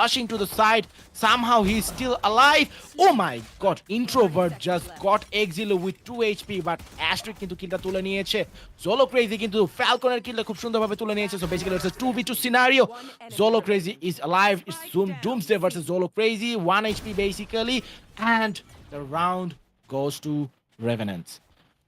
rushing to the side. Somehow he's still alive. Oh my god, Introvert just got Exilo with 2 HP, but Asterisk কিন্তু কিলটা তুলে নিয়েছে। Zolo Crazy কিন্তু Falconer কিলটা খুব সুন্দরভাবে তুলে নিয়েছে। So basically it's a 2v2 scenario. Zolo Crazy is alive. It's Doomsday versus Zolo Crazy, 1 HP basically, and the round goes to Revenants.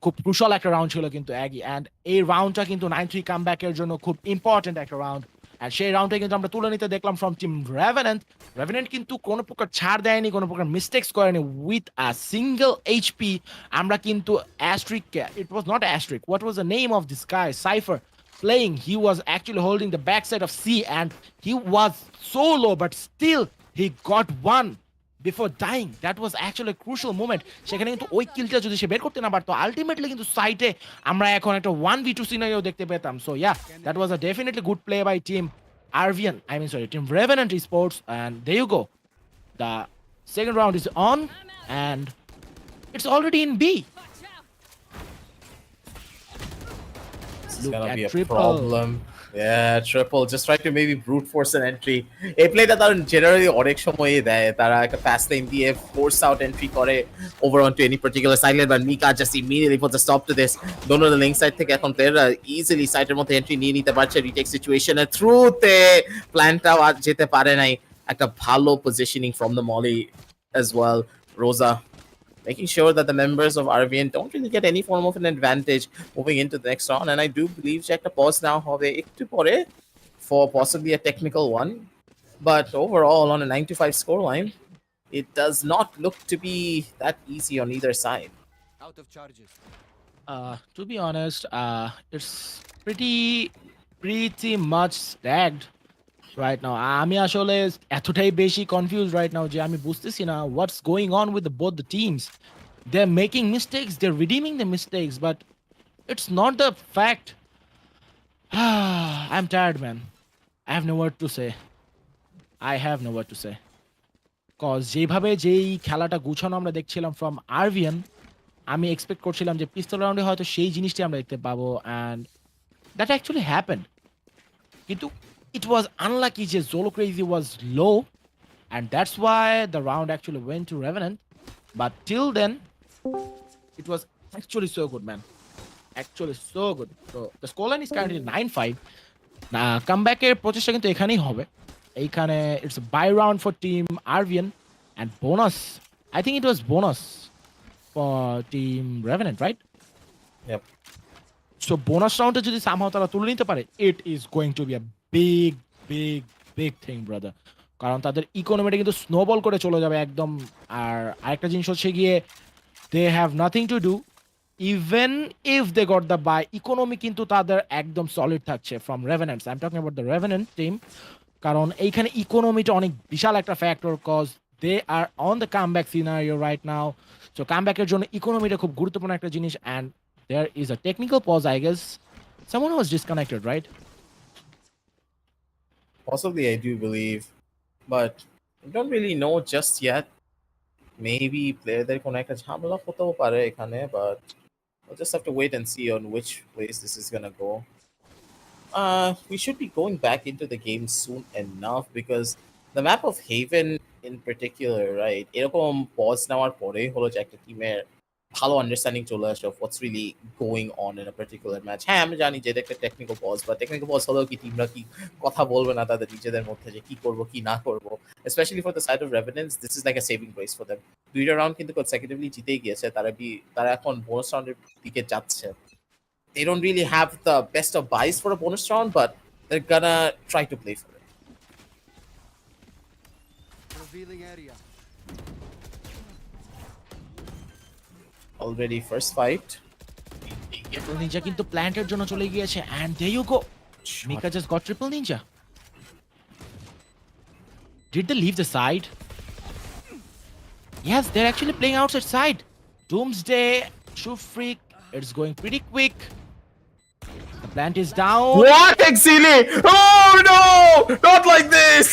খুব crucial একটা রাউন্ড ছিল কিন্তু অ্যাগি, অ্যান্ড এই রাউন্ডটা কিন্তু 9-3 কামব্যাকের জন্য খুব ইম্পর্টেন্ট একটা রাউন্ড। আর সেই রাউন্ডটা কিন্তু আমরা তুলে নিতে দেখলাম ফ্রম টিম রেভেনেন্ট। রেভেনেন্ট কিন্তু কোনো প্রকার ছাড় দেয়নি, কোনো প্রকার মিস্টেক্স করেনি। উইথ আ সিঙ্গেল এইচপি আমরা কিন্তু অ্যাস্ট্রিককে, it was not Astrix, what was the name of this guy, Cypher playing, he was actually holding the backside of C and he was so low, but still he got one before dying. That was actually a crucial moment. সেখানে কিন্তু ওই কিলটা যদি সে বের করতে না পারতো, ultimately কিন্তু সাইটে আমরা এখন একটা 1v2 সিনারিও দেখতে পেতাম। So yeah, that was a definitely good play by team team Revenant Esports, and there you go. The second round is on and it's already in B. It's Look gonna at be a triple. problem. Yeah, triple just try to maybe brute force an entry. এই প্লেটা তারা generally অনেক সময়ই দেয়, তারা একটা fast time দিয়ে force out entry করে over on to any particular side line, but Mika just immediately puts a stop to this. দোনো লিঙ্ক সাইড থেকে এখন প্লেয়াররা ইজিলি সাইডের মধ্যে এন্ট্রি নিয়ে নিতে পারছে রিটেক সিচুয়েশনের থ্রুতে। প্ল্যানটাও আর যেতে পারে নাই। একটা ভালো positioning from the molly as well. Rosa making sure that the members of Arvion don't really get any form of an advantage moving into the next round. And I do believe check the pause now for possibly a technical one. But overall, on a 9-5 scoreline, it does not look to be that easy on either side. Out of charges. To be honest, it's pretty much stacked right now. আমি আসলে এতটাই বেশি confused right now যে আমি বুঝতেছি না what's going on with both the teams. They're making mistakes, they're redeeming the mistakes, but it's not the fact. I'm tired, man. I have no word to say. Cause যেই খেলাটা গুছানো আমরা দেখছিলাম from Arvion, আমি expect করছিলাম যে পিস্তল রাউন্ডে হয়তো সেই জিনিসটি আমরা দেখতে পাবো, and that actually happened. কিন্তু it was unlucky যে Zolo Crazy was low, and that's why the round actually went to Revenant. But till then, it was actually so good, man. Actually so good. So the scoreline is currently 9-5. কামব্যাকের প্রচেষ্টা কিন্তু এখানেই হবে। এইখানে it's a buy round for team Arvion and bonus. I think it was bonus for team Revenant, right? Yep. So bonus roundে যদি somehow তারা তুলে নিতে পারে, it is going to be a big thing, brother. কারণ তাদের ইকোনমিটা কিন্তু snowball করে চলে যাবে একদম। আর আরেকটা জিনিস হচ্ছে গিয়ে they have nothing to do, even if they got the buy, economy কিন্তু তাদের একদম সলিড থাকছে from Revenants. I'm talking about the Revenant team. কারণ এইখানে ইকোনমিটা অনেক বিশাল একটা factor, cause they are on the comeback scenario right now. So কামব্যাকের জন্য ইকোনমিটা খুব গুরুত্বপূর্ণ একটা জিনিস, and there is a technical pause, I guess. Someone was disconnected, right? Possibly, I do believe, but I don't really know just yet. Maybe প্লেয়ারদের কোনো একটা ঝামেলা হতেও পারে এখানে, but we'll just have to wait and see on which place this is gonna go. We should be going back into the game soon enough because the map of Haven in particular, right? এরকম pause নেওয়ার পরে হলো যে একটা টিমের ভালো understanding চলে আসে of what's really going on in a particular match. হ্যাঁ, আমি জানি যে এটা একটা টেকনিক্যাল পজ, বা টেকনিক্যাল পজ হলেও কি টিমরা কি কথা বলবে না তাদের নিজেদের মধ্যে যে কি করবো কি না করবো, specially for the side of Revenants this is like a saving grace for them. দুইটা রাউন্ড কিন্তু কনসেকিউটিভলি জিতেই গিয়েছে, তারা এখন বোনাস রাউন্ডের দিকে যাচ্ছে। They don't really have the best of buys for a bonus round, but they're gonna try to play for it. Revealing area. Already first fight. Triple Ninja কিন্তু প্ল্যান্টের জন্য চলে গিয়েছে, and there you go. Mika just got triple ninja. Did they leave the side? Yes, they're actually playing outside side. Doomsday, True Freak, it's going pretty quick. The plant is down. What, Exili? Oh no! Not like this!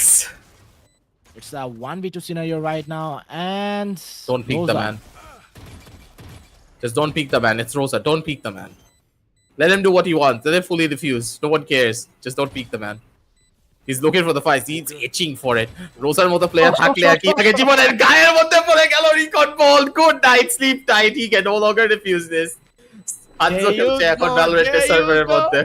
It's a 1v2 scenario right now, and Don't peek the Rosa. man. Just don't peek the man. It's Rosa. Don't peek the man. Let him do what he wants. Let him fully defuse. No one cares. Just don't peek the man. He's looking for the fight. He's itching for it. Rosa's mother player থাকলে আর কি আগে জীবনের গায়ের মধ্যে পড়ে গেল রিকন বল। Good night. Sleep tight. He can no longer defuse this. হাতজো খেলছে এখন Valorant সার্ভারের মধ্যে।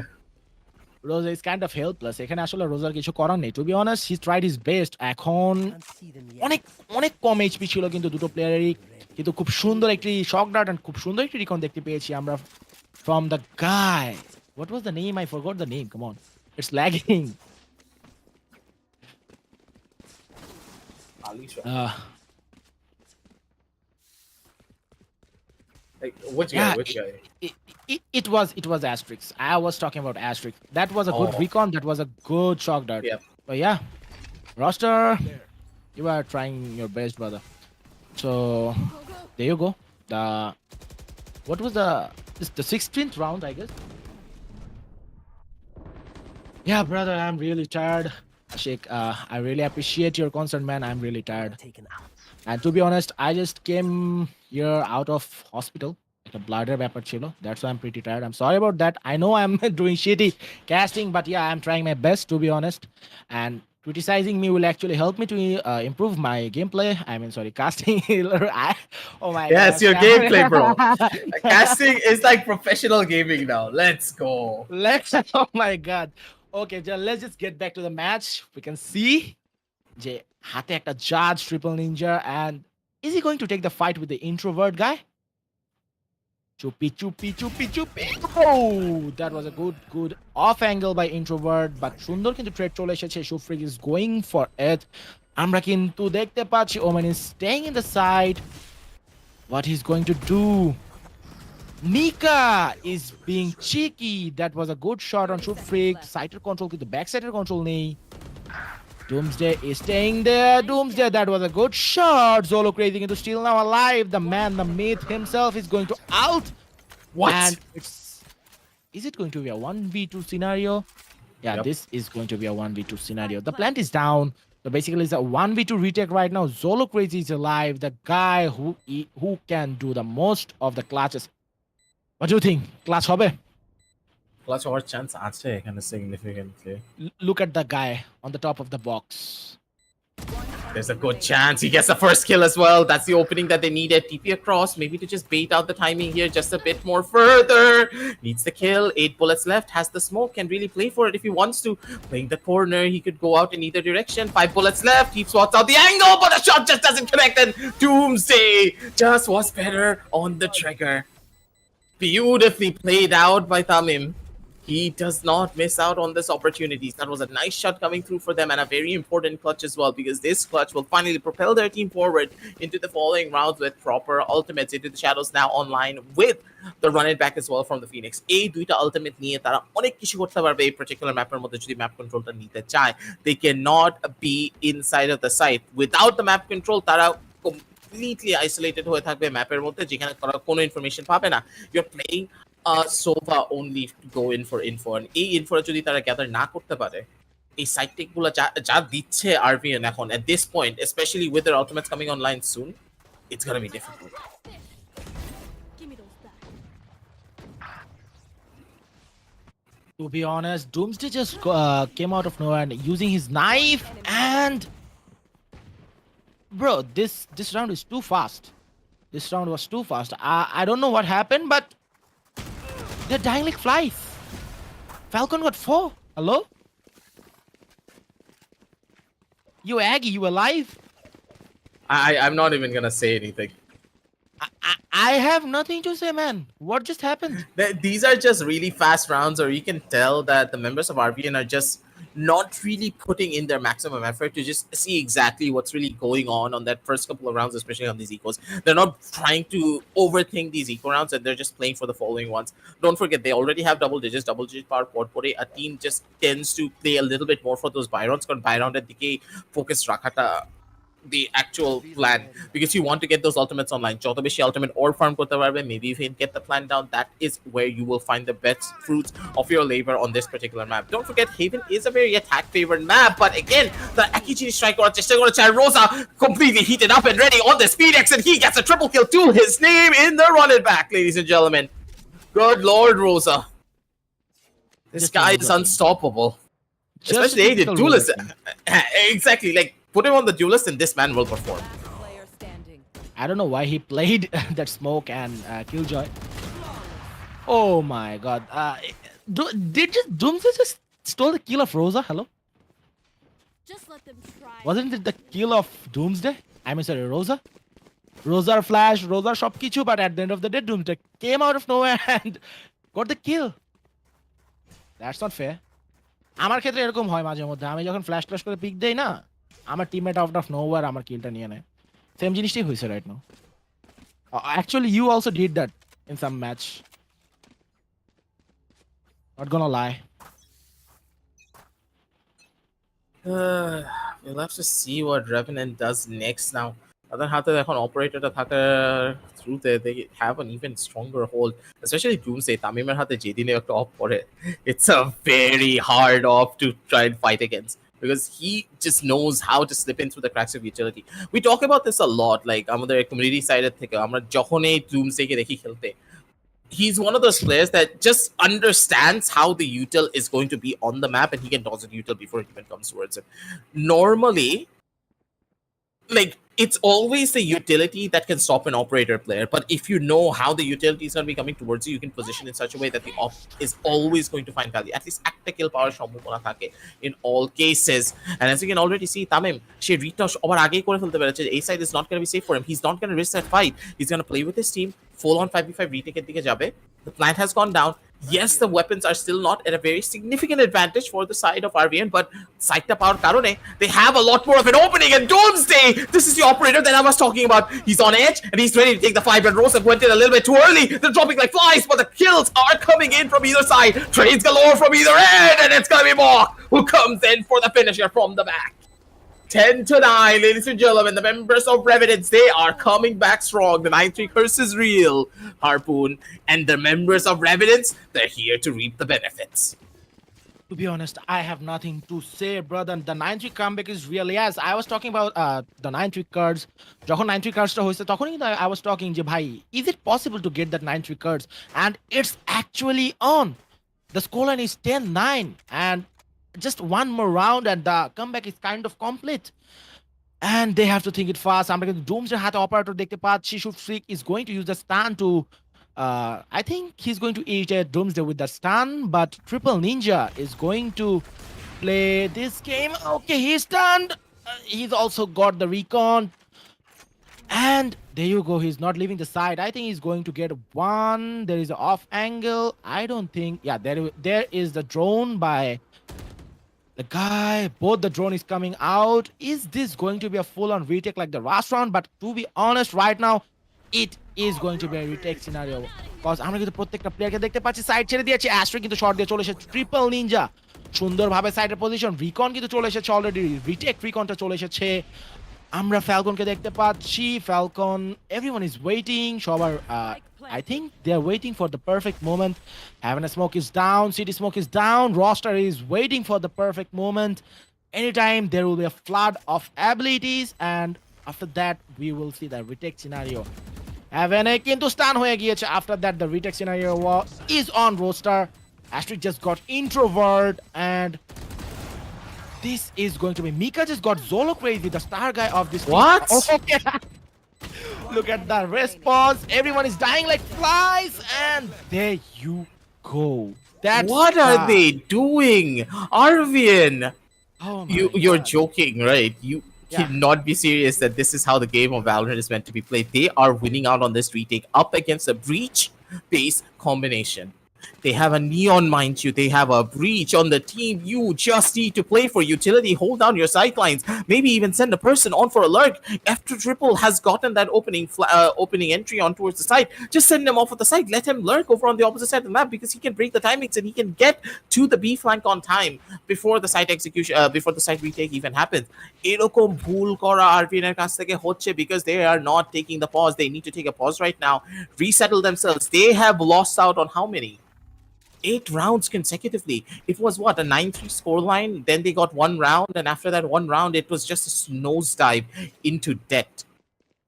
Rosa is kind of helpless. এখানে আসলে রোজার কিছু করার নেই। To be honest, he tried his best. এখন অনেক অনেক কম এইচপি ছিল কিন্তু দুটো প্লেয়ারেরই, কিন্তু খুব সুন্দর একটি শক ডার্ট এন্ড খুব সুন্দর একটি রিকন দেখতে পেয়েছি আমরা from the guy. What was the name? I forgot the name. Come on. It's lagging. Like, which guy? Which guy? It was Asterix. I was talking about Asterix. That was a good recon. That was a good shock dart. Yeah. But yeah, roster, you are trying your best, brother. So there you go. What was the 16th round, I guess. Yeah, brother, I'm really tired. Ashik, I really appreciate your concern, man. I'm really tired. And to be honest, I just came here out of hospital. Like a bladder ব্যাপার ছিল. That's why I'm pretty tired. I'm sorry about that. I know I'm doing shitty casting, but yeah, I'm trying my best, to be honest. And criticizing me will actually help me to improve my gameplay. I mean, sorry, casting. Oh my god. Yeah, it's your gameplay, bro. Casting is like professional gaming now. Let's go. Oh my god. Okay, let's just get back to the match. We can see যে হাতে একটা judge triple ninja, and is he going to take the fight with the introvert guy? Chupi. Oh, that was a good off angle by introvert, but সুন্দর কিন্তু trade চলে এসেছে। Shufrig is going for it. আমরা কিন্তু দেখতে পাচ্ছি Omen is staying in the side. What he's going to do? Mika is being cheeky. That was a good shot on Shufrig. Sighter control কিন্তু back sighter control নেই। Doomsday is staying there. Doomsday, that was a good shot. Zolo Crazy into still now alive. The man, the myth himself is going to out. What? And is it going to be a 1v2 scenario? Yeah, Yep. this is going to be a 1v2 scenario. The plant is down. So basically it's a 1v2 retake right now. Zolo Crazy is alive. The guy who can do the most of the clutches. What do you think? Clutch হবে? Clutch হওয়ার chance আছে এখানে significantly. Look at the guy on the top of the box. There's a good chance he gets the first kill as well. That's the opening that they needed. TP across, maybe to just bait out the timing here just a bit more further. Needs the kill. 8 bullets left. Has the smoke. Can really play for it if he wants to. Playing the corner. He could go out in either direction. 5 bullets left. He swats out the angle, but the shot just doesn't connect. And Doomsday just was better on the trigger. Beautifully played out by Tamim. He does not miss out on this opportunity. That was a nice shot coming through for them, and a very important clutch as well, because this clutch will finally propel their team forward into the following rounds with proper ultimates. Into the Shadows now online with the run it back as well from the Phoenix. এই দুইটা ultimate নিয়ে তারা অনেক কিছু করতে পারবে এই particular map এর মধ্যে যদি map controlটা নিতে চায়। They cannot be inside of the site. Without the map control, তারা completely isolated হয়ে থাকবে ম্যাপের মধ্যে, যেখানে তারা কোনো ইনফরমেশন পাবে না। You're playing Sova only to go in for info, and এই info যদি তারা গ্যাদার না করতে পারে, এই সাইড টেক গুলো যা দিচ্ছে Arvion এখন at this point, especially with their ultimates coming online soon, it's gonna be difficult. To be honest, Doomsday just came out of nowhere and using his knife, and bro, this round is too fast. This round was too fast. I don't know what happened, but they're dying like flies. Falcon got 4. Hello? You Aggie, you alive? I'm not even gonna say anything. I have nothing to say, man. What just happened? These are just really fast rounds, or you can tell that the members of Arvion are just not really putting in their maximum effort to just see exactly what's really going on that first couple of rounds, especially on these ecos. They're not trying to overthink these eco rounds, and they're just playing for the following ones. Don't forget, they already have double digit power quad pore. A team just tends to play a little bit more for those Byrons, because Byron at the focus রাখাটা the actual plan, because you want to get those ultimates online. যত বেশি ultimate or farm করতে পারবে, maybe if you can get the plan down, that is where you will find the best fruits of your labor on this particular map. Don't forget, Haven is a very attack favored map, but again, the Akichi strike করার চেষ্টা করেছে, and Rosa completely heated up and ready on the speed X, and he gets a triple kill to his name in the run it back, ladies and gentlemen. Good lord, Rosa. This Just guy a is Rosa. unstoppable. Just Especially a the typical duelist. Rosa. Exactly, like put him on the duelist and this man will perform. Player standing. I don't know why he played that smoke and killjoy. Oh my god. Did just Doomsday just stole the kill of Rosa? Hello? Just let them try. Wasn't it the kill of Doomsday? I mean, sorry, Rosa? Rosa flash, Rosa shop kichu, but at the end of the day, Doomsday came out of nowhere and got the kill. That's not fair. আমার ক্ষেত্রে এরকম হয় মাঝে মধ্যে, আমি যখন flash flash করে pick দেই না, আমার টিমমেট আউট অফ নোওয়্যার আমার কিলটা নিয়ে নেয়। সেম জিনিসটাই হয়েছে right now. Actually, you also did that in some match. Not gonna lie. We'll have to see what Revenant does next now. তাদের হাতে এখন অপারেটরটা থাকার থ্রুতে they have an even stronger hold, especially Doomsday. তামিমের হাতে যেদিনে একটা অফ পড়ে, it's a very hard off to try and fight against, because he just knows how to slip in through the cracks of utility. We talk about this a lot, like আমাদের community side থেকে আমরা যখনই Doomsdayকে দেখি খেলতে, he's one of those players that just understands how the util is going to be on the map, and he can dodge the util before it even comes towards him. Normally, like, it's always the utility that can stop an operator player, but if you know how the utility is going to be coming towards you, you can position in such a way that the off is always going to find value. At least একটা kill পাওয়ার সম্ভাবনা থাকে in all cases. And as you can already see, Tamim, সে রিটশ আবার আগেই করে ফেলতে পেরেছে। A side is not going to be safe for him. He's not going to risk that fight. He's going to play with his team, full on 5v5 retake এর দিকে যাবে. The plant has gone down. Yes, the weapons are still not at a very significant advantage for the side of Arvion, but Saita Power Karone, they have a lot more of an opening. And Doomsday, this is the operator that I was talking about. He's on edge and he's ready to take the fight, but Rosa went in a little bit too early. They're dropping like flies, but the kills are coming in from either side. Trades galore from either end, and it's gonna be Mock who comes in for the finisher from the back. 10-9, ladies and gentlemen, the members of Revenants, they are coming back strong. The 9-3 curse is real, Harpoon, and the members of Revenants, they're here to reap the benefits. To be honest, I have nothing to say, brother. The 9-3 comeback is real. Yes, I was talking about the 9-3 cards. যখন 9-3 কার্ডসটা হয়েছে তখনই কিন্তু I was talking যে ভাই, is it possible to get that 9-3 cards? And it's actually on. The scoreline is 10-9 and just one more round and the comeback is kind of complete. And they have to think it fast. আমরা কিন্তু Doomsday হাতে operator দেখতে পাচ্ছি। Shoot Freak is going to use the stun to I think he's going to irritate Doomsday with the stun, but Triple Ninja is going to play this game. Okay, he's stunned. He's also got the recon. And there you go. He's not leaving the side. I think he's going to get one. There is an off angle. I don't think. Yeah, there is the drone by the guy. Both the drone is coming out. Is this going to be a full-on retake like the last round? But to be honest, right now, it is going to be a retake scenario. Because আমরা কিন্তু প্রত্যেকটা প্লেয়ারকে দেখতে পাচ্ছি side ছেড়ে দিয়েছে। Ashtray কিন্তু short দিয়ে চলে এসেছে ট্রিপল নিনজা, সুন্দরভাবে সাইডের পজিশন। রিকন কিন্তু চলে এসেছে অলরেডি, রিটেক রিকনটা চলে এসেছে। আমরা ফ্যালকনকে দেখতে পাচ্ছি। Falcon, everyone is waiting. সবার I think they are waiting for the perfect moment. Having a smoke is down, city smoke is down. Roster is waiting for the perfect moment. Anytime there will be a flood of abilities, and after that we will see the retake scenario. Having a কিন্তু stun হয়ে গিয়েছে। After that the retake scenario is on roster. Astrid just got introvert, and this is going to be Mika just got Zolo crazy, the star guy of this team. What? Oh, okay. Look at the response. Everyone is dying like flies, and there you go. That's What are they doing? Arvion! Oh my You're God. joking, right? You Yeah. cannot be serious that this is how the game of Valorant is meant to be played. They are winning out on this retake up against a breach-based combination. They have a Neon, mind you. They have a Breach on the team. You just need to play for utility. Hold down your sidelines. Maybe even send a person on for a lurk. After Triple has gotten that opening entry on towards the side, just send him off at the side. Let him lurk over on the opposite side of the map because he can break the timings and he can get to the B flank on time before the site execution, before the site retake even happens. এরকম ভুল করা আরভিনের কাছ থেকে হচ্ছে because they are not taking the pause. They need to take a pause right now, resettle themselves. They have lost out on how many? 8 rounds consecutively. It was what, a 9-3 scoreline? Then they got one round, and after that one round, it was just a nosedive into debt.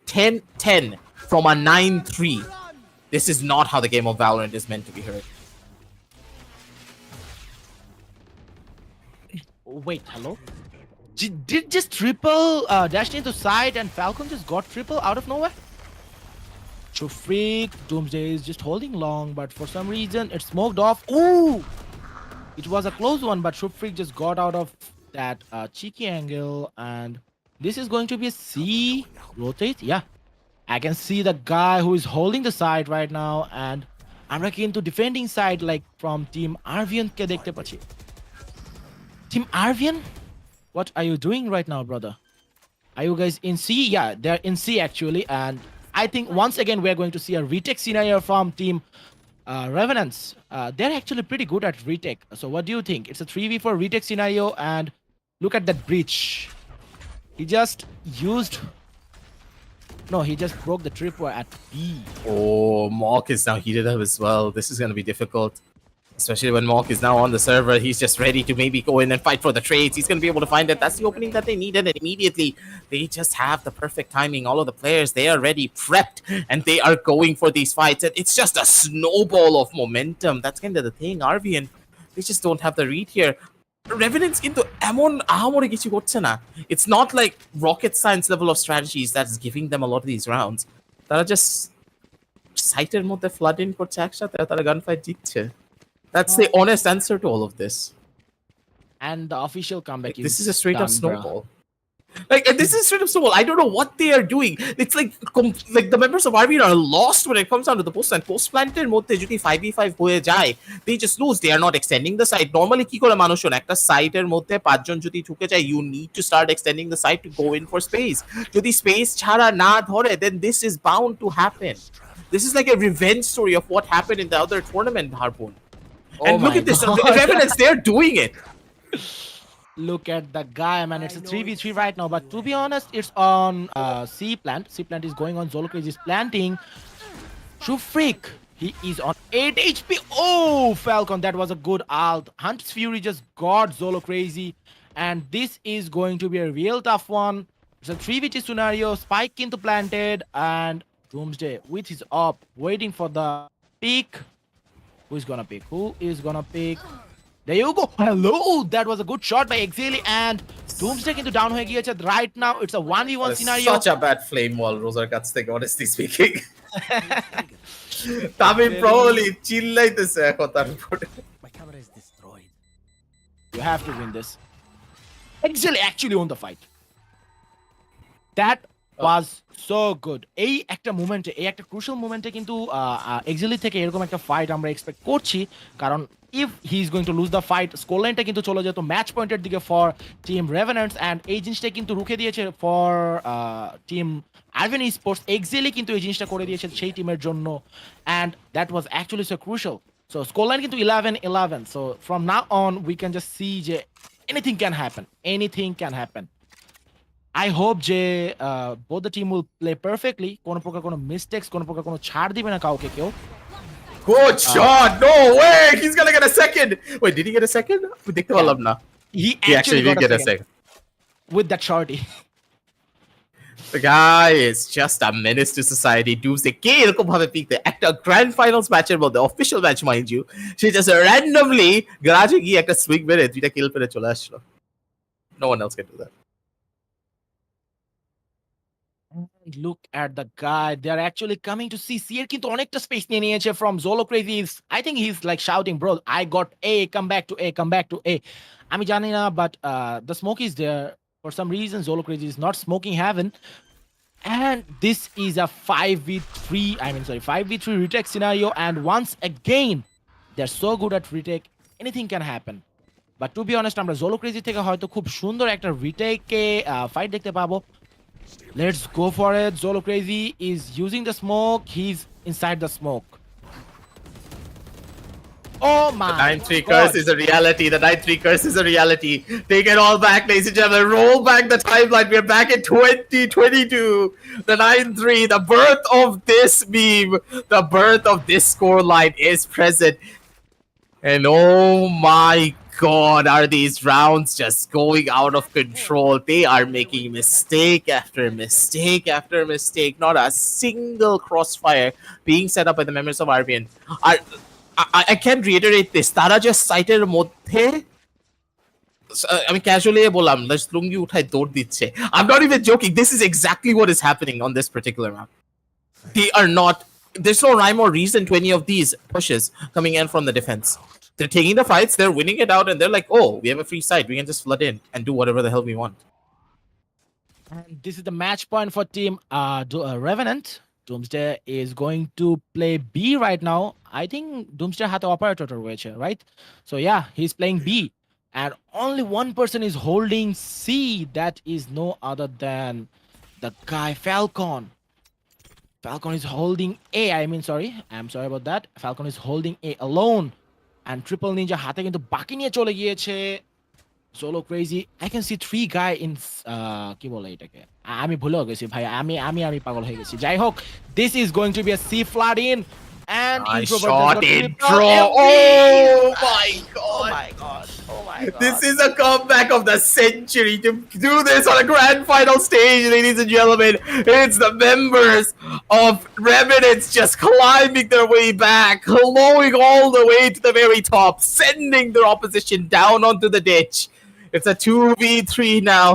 10-10 from a 9-3. This is not how the game of Valorant is meant to be heard. Wait, hello? Did just triple dash into side and Falcon just got triple out of nowhere? Freak, Doomsday is just holding long, but for some reason it smoked off. Ooh! It was a close one, but Freak just got out of that cheeky angle, and this is going to be a C rotate. Yeah, I can see the guy who is holding the side right now, and I'm looking into defending side like from Team Arvion ke dekhte pachi. Team Arvion, what are you doing right now, brother? Are you guys in C? Yeah, they're in C actually, and I think once again we're going to see a retake scenario from Team Revenants. They're actually pretty good at retake. So what do you think? It's a 3v4 retake scenario, and look at that breach. He just used... No, he just broke the tripwire at B. Oh, Mawk is now heated up as well. This is going to be difficult. Especially when Mawk is now on the server. He's just ready to maybe go in and fight for the trades. He's going to be able to find it. That's the opening that they needed. And immediately, they just have the perfect timing. All of the players, they are ready, prepped, and they are going for these fights. And it's just a snowball of momentum. That's kind of the thing. Arvion, they just don't have the read here. Revenants into এমন আহামরি কিছু করছে না. It's not like rocket science level of strategies that's giving them a lot of these rounds. তারা just সাইটের মধ্যে flood in করছে একসাথে আর তারা gunfight জিতছে. That's the honest answer to all of this. And the official comeback This is a straight up done, snowball. Like, and this is straight up snowball. I don't know what they are doing. It's like the members of Arvion are lost when it comes down to the post and post planter মধ্যে যদি 5v5 হয়ে যায়, they just lose. They are not extending the site. Normally কি করে মানুষ একটা সাইটের মধ্যে পাঁচজন যদি ঢুকে যায়, you need to start extending the site to go in for space. যদি space ছাড়া না ধরে, then this is bound to happen. This is like a revenge story of what happened in the other tournament, Harpoon. And look at this, Revenants, they're doing it. Look at the guy, man. It's a 3v3 right now, but to be honest, it's on C plant. C plant is going on. Zolo Crazy is planting. Freak, he is on 8 HP. Oh, Falcon, that was a good ult. Hunt's Fury just got Zolo Crazy, and this is going to be a real tough one. It's a 3v3 scenario. Spike into planted, and Doomsday with his up, waiting for the pick. Who's gonna pick? Who is gonna pick? There you go. Hello. That was a good shot by Exili, and Doomsday into down হয়ে গিয়েছে. Right now, it's a 1v1 scenario. Such a bad flame wall, Roser কাছ থেকে, honestly speaking. Tamim probably চিল্লাইতেছে এখন তার উপরে. My camera is destroyed. You have to win this. Exili actually won the fight. That was so good. এই একটা মোমেন্টে, এই একটা ক্রুশাল মোমেন্টে কিন্তু এক্সিলি থেকে এরকম একটা ফাইট আমরা এক্সপেক্ট করছি, কারণ if he is going to lose the fight, score লাইনটা কিন্তু চলে যেত ম্যাচ পয়েন্টের দিকে ফর টিম রেভেন্যান্টস, অ্যান্ড এই জিনিসটা কিন্তু রুখে দিয়েছে ফর টিম আরভিয়ন স্পোর্টস। এক্সিলি কিন্তু এই জিনিসটা করে দিয়েছে সেই টিমের জন্য, and that was actually so crucial. So score line কিন্তু 11-11, so from now on we can just see যে anything can happen, anything can happen. I hope যে both the team will play perfectly. কোনো প্রকার কোনো mistakes, কোনো প্রকার কোনো ছাড় দিবে না কাউকে কেউ। Good shot. No way. He's gonna get a second. Wait, did he get a second? দেখতে পারলাম না. He actually did get a second with that shorty. The guy is just a menace to society. Doomsday কে এরকম ভাবে pick দেয় একটা grand finals ম্যাচের মধ্যে, official match mind you, সে জাস্ট র্যান্ডমলি গ্যারাজে গিয়ে একটা সুইং মেরে 2টা কিল পেরে চলে আসলো। No one else can do that. Look at the guy. They are actually coming to see Sier কিন্তু অনেকটা স্পেস নিয়ে নিয়েছে from Zolo Crazy. I think he's like shouting, bro, I got A, come back to A, come back to A. আমি জানি না, but the smoke is there. For some reason, Zolo Crazy is not smoking heaven. And this is a 5v3 retake scenario. And once again, They're so good at retake. Anything can happen. But to be honest, আমরা Zolo crazy থেকে হয়তো খুব সুন্দর একটা রিটেকে fight দেখতে পাবো. Let's go for it. Zolo Crazy is using the smoke. He's inside the smoke. Oh my The 9-3 God. curse is a reality. The 9-3 curse is a reality. Take it all back, ladies and gentlemen. Roll back the timeline. We're back in 2022. The 9-3, the birth of this meme, the birth of this scoreline is present. And oh my God, are these rounds just going out of control? They are making mistake after mistake after mistake. Not a single crossfire being set up by the members of Arvion. I can reiterate this. Tara just cited মধ্যে আমি casually বললাম লুঙ্গি উঠায় দৌড় দিচ্ছে. I'm not even joking. This is exactly what is happening on this particular map. They are not. There's no rhyme or reason to any of these pushes coming in from the defense. They're taking the fights, they're winning it out, and they're like, oh, we have a free side. We can just flood in and do whatever the hell we want. And this is the match point for team Revenant. Doomsday is going to play B right now. I think Doomsday had the operator রয়েছে, right? So yeah, he's playing B. And only one person is holding C. That is no other than the guy Falcon. Falcon is holding A. I'm sorry about that. Falcon is holding A alone. And Triple Ninja হাতে কিন্তু বাকি নিয়ে চলে গিয়েছে. Solo Crazy. I can see 3 guy in কি বলে এটাকে? আমি ভুলেও গেছি ভাই. আমি পাগল হয়ে গেছি. যাই হোক, this is going to be a C flood in. And Nice Introvert shot, just got intro. triple Oh LP. my Oh God. my god. Oh my god. This is a comeback of the century to do this on a grand final stage, ladies and gentlemen. It's the members of Revenants just climbing their way back, glowing all the way to the very top, sending their opposition down onto the ditch. It's a 2v3 now.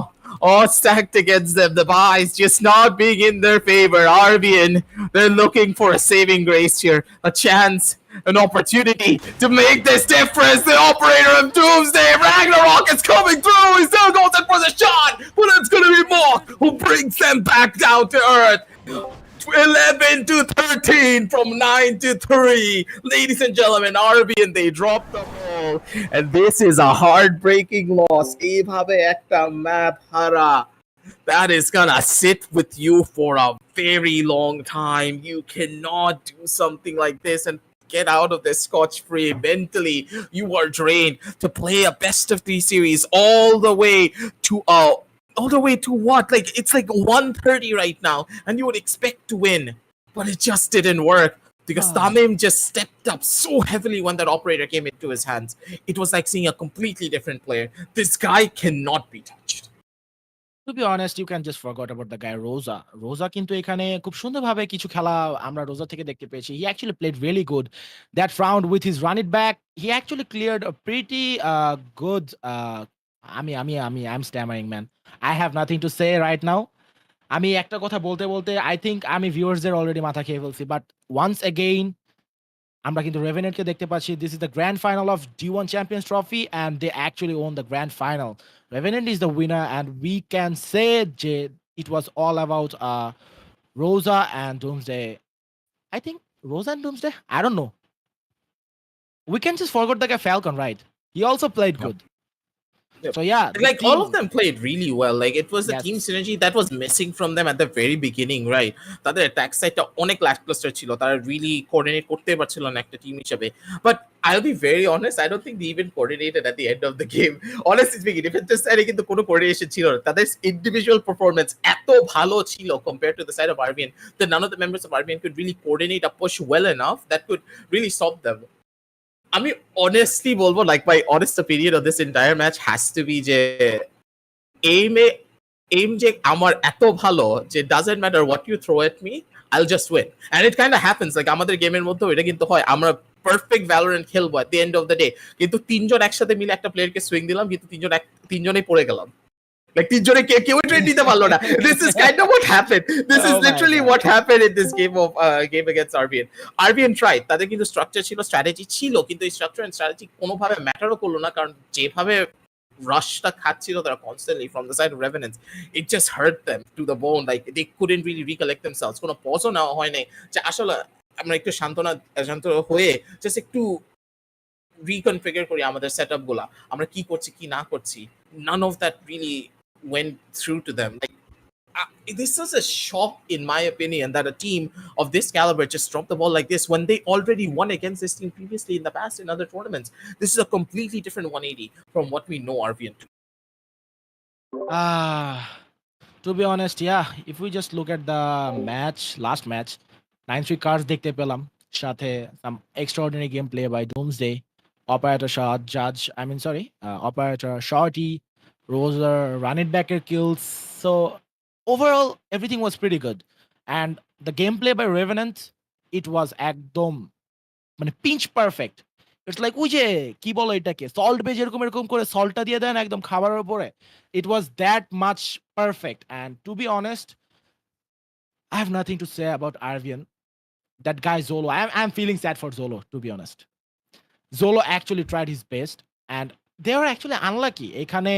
All stacked against them. The buys just not being in their favor. Arvion, they're looking for a saving grace here. A chance, an opportunity to make this difference. The operator of Doomsday, Ragnarok, is coming through. He still goes in for the shot, but it's going to be Mock who brings them back down to earth. 11 to 13 from 9 to 3. Ladies and gentlemen, Arvion, they dropped the ball. And this is a heartbreaking loss. Eibhabe ekta map hara. That is gonna sit with you for a very long time. You cannot do something like this and get out of this scotch-free. Mentally, you are drained to play a best of 3 series all the way to what? Like, it's like 130 right now, and you would expect to win, but it just didn't work because Tamim just stepped up so heavily when that operator came into his hands. It was like seeing a completely different player. This guy cannot be touched. To be honest, you can just forget about the guy Rosa. Rosa কিন্তু এখানে খুব সুন্দরভাবে কিছু খেলা আমরা রোজা থেকে দেখতে পেয়েছি. He actually played really good that round with his run it back. He actually cleared a pretty good I'm stammering, man. I have nothing to say right now. আমি একটা কথা বলতে I think আমি ভিউয়ার্সদের অলরেডি মাথা খেয়ে ফেলছি. But once again, আমরা কিন্তু রেভেনেন্টকে দেখতে পাচ্ছি. This is the grand final of D1 Champions Trophy and they actually won the grand final. Revenant is the winner and we can say যে it was all about Rosa and Doomsday. I think Rosa and Doomsday? I don't know. We can just forget the guy Falcon, right? He also played good. Yep. So yeah, Like all of them played really well. Like it was the Yes. team synergy that was missing from them at the very beginning, right? তাদের attack side-টা অনেক lackluster ছিল. তারা really coordinate করতে পারছিল না একটা team হিসেবে. But I'll be very honest, I don't think they even coordinated at the end of the game. Honestly speaking, defensive side কিন্তু কোনো coordination ছিল না. তাদের individual performance এত ভালো ছিল compared to the side of Arvion that none of the members of Arvion could really coordinate a push well enough that could really stop them. আমি honestly বলবো, like my honest opinion of this entire match has to be যে aim যে আমার এত ভালো যে doesn't matter what you throw at me, I'll just win. And it kind of happens. Like আমাদের গেমের মধ্যেও এটা কিন্তু হয়, আমরা perfect Valorant খেলবো at the end of the day, কিন্তু তিনজন একসাথে মিলে একটা প্লেয়ারকে সুইং দিলাম, কিন্তু তিনজনেই পড়ে গেলাম. Like তিনজনে কেউ ট্রেড নিতে পারলো না. This is kind of what happened. This is Oh my literally God. what happened in this game against Arvion. Arvion tried. তাদের কিন্তু স্ট্রাকচার ছিল, স্ট্র্যাটেজি ছিল, কিন্তু এই স্ট্রাকচার এন্ড স্ট্র্যাটেজি কোনোভাবে ম্যাটারও করলো না, কারণ যেভাবে rushটা খাচ্ছিল তারা constantly from the side of Revenants, it just hurt them to the bone. Like they couldn't really recollect themselves. কোনো পজও নেওয়া হয় নাই যে আসলে আমরা একটু শান্ত হয়ে just একটু reconfigure করি আমাদের সেটআপ গুলা, আমরা কি করছি কি না করছি, none of that really went through to them. Like, this is a shock, in my opinion, that a team of this caliber just dropped the ball like this when they already won against this team previously in the past in other tournaments. This is a completely different 180 from what we know Arvion to. To be honest, yeah, if we just look at the match, last match, 9-3 cards দেখতে পেলাম, সাথে some extraordinary gameplay by Doomsday, Operator Shot, Judge, Operator Shorty, Roser, run it backer kills. So overall, everything was pretty good. And the gameplay by Revenant, it was একদম মানে pinch perfect. It's like ওই যে কি বলো এটাকে salt বে যেরকম এরকম করে সল্টটা দিয়ে দেন একদম খাবারের উপরে, it was that much perfect. And to be honest, I have nothing to say about Arvion. That guy Zolo, I'm feeling sad for Zolo, to be honest. Zolo actually tried his best and they were actually unlucky. এখানে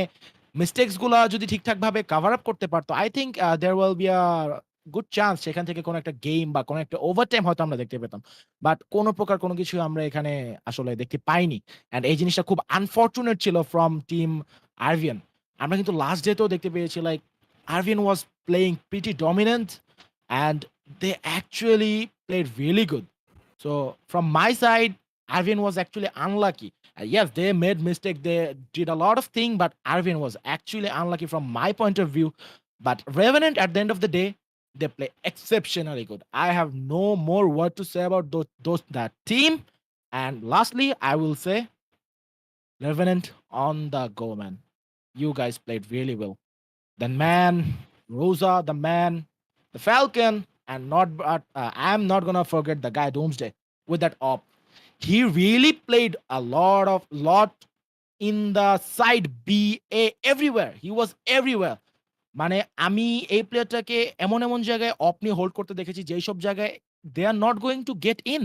mistakes গুলা যদি ঠিকঠাক ভাবে cover up করতে পারতো, I think there will be a good chance সেখান থেকে কোনো একটা গেম বা কোনো একটা ওভারটাইম হয়তো আমরা দেখতে পেতাম। বাট কোনো প্রকার কোনো কিছু আমরা এখানে আসলে দেখতে পাইনি। অ্যান্ড এই জিনিসটা খুব আনফরচুনেট ছিল ফ্রম টিম আরভিয়ান। আমরা কিন্তু লাস্ট ডেতেও দেখতে পেয়েছি like Arvion was playing pretty dominant and they actually played really good. So from my side, Arvion was actually unlucky. Yes, they made mistake. They did a lot of things, but Arvion was actually unlucky from my point of view. But Revenant, at the end of the day, they play exceptionally good. I have no more word to say about that team. And lastly, I will say, Revenant on the go, man. You guys played really well. The man, Rosa, the man, the Falcon, and I'm not gonna forget the guy Doomsday with that op. He really played a lot in the side B, A, everywhere. He was everywhere. মানে আমি এই প্লেয়ারটাকে এমন জায়গায় অপ নিয়ে hold করতে দেখেছি যেই সব জায়গায় they are not going to get in.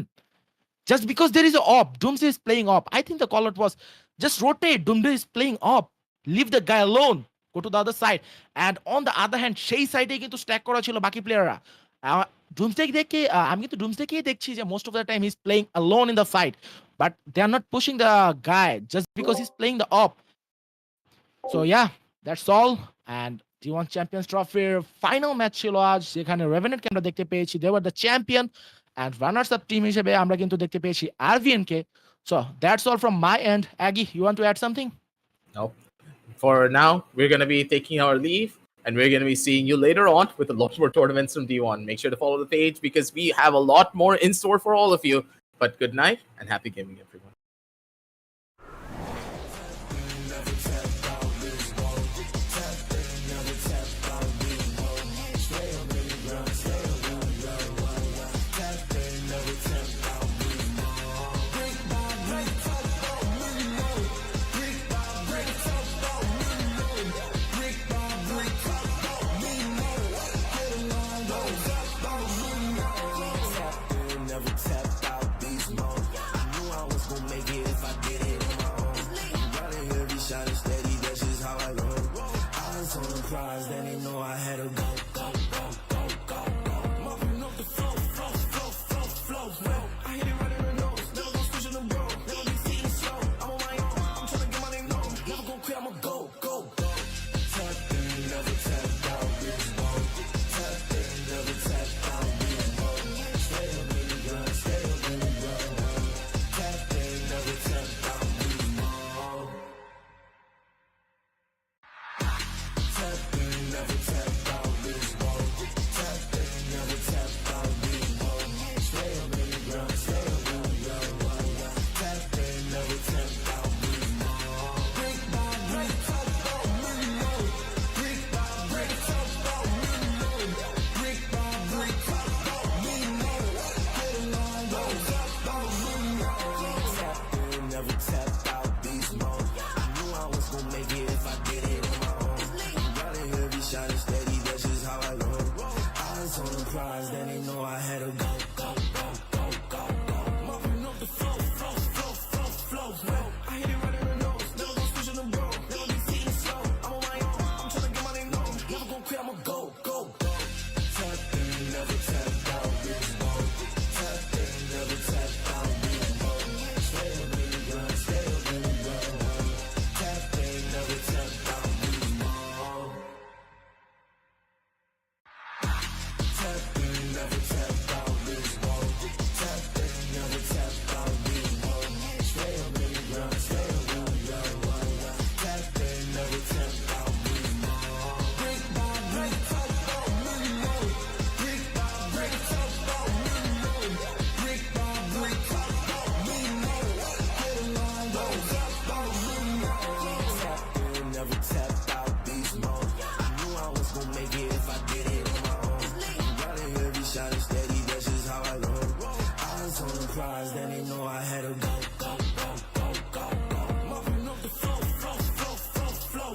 Just because there is a op, Doomsday is playing op. I think the call out was just rotate. Doomsday is playing op. Leave the guy alone. Go to the other side. And on the other hand, সেই সাইডে কিন্তু stack করা ছিল বাকি প্লেয়াররা। Doomsday দেখে আমি কিন্তু Doomsday-কেই দেখছি যে most of the time he's playing alone in the fight. But they are not pushing the guy just because he's playing the op. So yeah, that's all. And D1 Champions Trophy final match ছিল আজ, যেখানে Revenant-কে আমরা দেখতে পেয়েছি, they were the champion. And runners up team হিসেবে আমরা কিন্তু দেখতে পেয়েছি Arvion-কে. So that's all from my end. Aggie, you want to add something? No. For now, we're going to be taking our leave and we're going to be seeing you later on with a lot more tournaments from D1. Make sure to follow the page because we have a lot more in store for all of you. But good night and happy gaming, everyone. Never tapped out these modes. I knew I was gonna make it if I did it on my own. Running heavy, shining steady, that's just how I roll. Eyes on the prize, then they know I had to go. Mopping up the flow. I hit it right in the nose. Never gonna switch on the road. Never be sitting slow. I'm on my own. I'm tryna get my name known. Never gonna quit, I'ma go. Tapped in, never tapped out this mode. Tapped in, never tapped out this mode. Stay up in the ground, stay up in the ground. Tapped in, never tapped out this mode. Tapped in, never tapped out this mode. Tapped in, never tapped out this mode. Stay up in the ground, stay up in the ground. Tapped in, never tapped out this mode. Brick by brick, tapped out many mode. Brick by brick, tapped out many mode. Brick by brick, tapped out many mode. Get along, go, tapped out many mode. Tapped in, never tapped out these modes. I knew I was gonna make it if I did it on my own. Running heavy, shining steady, that's just how I roll. Eyes on the prize, then they know I had to go. Mopping up the flow. I hit it right in the nose. Never gonna switch on the road. Never be sitting slow. I'm on my own. I'm tryna get my name known. Never gonna quit, I'ma go. Tapped in, never tapped out this mode. Tapped in, never tapped out this mode. Stay up in the ground, stay shining steady, that's just how I go. Eyes on the prize, then they know I had to go. Mopping up the flow,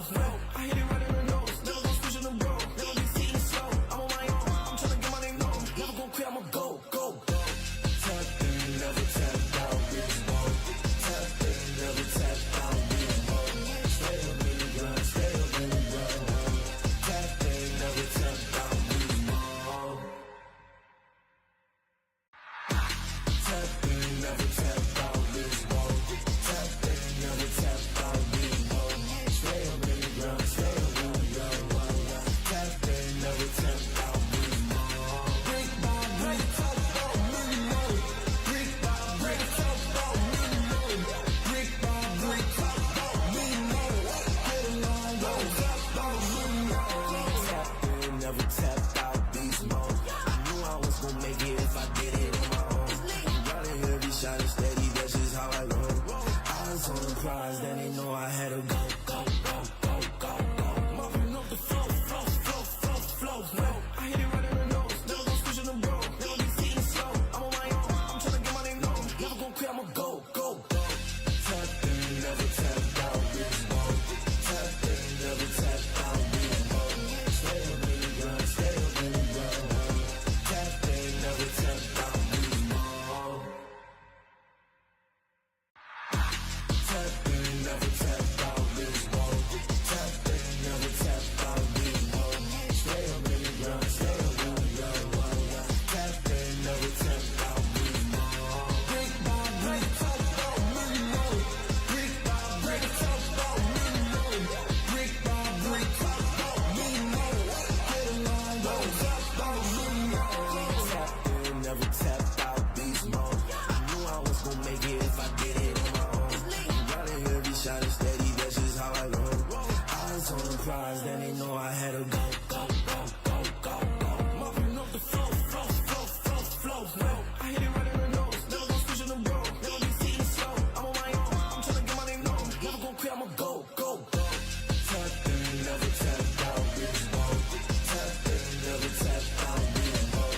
flow. I hit it right in the nose, never gon' switch in the road, never be seen slow. I'm on my own, I'm tryna get my name known, never gon' quit, I'ma go. Tap in, never tap out, bitch, whoa. Tap in, never tap out, bitch, whoa. Stay up in the ground, stay up in the ground. Tap in, never tap out, bitch, whoa. Tap in, never tap out, bitch, whoa. Tap in, never tap out, bitch, whoa. Stay up in the ground, stay up in the ground. Tap in, never tap out, bitch, whoa. Brick by brick, talk about minimum. Brick by brick, talk about minimum. Brick by brick, talk about minimum. Get along, go, talk about minimum. Tap in, never tap out, beast mode. I knew I was gon' make it if I did it on my own. Gotta hear me shining steady, that's just how I go. Eyes on the prize, then they know I had to go. Mopping up the flow. I hit it right in the nose, never gon' switch in the road, never be seen slow. I'm on my own, I'm tryna get my name known, never gon' quit, I'ma go. Tap in, never tap out, bitch, whoa. Tap in, never tap out, bitch, whoa. Stay up in the ground, stay up in the ground. Tap in, never tap out, bitch, whoa. Tap in, never tap out, bitch, whoa. Tap in, never tap out, bitch, whoa. Stay up in the ground, stay up in the ground. Tap in, never tap out, bitch, whoa. Brick by brick, talk about minimum. Brick by brick, talk about minimum. Brick by brick, talk about minimum. Get along, go, talk about minimum. Tap in, never tap out, beast mode. I knew I was gon' make it if I did it on my own. Gotta hear me shining steady, that's just how I go. Eyes on the prize, then they know I had to go. Mopping up the flow. I hit it right in the nose, never gon' switch in the road, never be seen slow. I'm on my own, I'm tryna get my name known, never gon' quit, I'ma go. Tap in, never tap out, bitch, whoa. Tap in, never tap out, bitch, whoa.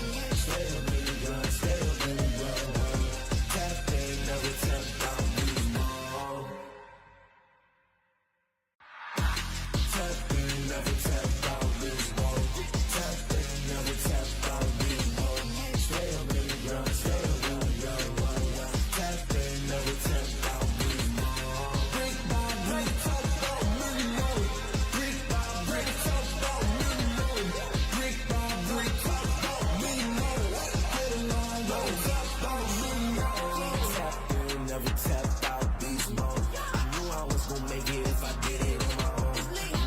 Stay up in the ground, stay up in the ground. Tap in, never tap out, bitch, whoa. Tap in, never tap out, bitch, whoa. Tap in, never tap out, bitch, whoa. Stay up in the ground, stay up in the ground. Tap in, never tap out, bitch, whoa. Brick by brick, talk about minimum. Brick by brick, talk about minimum. Brick by brick, talk about minimum. Get along, go, talk about minimum. Tap in, never tap out, beast mode. I knew I was gon' make it if I did it on my own.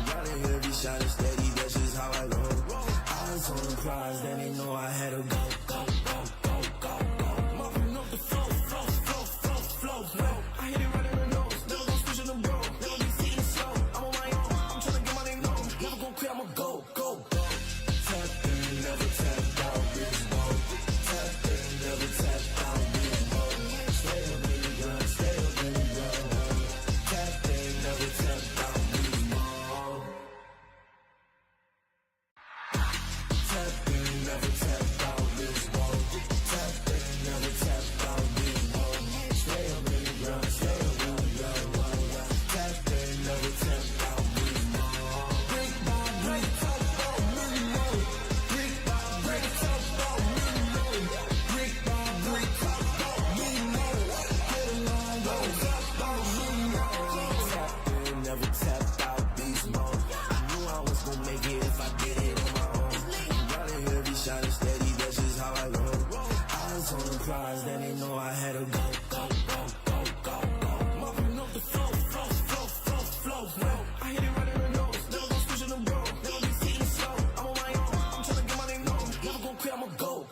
Gotta hear me shining steady, that's just how I go. Eyes on the prize, then they know I had to go. Mopping up the flow. I hit it right in the nose, never gon' switch in the road, never be seen slow. I'm on my own, I'm tryna get my name known, never gon' quit, I'ma go. Tap in, never tap out, bitch, whoa. Tap in, never tap out, bitch, whoa. Stay up in the ground, stay up in the ground. Tap in, never tap out, bitch, whoa. Tap in, never tap out, bitch, whoa. Tap in, never tap out, bitch, whoa. Stay up in the ground, stay up in the ground. Tap in, never tap out, bitch, whoa. Brick by brick, talk about minimum. Brick by brick, talk about minimum. Brick by brick, talk about minimum. Get along, go, talk about minimum. Tap in, never tap out, beast mode. I knew I was gon' make it if I did it on my own. Gotta hear me shining steady, that's just how I go. Eyes on the prize, then they know I had to go. Mopping up the flow. I hit it right in the nose, never gon' switch in the road, never be seen slow. I'm on my own, I'm tryna get my name known, never gon' quit, I'ma go.